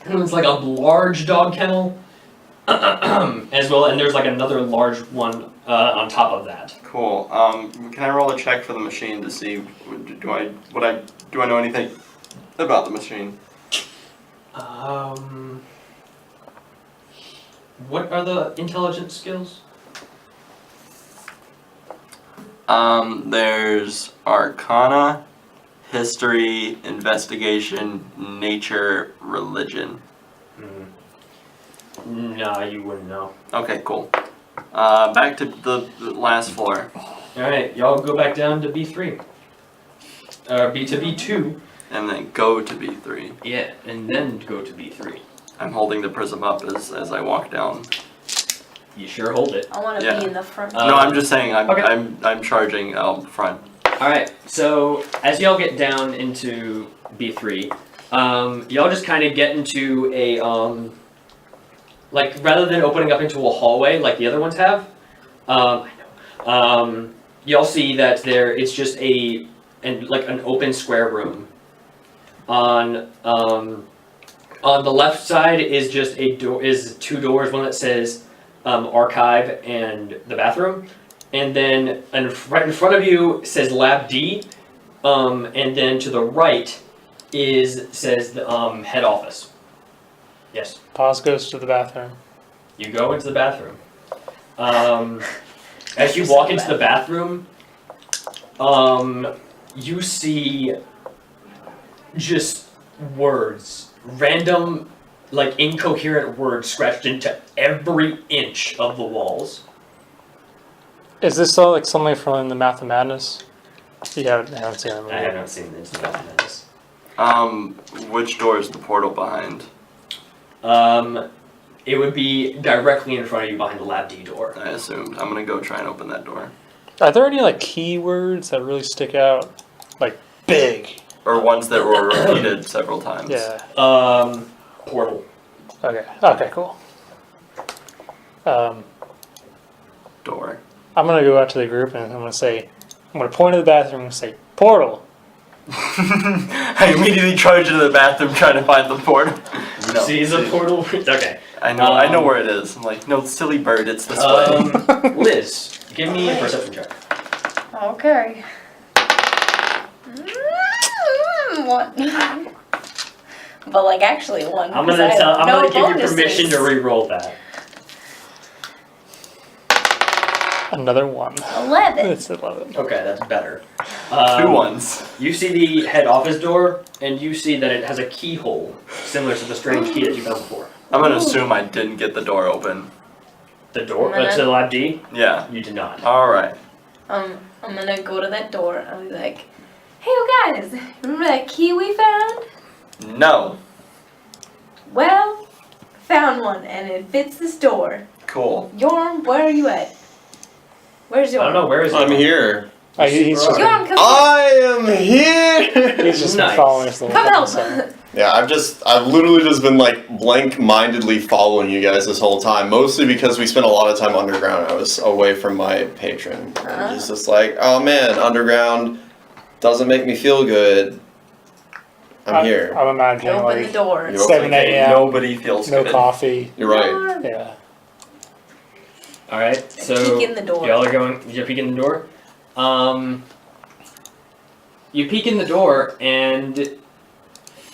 One's like a large dog kennel. As well, and there's like another large one on top of that. Cool. Can I roll a check for the machine to see do I know anything about the machine? What are the intelligence skills? There's Arcana, History, Investigation, Nature, Religion. Nah, you wouldn't know. Okay, cool. Back to the last floor. Alright, y'all go back down to B3. Or B to B2. And then go to B3. Yeah, and then go to B3. I'm holding the prism up as I walk down. You sure hold it. I want to Yeah. be in the front. No, I'm just saying okay. I'm charging out front. Alright, so as y'all get down into B3, y'all just kind of get into a, like, rather than opening up into a hallway like the other ones have, y'all see that it's just an open square room. On the left side is just two doors, one that says archive and the bathroom. And then right in front of you says Lab D, and then to the right says the head office. Yes. Paz goes to the bathroom. You go into the bathroom. As you walk into the bathroom, you see just words, random, like incoherent words scratched into every inch of the walls. Is this all like something from the Math of Madness? You haven't seen that movie. I have not seen this. Which door is the portal behind? It would be directly in front of you behind the Lab D door. I assumed. I'm gonna go try and open that door. Are there any like keywords that really stick out? Like big. Or ones that were repeated several times. Yeah. Portal. Okay. Okay. Cool. Door. I'm gonna go out to the group and I'm gonna point to the bathroom and say portal. I immediately charge into the bathroom trying to find the portal. No. See the portal? Okay. I know where it is. I'm like, no, silly bird, it's this way. Liz, give me a perception check. Okay. One. But like actually one. I'm because gonna I have give you bonuses. permission to re-roll that. Another one. 11. It's 11. Okay, that's better. 2 ones. You see the head office door, and you see that it has a keyhole similar to the strange key that you found before. I'm gonna assume I didn't get the door open. The door to the Lab D? Yeah. You did not. Alright. I'm gonna go to that door and I'll be like, hey you guys, remember that key we found? No. Well, found one and it fits this door. Cool. Jorm, where are you at? Where's Jorm? I don't know, where is he? I'm here. He's just Jorm, come I am here. he's just Nice. following us the whole Come time. help. So. Yeah, I've literally just been like blank-mindedly following you guys this whole time, mostly because we spent a lot of time underground. I was away from my patron. And it's just like, oh man, underground doesn't make me feel good. I'm here. I'm imagining Open the like door. You're 7 Okay, a.m. nobody feels No good. coffee. You're right. Jorm. Yeah. Alright, so Peek in the door. y'all are going, you peek in the door. You peek in the door and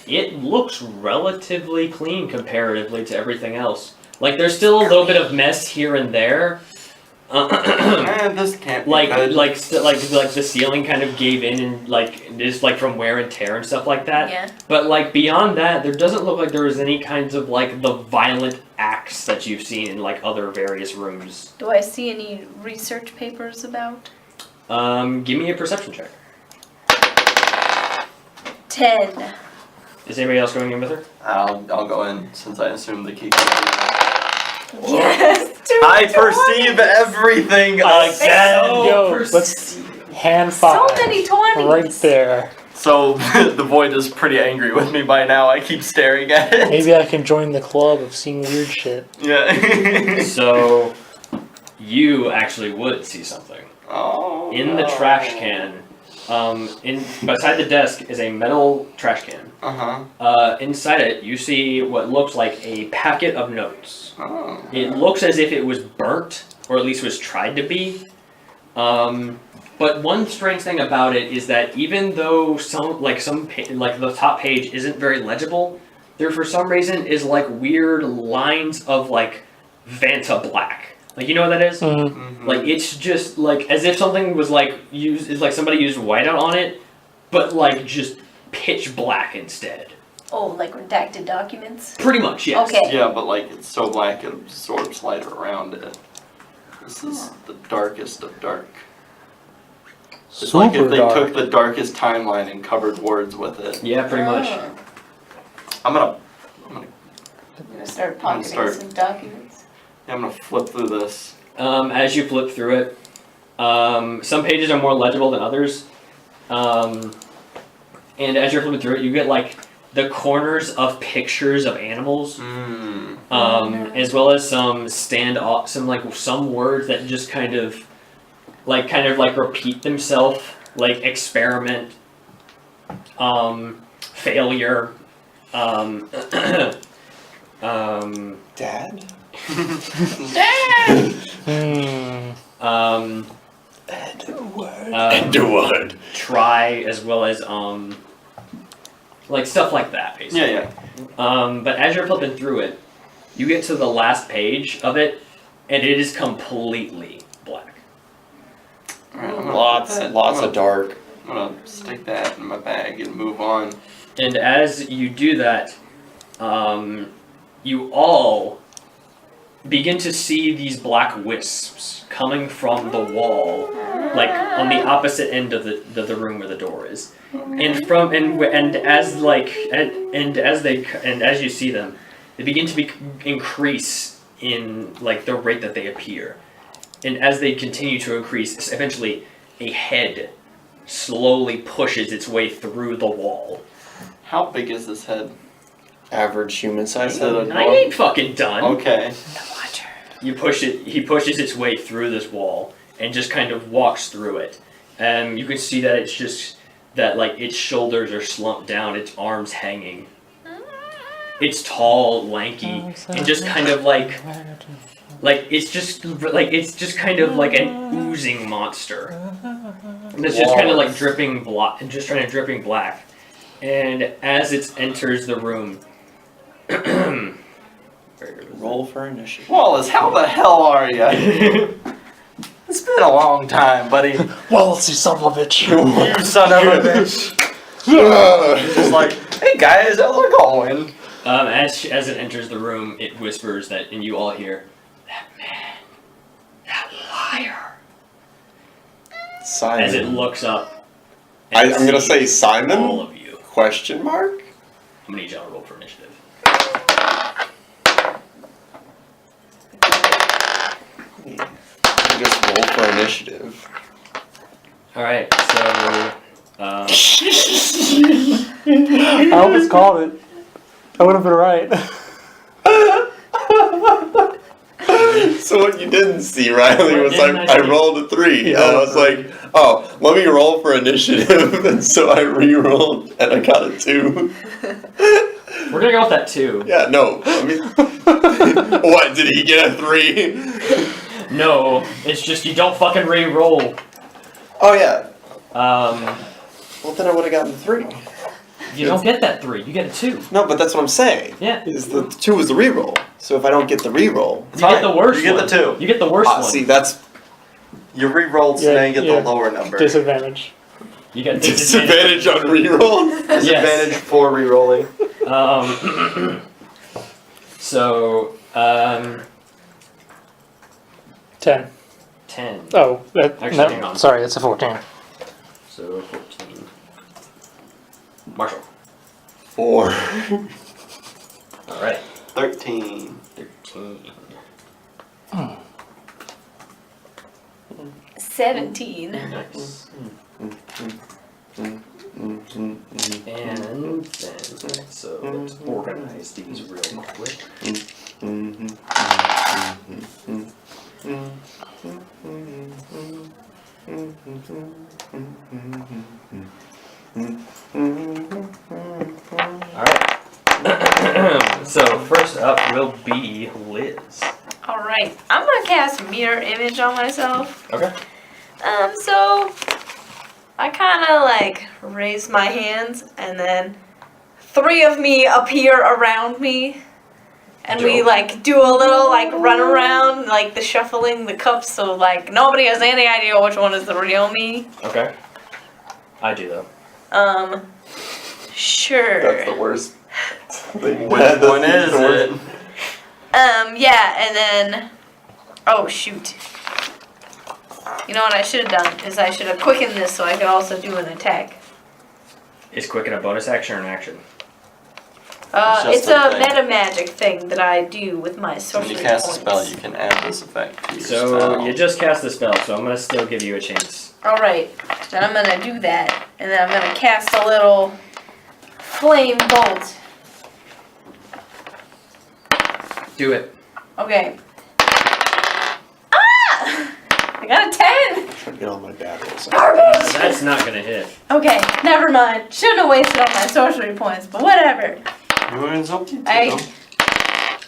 it looks relatively clean comparatively to everything else. Like there's still a little bit of mess here and there. This can't be like good. the ceiling kind of gave in and like just like from wear and tear and stuff like that. Yeah. But like beyond that, there doesn't look like there was any kinds of like the violent acts that you've seen in like other various rooms. Do I see any research papers about? Give me a perception check. 10. Is anybody else going in with her? I'll go in since I assume the key. Yes. I perceive everything again. Yo, let's hand So 5. many 20s. Right there. So the void is pretty angry with me by now. I keep staring at it. Maybe I can join the club of seeing weird shit. Yeah. So you actually would see something. Oh. In the trash can, beside the desk is a metal trash can. Inside it, you see what looks like a packet of notes. Oh. It looks as if it was burnt, or at least was tried to be. But one strange thing about it is that even though the top page isn't very legible, there for some reason is like weird lines of like Vanta black. Like, you know what that is? Mm-hmm. Mhm. Like, it's just, like, as if something was, like, somebody used whiteout on it, but, like, just pitch black instead. Oh, like redacted documents? Pretty much, yes. Okay. Yeah, but like it's so black it absorbs light around it. This is the darkest of dark. It's like if they took the darkest timeline and covered words with it. Yeah, pretty much. Oh. I'm gonna I'm gonna start I'm pocketing gonna start- some documents. I'm gonna flip through this. As you flip through it, some pages are more legible than others. And as you're flipping through it, you get like the corners of pictures of animals, as well as some some words that just kind of repeat themselves, like experiment, failure, Dad? Edward. try, as well as like stuff like that, basically. Yeah. But as you're flipping through it, you get to the last page of it, and it is completely black. Alright, I'm gonna Lots put that- of dark. I'm gonna stick that in my bag and move on. And as you do that, you all begin to see these black wisps coming from the wall, like on the opposite end of the room where the door is. And as you see them, they begin to increase in like the rate that they appear. And as they continue to increase, eventually a head slowly pushes its way through the wall. How big is this head? Average human size Is it head. a I ain't fucking done. Okay. You push it. He pushes its way through this wall and just kind of walks through it. And you can see that it's just that like its shoulders are slumped down, its arms hanging. It's tall, lanky, and just kind of like it's just kind of like an oozing monster. And it's just kind of like dripping black, And as it enters the room, Roll for initiative. Wallace, how the hell are you? It's been a long time, buddy. Wallace, you son of a bitch. You son of a bitch. He's just like, hey guys, how's it going? as it enters the room, it whispers that, and you all hear, "That man, that liar." Simon. As it looks up, I'm gonna sees say Simon? all of you. Question mark? I'm gonna need y'all to roll for initiative. Just roll for initiative. All right, so I almost called it. I would have been right. So what you didn't see, Riley, What was didn't I I see? rolled a 3. Yeah. I was like, oh, let me roll for initiative. And so I re-rolled and I got a 2. we're gonna go with that too. Yeah, no. I mean, what, did he get a 3? No, it's just you don't fucking re-roll. Oh, yeah. Well, then I would have gotten 3. you don't get that 3. You get a 2. No, but that's what I'm saying. Yeah. Is the 2 is the re-roll. So if I don't get the re-roll, You get the worst You get one. the 2. You get the worst one. see, that's You re-rolled, so Yeah, now you get yeah. the lower number. Disadvantage. You get disadvantage on re-rolls. Disadvantage for re-rolling. So, 10. 10. Oh, Actually, no, hang on. sorry, it's a 14. So 14. Marshall. 4. All right. 13. 13. 17. Nice. And then, so let's organize these real quick. Alright. So first up will be Liz. Alright, I'm gonna cast mirror image on myself. Okay. So I kinda like raise my hands and then 3 of me appear around me. And we Dope. like do a little like run around, like the shuffling the cups, so like nobody has any idea which one is the real me. Okay. I do though. Sure. That's the worst. Which one is it? Yeah, and then oh shoot. You know what I should have done is I should have quickened this so I could also do an attack. Is quicken a bonus action or an action? It's It's just a a thing. meta magic thing that I do with my When sorcery you cast points. a spell, you can add this effect to your So spell. you just cast the spell, so I'm gonna still give you a chance. Alright, then I'm gonna do that, and then I'm gonna cast a little flame bolt. Do it. Okay. Ah! I got a 10! Trying to get all my bad rolls out. Garbage! That's not gonna hit. Okay, never mind. Shouldn't have wasted all my sorcery points, but whatever. It's up to you, I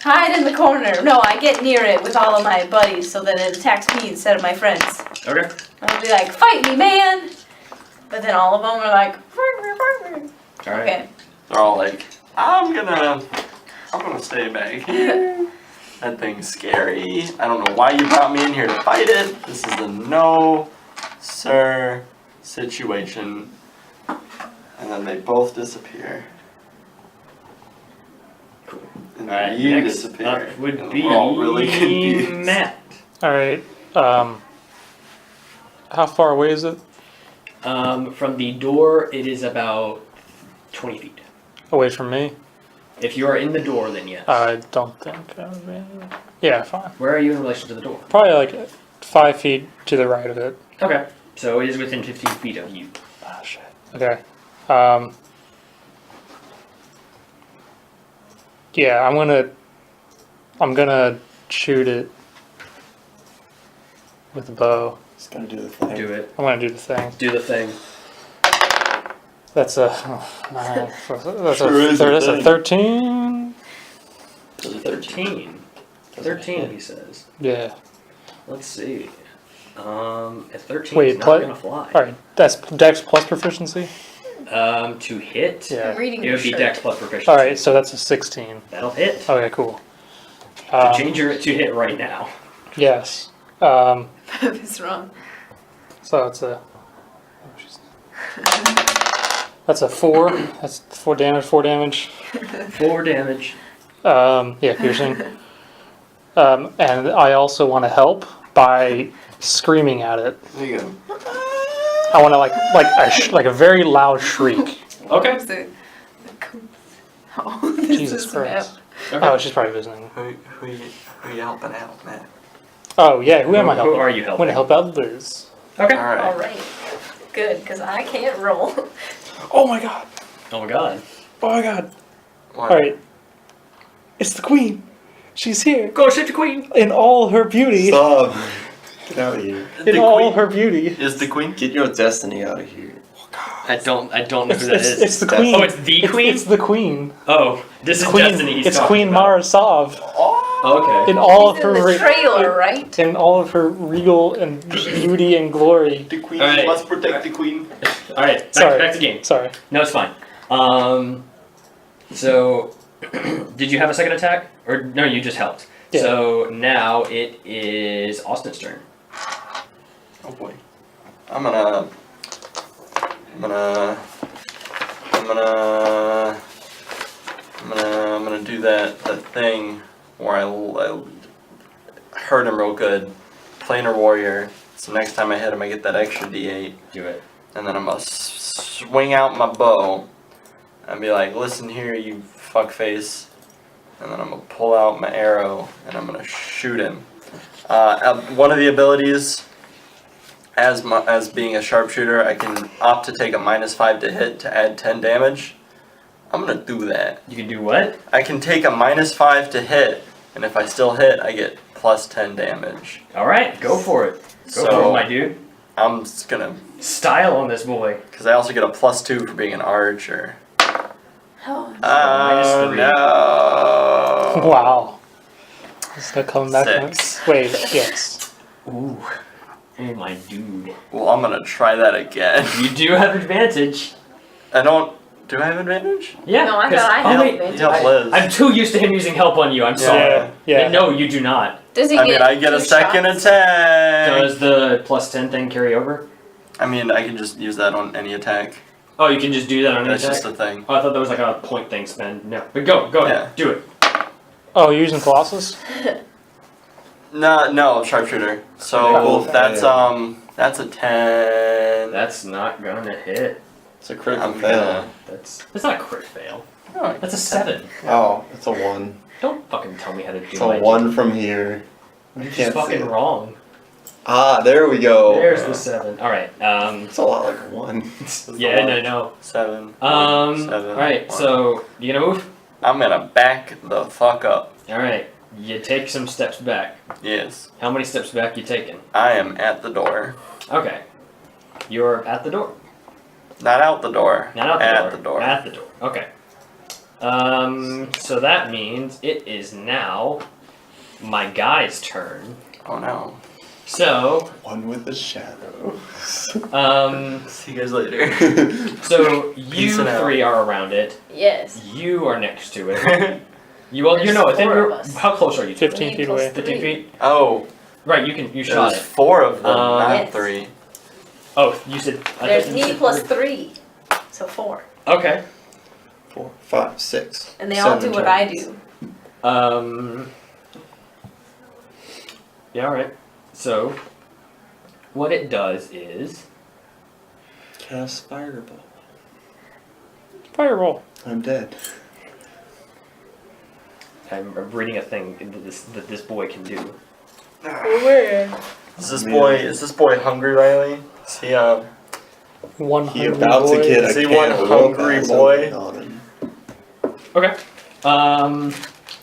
hide in the corner. No, I get near it with all of my buddies so that it attacks me instead of my friends. Okay. I'll be like, fight me, man! But then all of them are like, All right. okay. They're all like, I'm gonna stay back here. That thing's scary. I don't know why you brought me in here to fight it. This is a no, sir situation. And then they both disappear. Cool. And All right. you Next disappear. up would And be we're all really confused. Matt. Alright, how far away is it? From the door, it is about 20 feet. Away from me? If you are in the door, then yes. I don't think I would be. Yeah, fine. Where are you in relation to the door? Probably like 5 feet to the right of it. Okay. So it is within 15 feet of you. Oh shit. Okay. Yeah, I'm gonna shoot it with a bow. It's gonna do the thing. Do it. I'm gonna do the thing. Do the thing. That's a 9. That's Sure is a that's a thing. 13. 13. 13, he says. Yeah. Let's see. A 13 Wait, is not pla- gonna fly. All right. That's Dex plus proficiency. To hit, Yeah. I'm reading it your would be shirt. Dex plus proficiency. All right. So that's a 16. That'll hit. Okay. Cool. Change your to hit right now. Yes. That is wrong. So it's a. That's a 4. That's 4 damage. 4 damage. 4 damage. Yeah, piercing. And I also want to help by screaming at it. There you go. I want to like a very loud shriek. Okay. Oh, this Jesus is Christ. Okay. Oh, she's probably visiting. Who you helping out, Matt? Oh yeah, who am I helping? Who are you I'm helping? gonna help out Lizz. Okay. Alright. Alright. Good, because I can't roll. Oh my god. Oh my god. Oh my god. What? All right. It's the queen. She's here Go save the queen. in all her beauty. Stop. Get out of here. In all her beauty. Is the queen? Get your destiny out of here. I don't know who that is. It's the queen. Oh, it's the queen? It's the queen. Oh, this is Queen. Destiny he's It's talking Queen about. Marasav. Okay. In all of He's her in the trailer, right? in all of her regal and beauty and glory. The queen Alright. must protect the queen. Alright, Sorry. back to game. Sorry. No, it's fine. So, did you have a second attack? Or, no, you just helped. Yeah. So, now it is Austin's turn. Oh boy. I'm gonna do that thing where I hurt him real good. Planar warrior. So next time I hit him, I get that extra D8, Do it. and then I'm gonna swing out my bow and be like, "Listen here, you fuckface," and then I'm gonna pull out my arrow and I'm gonna shoot him. One of the abilities. As being a sharpshooter, I can opt to take a -5 to hit to add 10 damage. I'm gonna do that. You can do what? I can take a -5 to hit, and if I still hit, I get plus 10 damage. Alright, go for it. Go So- for it, my dude. I'm just gonna, Style on this boy. because I also get a +2 for being an archer. Oh, Oh -3. no! Wow. Is that coming back? 6. Wait. Yes. Ooh. Oh my dude. Well, I'm gonna try that again. You do have advantage. Do I have advantage? Yeah. No, I 'cause- thought I oh, had wait, advantage. Help Liz. I'm too used to him using help on you. I'm sorry. Yeah. Yeah. And no, you do not. Does he I get mean, I get a 2 second shots? attack. Does the +10 thing carry over? I mean, I can just use that on any attack. Oh, you can just do that on an That's attack? just a thing. Oh, I thought that was like a point thing spend. No. But go ahead. Yeah. Do it. Oh, you're using Colossus? No, sharpshooter. So Okay. that's a 10. That's not gonna hit. It's a critical I'm fail. gonna. That's not a crit fail. That's a 7. Oh, it's a 1. Don't fucking tell me how to do It's my a 1 from here. You're I just can't see fucking it. wrong. Ah, there we go. There's the 7. Alright, It's a lot like a 1. yeah, no. 7. 7. Alright, 1. so, you gonna move? I'm gonna back the fuck up. Alright, you take some steps back. Yes. How many steps back you taking? I am at the door. Okay. You're at the door. Not out the door. Not out the at door. the door. At the door. Okay. So that means it is now my guy's turn. Oh no. So, One with the shadow. See you guys later. so you Peacing out. 3 are around it. Yes. You are next to it. You well, you There's know within 4 your. of us. How close are you? To it? 15 feet away. 15 feet. Oh, Right. You shot there's it. 4 of them, not Yes. 3. Oh, you said. I There's thought you me said plus 3. 3. So 4. Okay. 4, 5, 6. And they all 7 do what I turns. do. Yeah. All right. So, what it does is. Cast fireball. Fireball. I'm dead. I'm reading a thing that this boy can do. Where? Is this boy hungry, Riley? Is he One He hungry about boy. to get Is a he can one of hungry Lopez boy? open on him. Okay.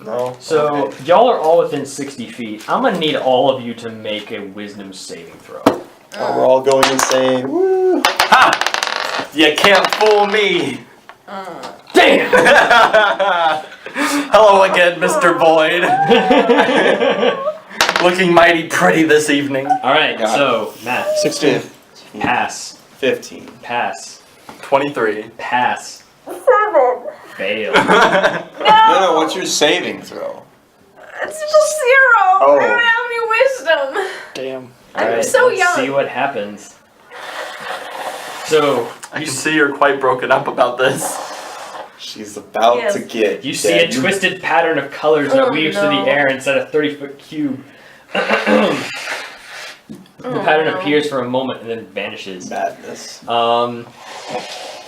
no? So Okay. y'all are all within 60 feet. I'm gonna need all of you to make a wisdom saving throw. Oh, we're all going insane. Woo! Ha! You can't fool me! Damn! Hello again, Mr. Boyd. Looking mighty pretty this evening. All right. Got So Matt, 16. pass, 15. pass, 23. pass, fail. No, what's your saving throw? It's just 0. Oh. I don't have any wisdom. Damn. All I'm right, so let's young. see what happens. So I can see you're quite broken up about this. She's about Yes. to get you see a dead. twisted pattern of colors that Oh, weaves through no. the air inside a 30-foot cube. The pattern no. appears for a moment and then vanishes. Madness.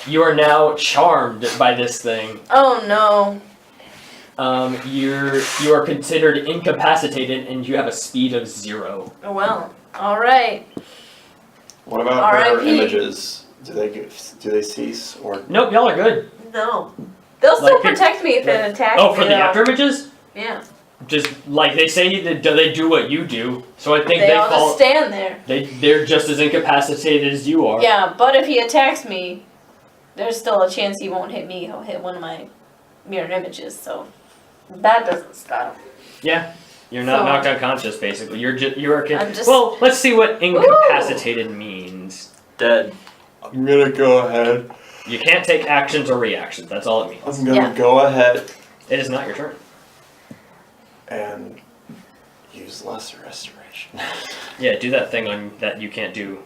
You are now charmed by this thing. Oh no. You are considered incapacitated and you have a speed of 0. Oh well. Alright. What about her R.I.P. images? Do they cease or? Nope, y'all are good. No. They'll still Like, protect me if it attacks Oh, for me, the though. after images? Yeah. Just like they say that they do what you do, so I think They all fall. just stand there. They're just as incapacitated as you are. Yeah, but if he attacks me, there's still a chance he won't hit me. He'll hit one of my mirror images, so that doesn't stop. Yeah. You're not So- knocked unconscious, basically. You're I'm just- Well, let's see what incapacitated means. Dead. I'm gonna go ahead. You can't take actions or reactions. That's all it means. I'm gonna Yeah. go ahead It is not your turn. and use lesser restoration. Yeah, do that thing on that you can't do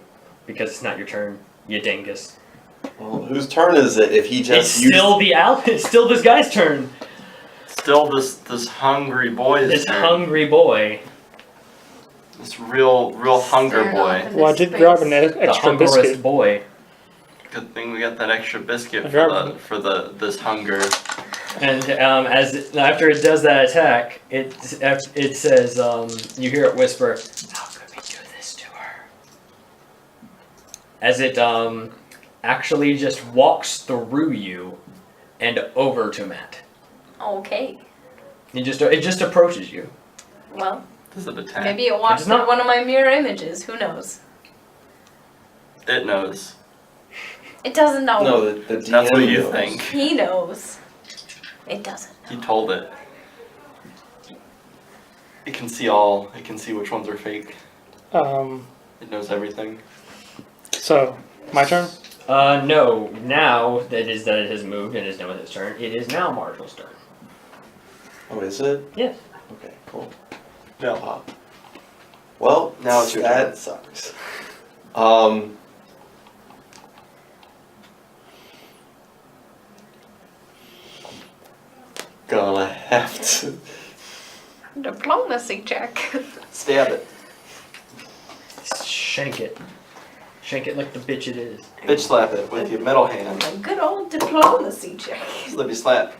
because it's not your turn. You dingus. Well, whose turn is it? If he It's just used still it's still this guy's turn. Still this hungry boy's This turn. hungry boy. This real hunger Staring boy. off in Well, I his did face. grab an The extra hungerous biscuit. boy. Good thing we got that extra biscuit I grabbed for this hunger. And after it does that attack, it says you hear it whisper, "How could we do this to her?" As it actually just walks through you and over to Matt. Okay. It just approaches you. Well, Does it attack? maybe it walks It's not- through one of my mirror images. Who knows? It knows. It doesn't know. No, the DM That's what you knows. think. He knows. It doesn't. He told it. It can see all. It can see which ones are fake. It knows everything. So, my turn? No. Now that it has moved and is done with its turn, it is now Marshall's turn. Oh, is it? Yes. Okay, cool. No. Well, Now it's your that turn. sucks. Gonna have to. Diplomacy check. Stab it. Shank it. Shank it like the bitch it is. Bitch slap it with your metal hand. A good old diplomacy check. Slippy slap.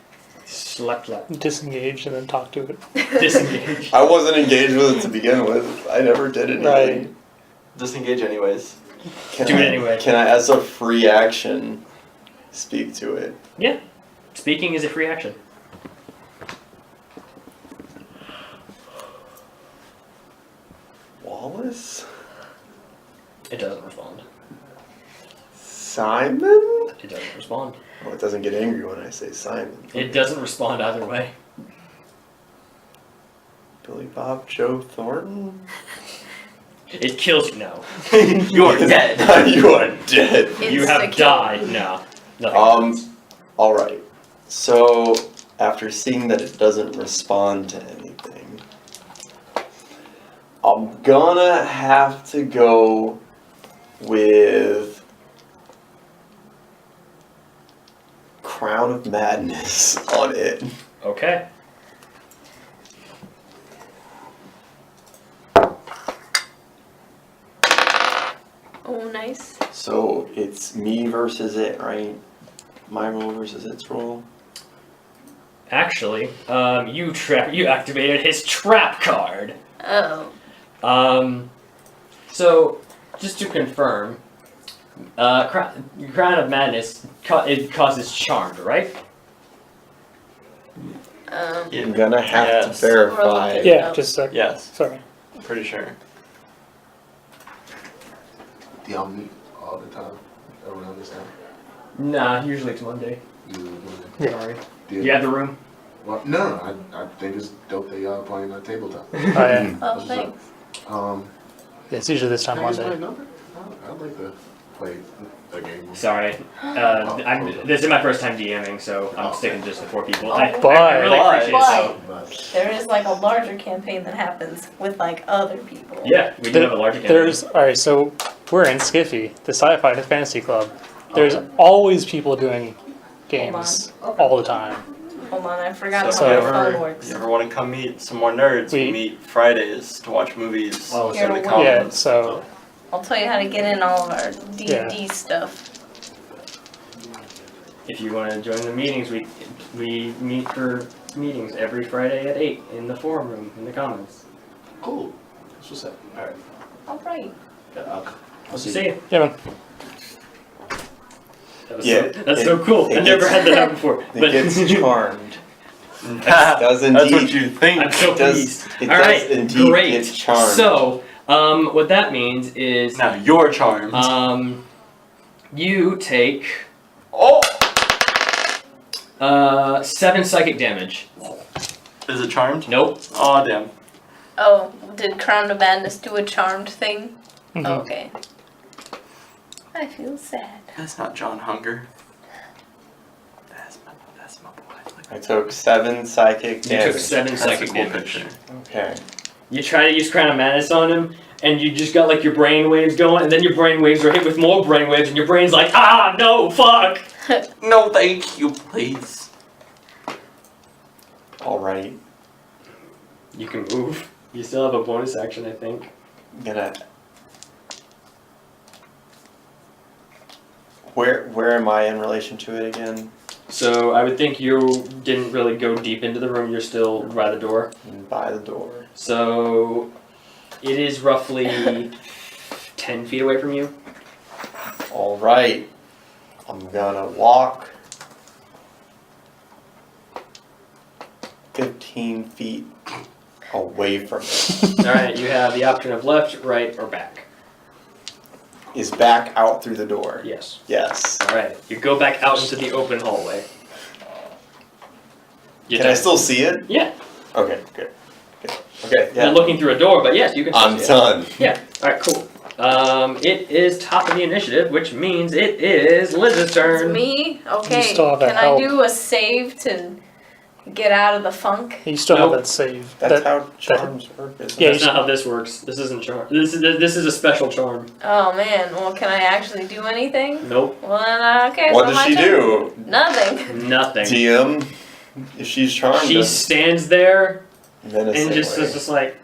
Slept left. Disengage and then talk to it. Disengage. I wasn't engaged with it to begin with. I never did anything. Right. Disengage anyways. Can Do I, it anyway. Can I, as a free action, speak to it? Yeah. Speaking is a free action. Wallace? It doesn't respond. Simon? It doesn't respond. Oh, it doesn't get angry when I say Simon. It doesn't respond either way. Billy Bob Joe Thornton? It kills you. No. You're dead. You are dead. You have Insta-kill. died. No. Nothing. Alright. So, after seeing that it doesn't respond to anything, I'm gonna have to go with Crown of Madness on it. Okay. Oh, nice. So, it's me versus it, right? My role versus its role. Actually, you activated his trap card. Oh. So just to confirm, Crown of Madness it causes charmed, right? I'm gonna have Yes. to verify. Yeah, just a sec. Yes, Sorry. I'm pretty sure. Do y'all meet all the time around this time? Nah, usually it's Monday. Yeah. Sorry. Did- You have the room? Well, no, I think it's dope that y'all playing on tabletop. Oh, yeah. Oh, What's up? thanks. Yeah, it's usually this time Can I use my Monday. number? I'd like to play a game. Sorry. This is my first time DMing, so I'm sticking to just the 4 people. I But- really appreciate it. So. But there is like a larger campaign that happens with like other people. Yeah, we do have a larger campaign. Alright, so we're in Skiffy, the sci-fi fantasy club. There's always people doing games all the time. Hold on, I forgot So how if my you phone ever, works. you ever want to come meet some more nerds, we We- meet Fridays to watch movies Oh, in so the we- commons. Yeah, so I'll tell you how to get in all of our D&D stuff. If you want to join the meetings, we meet for meetings every Friday at 8 in the forum room in the Commons. Cool. That's what's up. Alright. Alright. I'll see See you. you. yeah, man. That was Yeah, that's so cool. it I never gets- had that before. It But gets charmed. That's does what indeed. you think. I'm so It does, pleased. it All does right, indeed great. get charmed. So, what that means is, Now you're charmed. you take Oh! 7 psychic damage. Is it charmed? Nope. Oh damn. Oh, did Crown of Madness do a charmed thing? Mhm. Okay. I feel sad. That's not John Hunger. That's my boy. I took 7 psychic You damage. took 7 That's a psychic cool damage. picture. Okay. You try to use Crown of Madness on him, and you just got like your brain waves going, and then your brain waves are hit with more brain waves, and your brain's like, ah, no, fuck! No, thank you, please. Alright. You can move. You still have a bonus action, I think. I'm gonna. Where am I in relation to it again? So I would think you didn't really go deep into the room, you're still by the door. By the door. So it is roughly 10 feet away from you. Alright. I'm gonna walk 15 feet away from it. Alright, you have the option of left, right, or back. Is back out through the door. Yes. Yes. Alright, you go back out into the open hallway. You Can I done? still see it? Yeah, Okay, good. Okay, you're yeah. looking through a door, but yes, you can still I'm see it. done. Yeah, alright, cool. It is top of the initiative, which means it is Lizz's It's turn. me? Okay. still have that Can help. I do a save to get out of the funk? You still Nope. have that save. That's That- how charms work, isn't Yeah, it? That's not how this works. This isn't charm. This is a special charm. Oh man, well can I actually do anything? Nope. Well then, okay, What so does my she turn. do? Nothing. Nothing. DM, if she's charmed, She then stands there menacingly. and just is just like,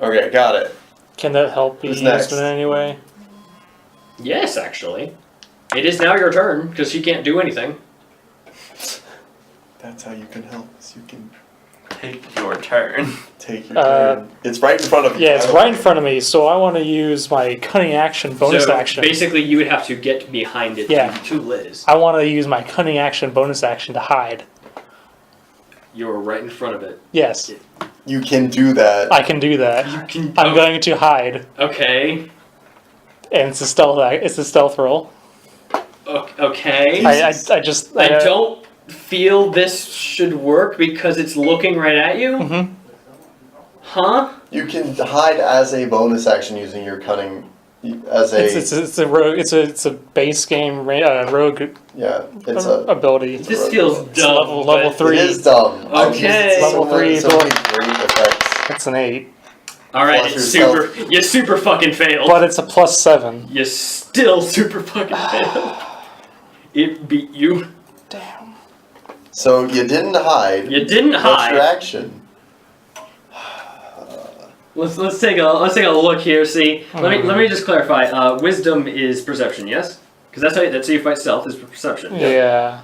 Okay, got it. Can that help be Who's used next? in any way? yes, actually. It is now your turn because she can't do anything. That's how you can help us. You can Take your turn. take your turn. It's right in front of you. Yeah, it's right in front of me, so I want to use my cunning action, bonus so action. basically, you would have to get behind it Yeah. to Liz. I want to use my cunning action, bonus action to hide. You're right in front of it. Yes, You can do that. I can do that. You can. I'm going to hide, Okay. and it's a stealth. It's a stealth roll. Okay. I just. I don't feel this should work because it's looking right at you. Mhm. Huh? You can hide as a bonus action using your cunning as a It's a rogue. It's a base game rogue yeah. It's a ability. This feels It's dumb. level but- 3. It is dumb. I've used Okay. it Level 3 so many great effects. It's an 8, All right, Plus it's yourself. super. You super fucking failed. but it's a +7. You still super fucking failed. It beat you. Damn. So you didn't hide. You didn't What's hide. your action? Let's take a look here. See, let me just clarify. Wisdom is perception, yes? Because that's how you fight stealth is perception. Yeah.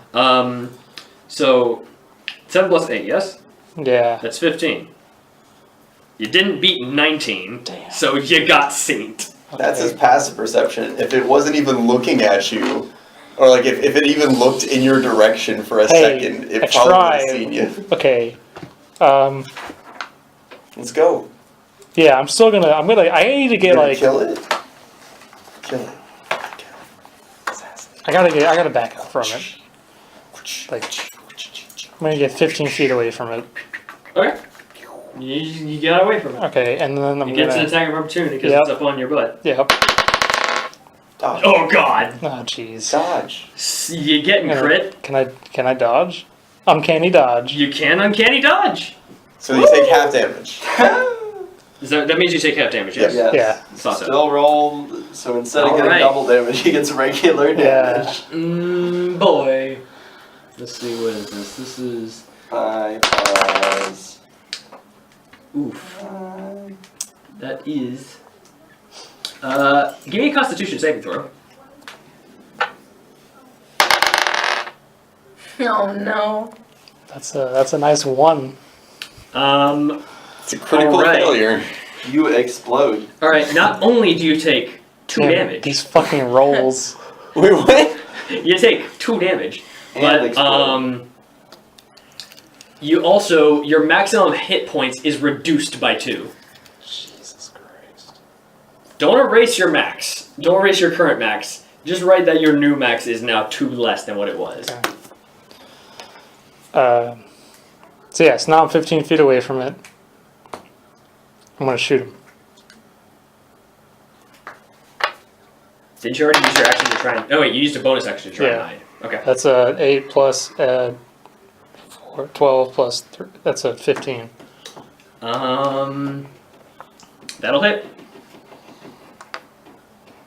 So 7 plus 8, yes? Yeah. That's 15. You didn't beat 19, Damn. so you got synced. That's his Okay. passive perception. If it wasn't even looking at you, or like if it even looked in your direction for a Hey, second, it I probably would have tried. seen you. Okay. Let's go. Yeah, I'm I need to get You're gonna like, kill it. Kill it. I gotta back up from it. Like, I'm gonna get 15 feet away from it. Okay. You got away from it. Okay, and then I'm You get an gonna. attack of opportunity because Yep. it's up on your butt. Yep. Dodge. Oh god! Oh, jeez. Dodge. You getting crit? Can I dodge? Uncanny dodge. You can uncanny dodge. So you take half damage. That means you take half damage, yes? Yeah. Yeah. Thought so. Still roll. So instead of getting Alright. double damage, he gets regular Yeah. damage. Boy. Let's see, what is this? This is... 5 plus. Oof. That is... give me a Constitution saving throw. Oh no. That's a nice 1. It's a critical Alright. failure. You explode. Alright, not only do you take 2 Damn, damage, These fucking rolls. Wait, what? you take 2 damage, And but explode. you also, your maximum hit points is reduced by 2. Jesus Christ. Don't erase your max. Don't erase your current max. Just write that your new max is now 2 less than what it was. Okay. So yes, now I'm 15 feet away from it. I'm gonna shoot him. Didn't you already use your action to try and... Oh wait, you used a bonus action to try and Yeah. hide. Okay. That's a 8 plus 4, 12 plus 3. That's a 15. That'll hit.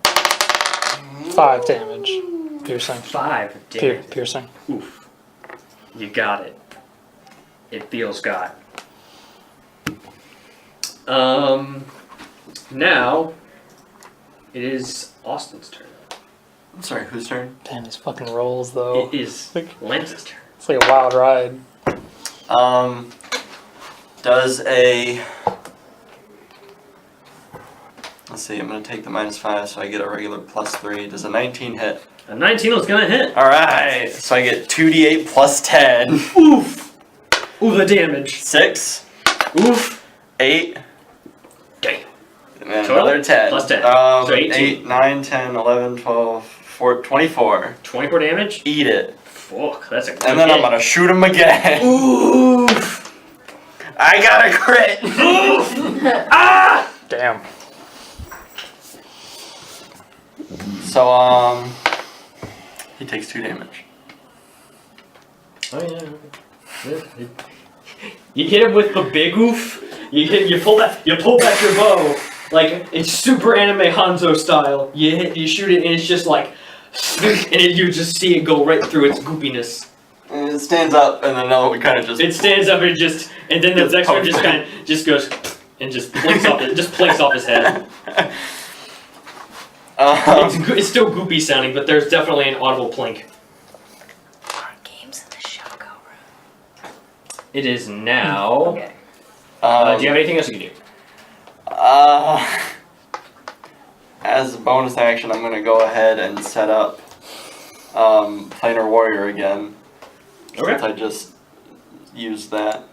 5 damage. Piercing. 5 damage. Piercing. Oof. You got it. It feels got. Now it is Austen's turn. I'm sorry, whose turn? Damn, these fucking rolls though. It is Lance's turn. It's like a wild ride. Does a... Let's see, I'm gonna take the -5 so I get a regular +3. Does a 19 hit? A 19 was gonna hit. Alright, so I get 2d8 plus 10. Oof. Ooh, the damage. 6, Oof. 8, Damn. and then Total? another 10. Plus 10. So 18. 8, 9, 10, 11, 12, 24. 24 damage. Eat it. Fuck, that's a good And then I'm hit. gonna shoot him again. Oof. I got a crit! Ah! Damn. So, he takes 2 damage. Oh yeah. You hit him with the big oof. You pull back your bow like it's super anime Hanzo style. You shoot it and it's just like, and you just see it go right through its goopiness. And it stands up, and then another one kind of just... It stands up and and then the Just next one pokes just him. kind of just goes and just blinks off his head. It's still goopy sounding, but there's definitely an audible plink. More games in the shotgun room. it is now. Okay. Do you have anything else you can do? As a bonus action, I'm gonna go ahead and set up Planar Warrior again. Okay. Since I just used that.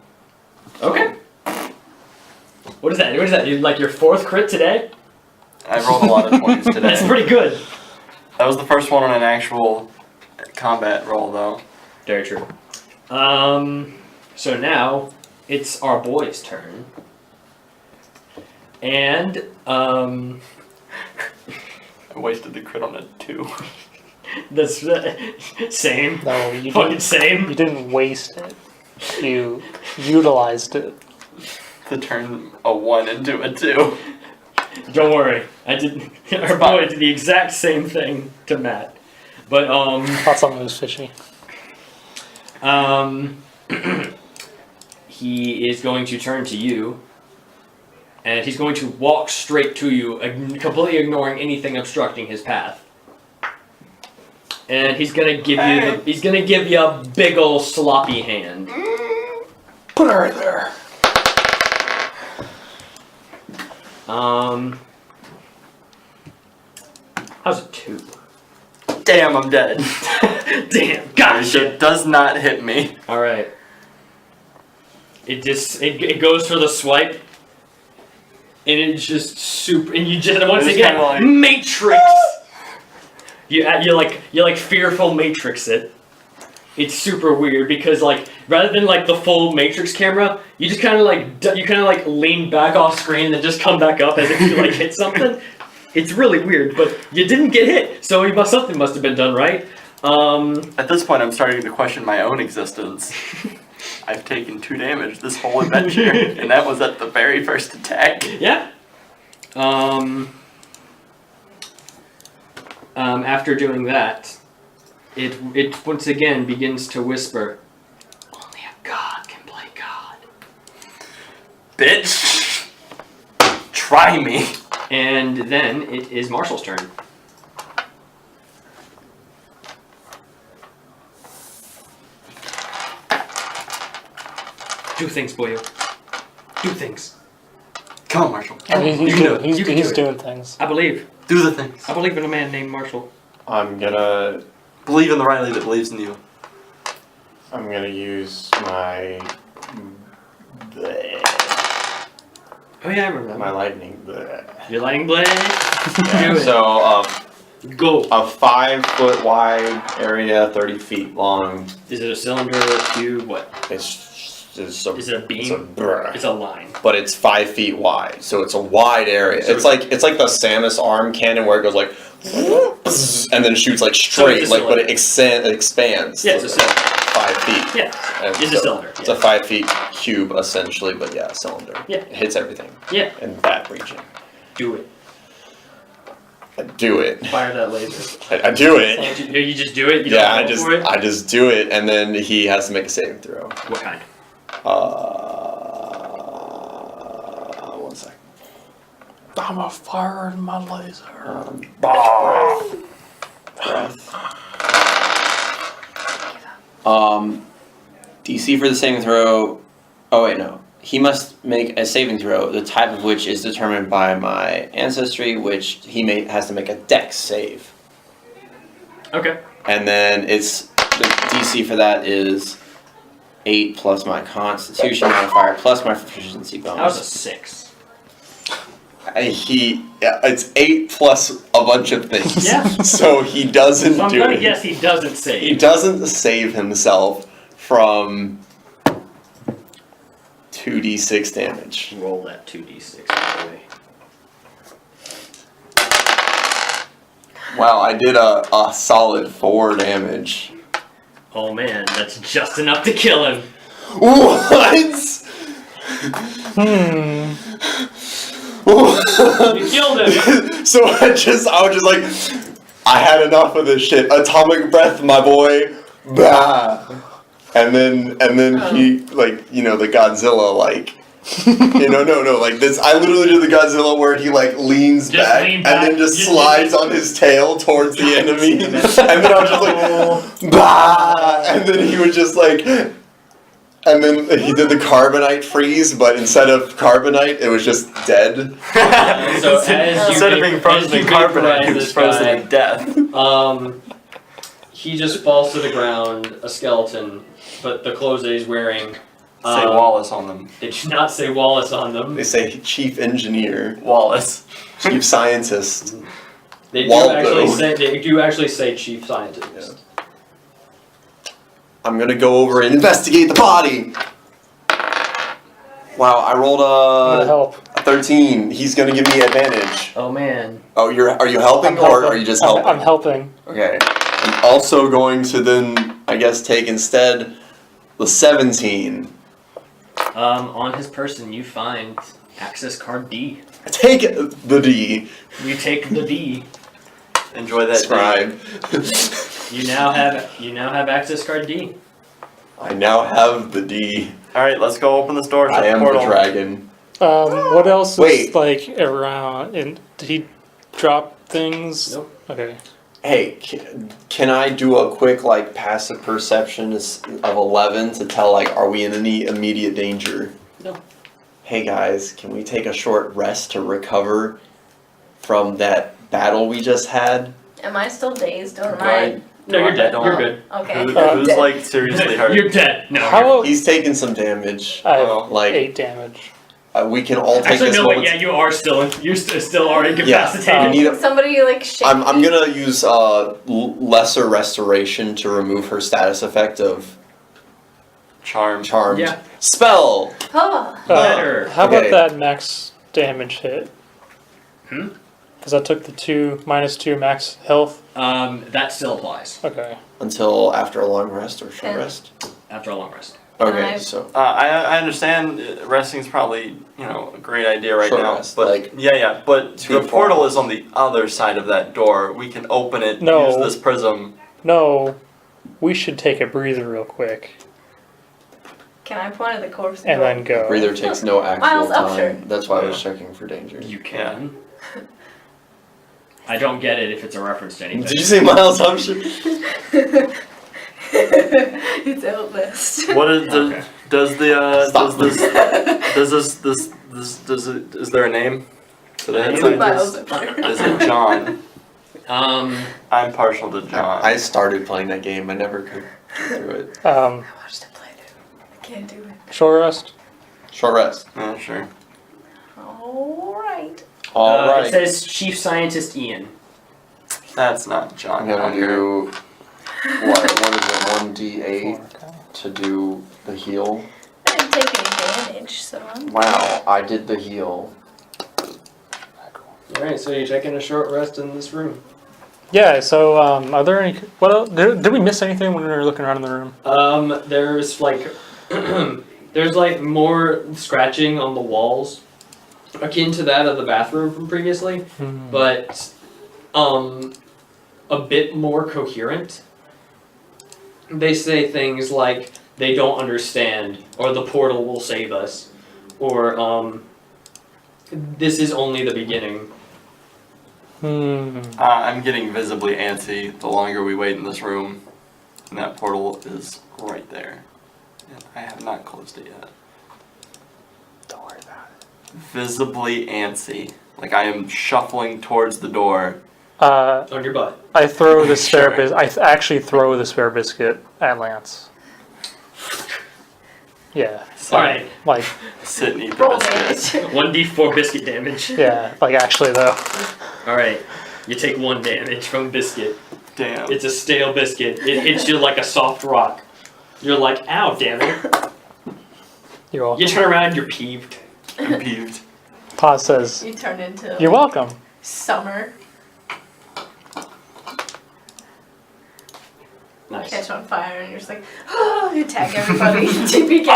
Okay. What is that? What is that? Like your 4th crit today? I rolled a lot of 20s today. That's pretty good. That was the first one on an actual combat roll, though. Very true. So now it's our boy's turn. And, I wasted the crit on a 2. that's same. No, you Fucking didn't. same. You didn't waste it. You utilized it. To turn a 1 into a 2. Don't worry. I did. Our boy did the exact same thing to Matt. But, Thought something was fishy. he is going to turn to you. And he's going to walk straight to you, completely ignoring anything obstructing his path. And he's gonna give you a big ol' sloppy hand. Put her in there. How's a 2? Damn, I'm dead. Damn, gotcha. It does not hit me. All right. It goes for the swipe, and it's just super. And you just once It's again kinda like- matrix. You like fearful matrix it. It's super weird because like rather than like the full matrix camera, you just kind of like lean back off screen and then just come back up as if you like hit something. It's really weird, but you didn't get hit, so something must have been done right. At this point, I'm starting to question my own existence. I've taken 2 damage this whole adventure, and that was at the very first attack. Yeah. After doing that, it once again begins to whisper, "Only a god can play God." Bitch! Try me! And then it is Marshall's turn. Do things, boyo. Do things. Come on, Marshall. He's You can do it. You can do it. doing things. I believe. Do the things. I believe in a man named Marshall. I'm gonna Believe in the Riley that believes in you. use my Oh yeah, I remember that. my lightning. Your lightning blade. Do it. So Go. a 5-foot wide area, 30 feet long. Is it a cylinder, cube, what? It's a, Is it a beam? It's a bruh. It's a line. But it's 5 feet wide, so it's a wide area. So it's like the Samus arm cannon where it goes like, and then shoots like straight, So it's a like but it expands. Yeah, it's a cylinder. 5 feet. Yeah. And It's a cylinder. It's Yeah. a 5 feet cube essentially, but yeah, a cylinder. Yeah. It hits everything. Yeah. In that region. Do it. I do it. Fire that laser. I do it. You just do it? You Yeah, don't roll for it? I just do it, and then he has to make a saving throw. What kind? 1 second. I'm a fire in my laser. DC for the saving throw. Oh wait, no. He must make a saving throw, the type of which is determined by my ancestry, which has to make a dex save. Okay. And then the DC for that is 8 plus my Constitution modifier plus my proficiency bonus. That was a 6. It's 8 plus a bunch of things. Yeah. So he doesn't So I'm do gonna it. guess he doesn't save. He doesn't save himself from 2d6 damage. Roll that 2d6 boy. Wow, I did a solid 4 damage. Oh man, that's just enough to kill him. What? You killed him. So I was just like, I had enough of this shit. Atomic breath, my boy. Bah. And then he, like, the Godzilla, like, no, like this. I literally did the Godzilla where he, like, leans Just back lean and back. then just You- slides on his tail towards the enemy. And then I was just like, bah. And then he was just like, And then he did the carbonite freeze, but instead of carbonite, it was just dead. So as you Instead of being frozen in carbonite, vaporize he was this frozen guy, in death. he just falls to the ground, a skeleton, but the clothes that he's wearing Say Wallace on them. they do not say Wallace on them. They say chief engineer, Wallace. chief scientist. They do Waldo. actually say chief scientist. I'm gonna go over and investigate the body. Wow, I rolled I'm gonna help. a 13. He's gonna give me advantage. Oh man. Oh, are you helping I'm or helping. are you just I'm- helping? I'm helping. Okay. I'm also going to then, I guess, take instead the 17. On his person you find access card D. I take the D. You take the D. Enjoy that. Scribe. You now have access card D. I now have the D. Alright, let's go open this door to I the am portal. the dragon. What else Wait. is like around? And did he drop things? Nope. Okay. Hey, can I do a quick like passive perception of 11 to tell like are we in any immediate danger? No. Hey guys, can we take a short rest to recover from that battle we just had? Am I still dazed or am Go I? ahead. No, you're dead. Don't- You're good. Okay. Who's like seriously hurt? You're dead. No. How? He's taking some damage. I have Oh, like 8 damage. we can all take Actually, this no. Wait. moment. Yeah, you are still. You're still already Yeah. incapacitated. We need a- Somebody like shake. I'm gonna use lesser restoration to remove her status effect of Charm. charmed. Yeah. Spell. Oh. Better. How Okay. about that max damage hit? Hmm? Because I took the -2 max health. That still applies Okay. Until after a long rest or short Okay. rest. after a long rest. Okay, I- so I understand resting's probably, a great idea right Short now. rest, But like, yeah, but too the portal far. is on the other side of that door. We can open it, No. use this prism. No, we should take a breather real quick Can I point at the corpse? and then go. breather takes no actual Miles Upshur. time. That's why I was checking for danger. You can. I don't get it if it's a reference to anything. Did you say Miles Upshur? It's Elvis. What is the Okay. Stop. is there a name? So that's Name? Miles Upshur. is it John? Um, I'm partial to John. I started playing that game. I never could get through it. I watched him play it. I can't do it. Short rest. Short rest. Oh, sure. Alright. All It right. says Chief Scientist Ian. That's not John. I'm gonna Conker. do what is it? 1d8 to do the heal. I didn't take any damage, so I'm Wow, I did the heal. Alright, so you're taking a short rest in this room. Yeah. So, are there any? What else? Did we miss anything when we were looking around in the room? There's like, there's like more scratching on the walls, akin to that of the bathroom from previously, but a bit more coherent. They say things like they don't understand, or the portal will save us, or this is only the beginning. I'm getting visibly antsy the longer we wait in this room, and that portal is right there. And I have not closed it yet. Don't worry about it. Visibly antsy. Like I am shuffling towards the door. On your butt. I throw the spare Sure. biscuit. I actually throw the spare biscuit at Lance. Yeah. Alright, Like, Sit and eat the roll biscuit. damage. 1d4 biscuit damage. yeah. Like, actually, though. Alright, you take 1 damage from biscuit. Damn. It's a stale biscuit. It hits you like a soft rock. You're like, ow, damn it. You're welcome. You turn around, you're peeved. I'm peeved. Paz says, You turn into "You're welcome." summer. Nice. Catch on fire and you're just like, oh, you tag everybody. TPK.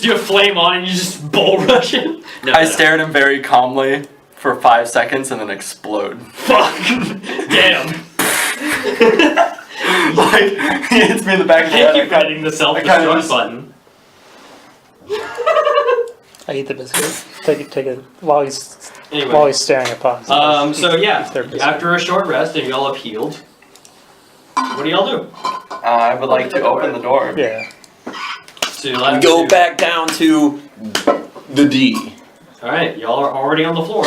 You flame on and you just bull rush it. No, I no. stare at him very calmly for 5 seconds and then explode. Fuck. Damn. Like, he hits me in the back of the Thank head. you for hitting the kinda self-destruct just- button. I eat the biscuit. Take it while he's Anyway. staring at Paz. So yeah, Eat their biscuit. after a short rest and y'all have healed, what do y'all do? I would like to open the door. Yeah. So you'll have Go to- back down to the D. Alright, y'all are already on the floor.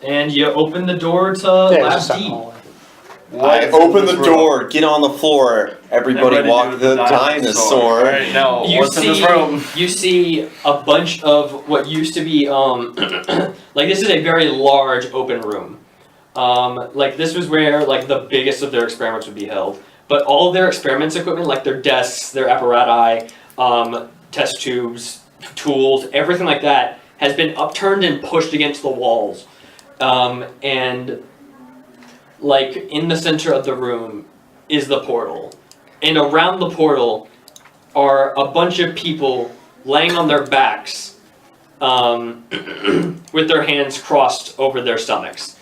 And you open the door to Yeah, it's Lab just down the D. hallway. What I is open in the this room? door, get on the floor. Everybody Everybody walk do the dinosaur. Alright, now, You what's in see, this room? you see a bunch of what used to be, like this is a very large open room. Like this was where like the biggest of their experiments would be held. But all of their experiments equipment, like their desks, their apparati, test tubes, tools, everything like that, has been upturned and pushed against the walls. And like in the center of the room is the portal. And around the portal are a bunch of people laying on their backs with their hands crossed over their stomachs,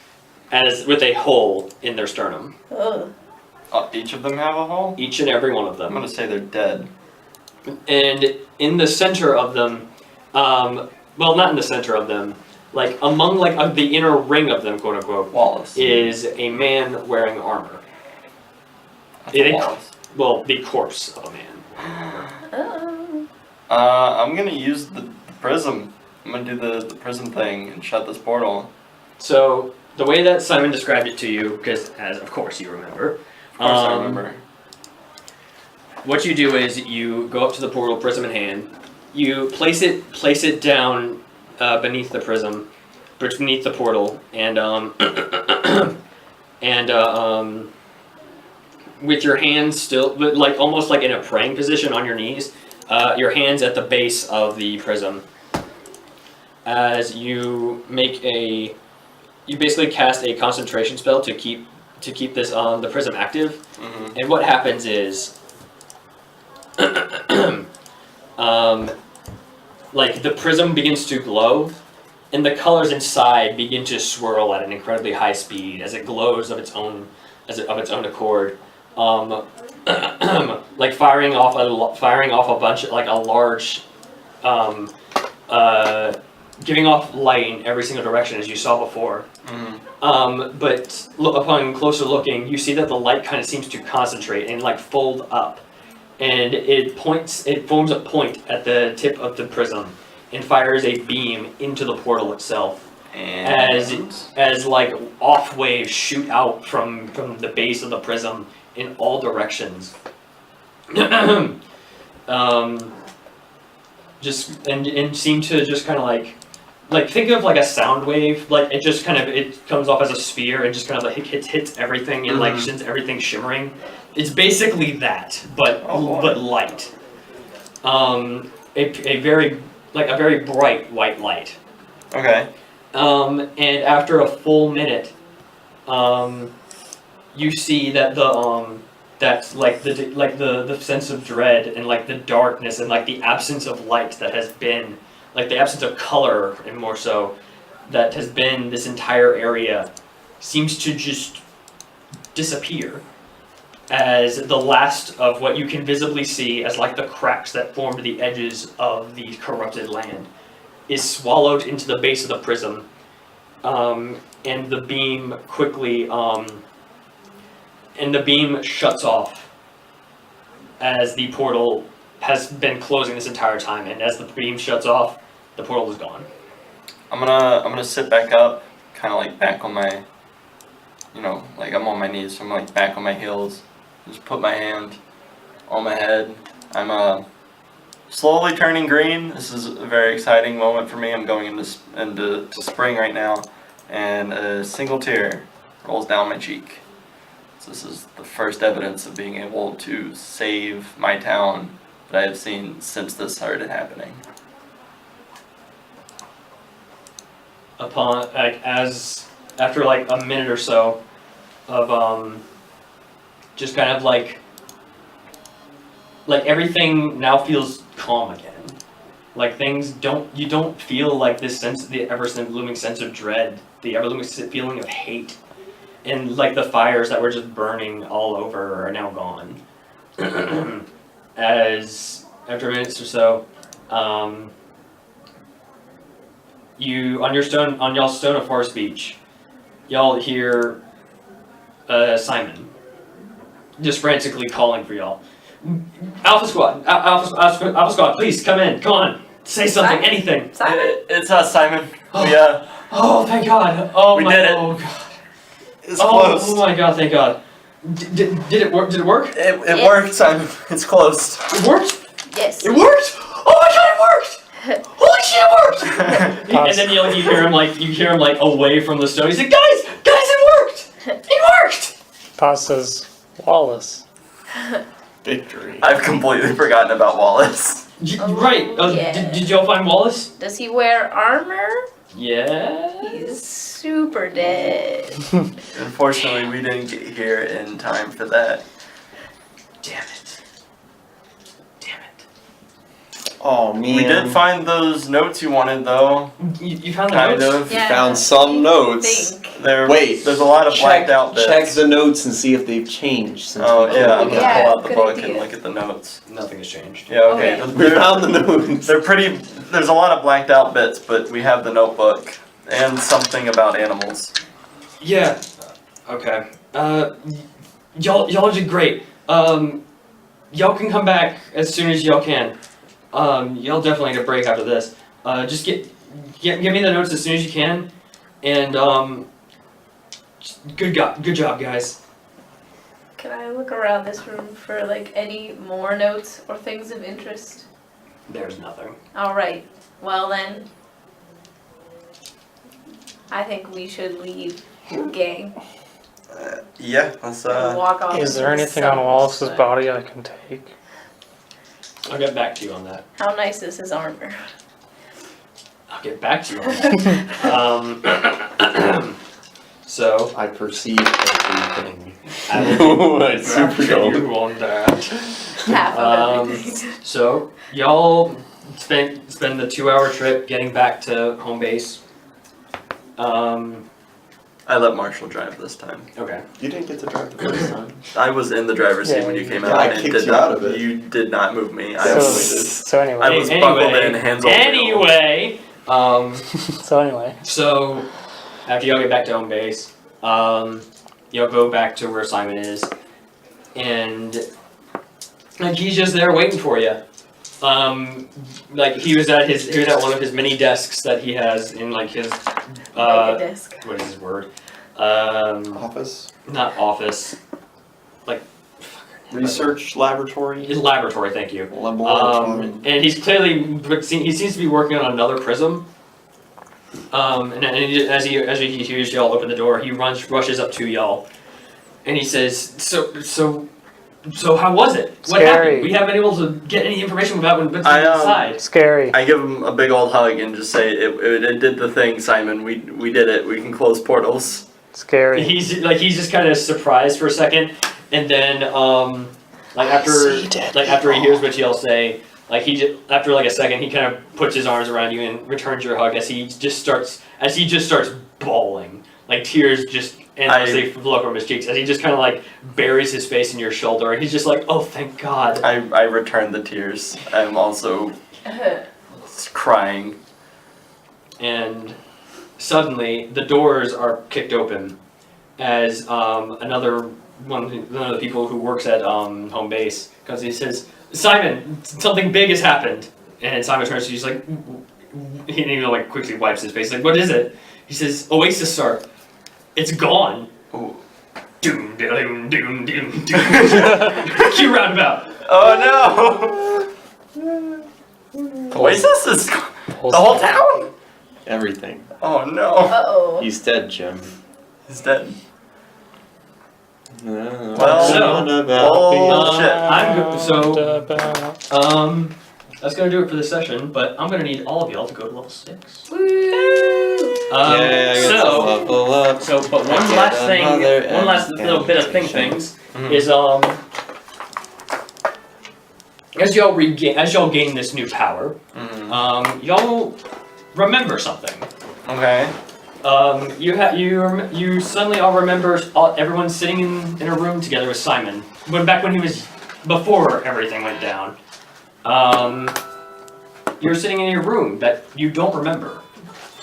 as with a hole in their sternum. Ugh. Each of them have a hole? Each and every one of I'm them. gonna say they're dead. And in the center of them, well, not in the center of them, like among like the inner ring of them, quote unquote, Wallace. is a man wearing armor. That's it- Wallace. Well, the corpse of a man. Oh. I'm gonna use the prism. I'm gonna do the prism thing and shut this portal. So the way that Simon described it to you, because as of course you remember, Of course I remember. what you do is you go up to the portal, prism in hand. You place it down beneath the prism, beneath the portal, and with your hands still, but like almost like in a praying position on your knees, your hands at the base of the prism. As you you basically cast a concentration spell to keep this the prism active. Mm-hmm. And what happens is, like the prism begins to glow, and the colors inside begin to swirl at an incredibly high speed as it glows of its own accord. Like firing off a bunch, like a large, giving off light in every single direction as you saw before. Mm-hmm. But upon closer looking, you see that the light kind of seems to concentrate and like fold up, and it forms a point at the tip of the prism and fires a beam into the portal itself. And As like off waves shoot out from the base of the prism in all directions. Just and seem to just kind of like think of like a sound wave, like it just kind of it comes off as a sphere and just kind of like hits everything and like sends everything shimmering. It's basically that, but but light. A very bright white light. okay. And after a full minute, you see that that's like the sense of dread and like the darkness and like the absence of light that has been, like the absence of color and more so, that has been this entire area, seems to just disappear as the last of what you can visibly see as like the cracks that formed the edges of the corrupted land is swallowed into the base of the prism, and the beam quickly and the beam shuts off as the portal has been closing this entire time, and as the beam shuts off, the portal is gone. I'm gonna sit back up, kind of like back on my, like I'm on my knees, so I'm like back on my heels. Just put my hand on my head. I'm slowly turning green. This is a very exciting moment for me. I'm going into spring right now, and a single tear rolls down my cheek. So this is the first evidence of being able to save my town that I have seen since this started happening. Upon after like a minute or so of just kind of like everything now feels calm again. Like you don't feel like this sense, the ever-looming sense of dread, the ever-looming feeling of hate, and like the fires that were just burning all over are now gone. As after minutes or so, you on y'all's stone of forest beach, y'all hear Simon just frantically calling for y'all. Alpha Squad, Alpha Squad, please come in. Come on, say something, Simon? anything. Simon? It's us, Simon. Oh. We Oh, thank God. Oh We my. did it. Oh God. it's Oh, closed. oh my God, thank God. Did it work? Did it work? It Yes. worked, Simon. It's closed. It worked. Yes. It worked. Oh my God, it worked. Holy shit, it worked. And then you hear him like away from the stone. He's like, guys, it worked. It worked. Paz says, Wallace. Victory. I've completely forgotten about Wallace. Right. Yeah. Did y'all find Wallace? Does he wear armor? Yeah. He's super dead. Unfortunately, we didn't get here in time for that. Damn it. Damn it. Oh man. We did find those notes you wanted, though. You found the Kind notes? of. Yeah. Found some notes. Think. Wait, There's a lot of blacked out bits. Check the notes and see if they've changed since Oh we yeah, I'm pulled gonna them out. Yeah, pull out the good book idea. and look at the notes. Nothing has changed. Yeah, okay. Okay. We found the notes. They're pretty. There's a lot of blacked out bits, but we have the notebook and something about animals. Yeah. Okay. Y'all did great. Y'all can come back as soon as y'all can. Y'all definitely get a break after this. Just give me the notes as soon as you can, and good job, guys. Can I look around this room for like any more notes or things of interest? There's nothing. Alright, well then, I think we should leave, gang, Yeah, let's and walk off. Is there into the anything on sun. Wallace's body I can take? I'll get back to you on that. How nice is his armor? I'll get back to you on that. So I perceive everything. I'll Super get dope. you on that. Half of everything. So y'all spend the 2-hour trip getting back to home base. I let Marshall drive this time. Okay. You didn't get to drive the first time. I was in the driver's seat Yeah, when you came yeah, out I and kicked did you not. out of it. You did not move me. I So, avoided. so I anyway, was buckled in, hands on wheel. so anyway, So after y'all get back to home base, y'all go back to where Simon is, and like he's just there waiting for you. Like he was at one of his mini desks that he has in like his Like a disc. what is his word? Office? Not office, like Research laboratory? his laboratory. Thank you. Laboratory. And he's clearly, he seems to be working on another prism. And as he hears y'all open the door, he rushes up to y'all, and he says, "So how was it? What Scary. happened? We haven't been able to get any information about what's inside." scary. I give him a big old hug and just say, it did the thing, Simon. We did it. We can close portals. Scary. He's just kind of surprised for a second, and then after he hears what y'all say, after like a second, he kind of puts his arms around you and returns your hug as he just starts bawling, like tears just endlessly flow from his cheeks as he just kind of like buries his face in your shoulder, and he's just like, "Oh, thank God." I return the tears. I'm also crying. And suddenly the doors are kicked open as another one of the people who works at home base comes. He says, "Simon, something big has happened." And Simon turns to you, he's like, he like quickly wipes his face, like, "What is it?" He says, "Oasis Star, it's gone." Ooh. Doom, doom, doom, doom, doom. Cue roundabout. Oh no! Oasis is the whole town. Everything. Oh no! Uh-oh. He's dead, Jim. He's dead. Well, That's gonna do it for this session, but I'm gonna need all of y'all to go to level 6. Woo! level up. But one last thing, one last little bit of things is as y'all gain this new power, y'all remember something. Okay. You suddenly all remember everyone sitting in a room together with Simon back when he was before everything went down. You're sitting in your room that you don't remember,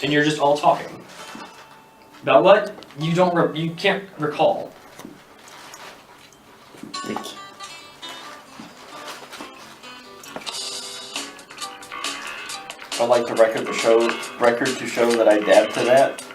and you're just all talking about what you can't recall. I'd like the record to show that I dabbed to that.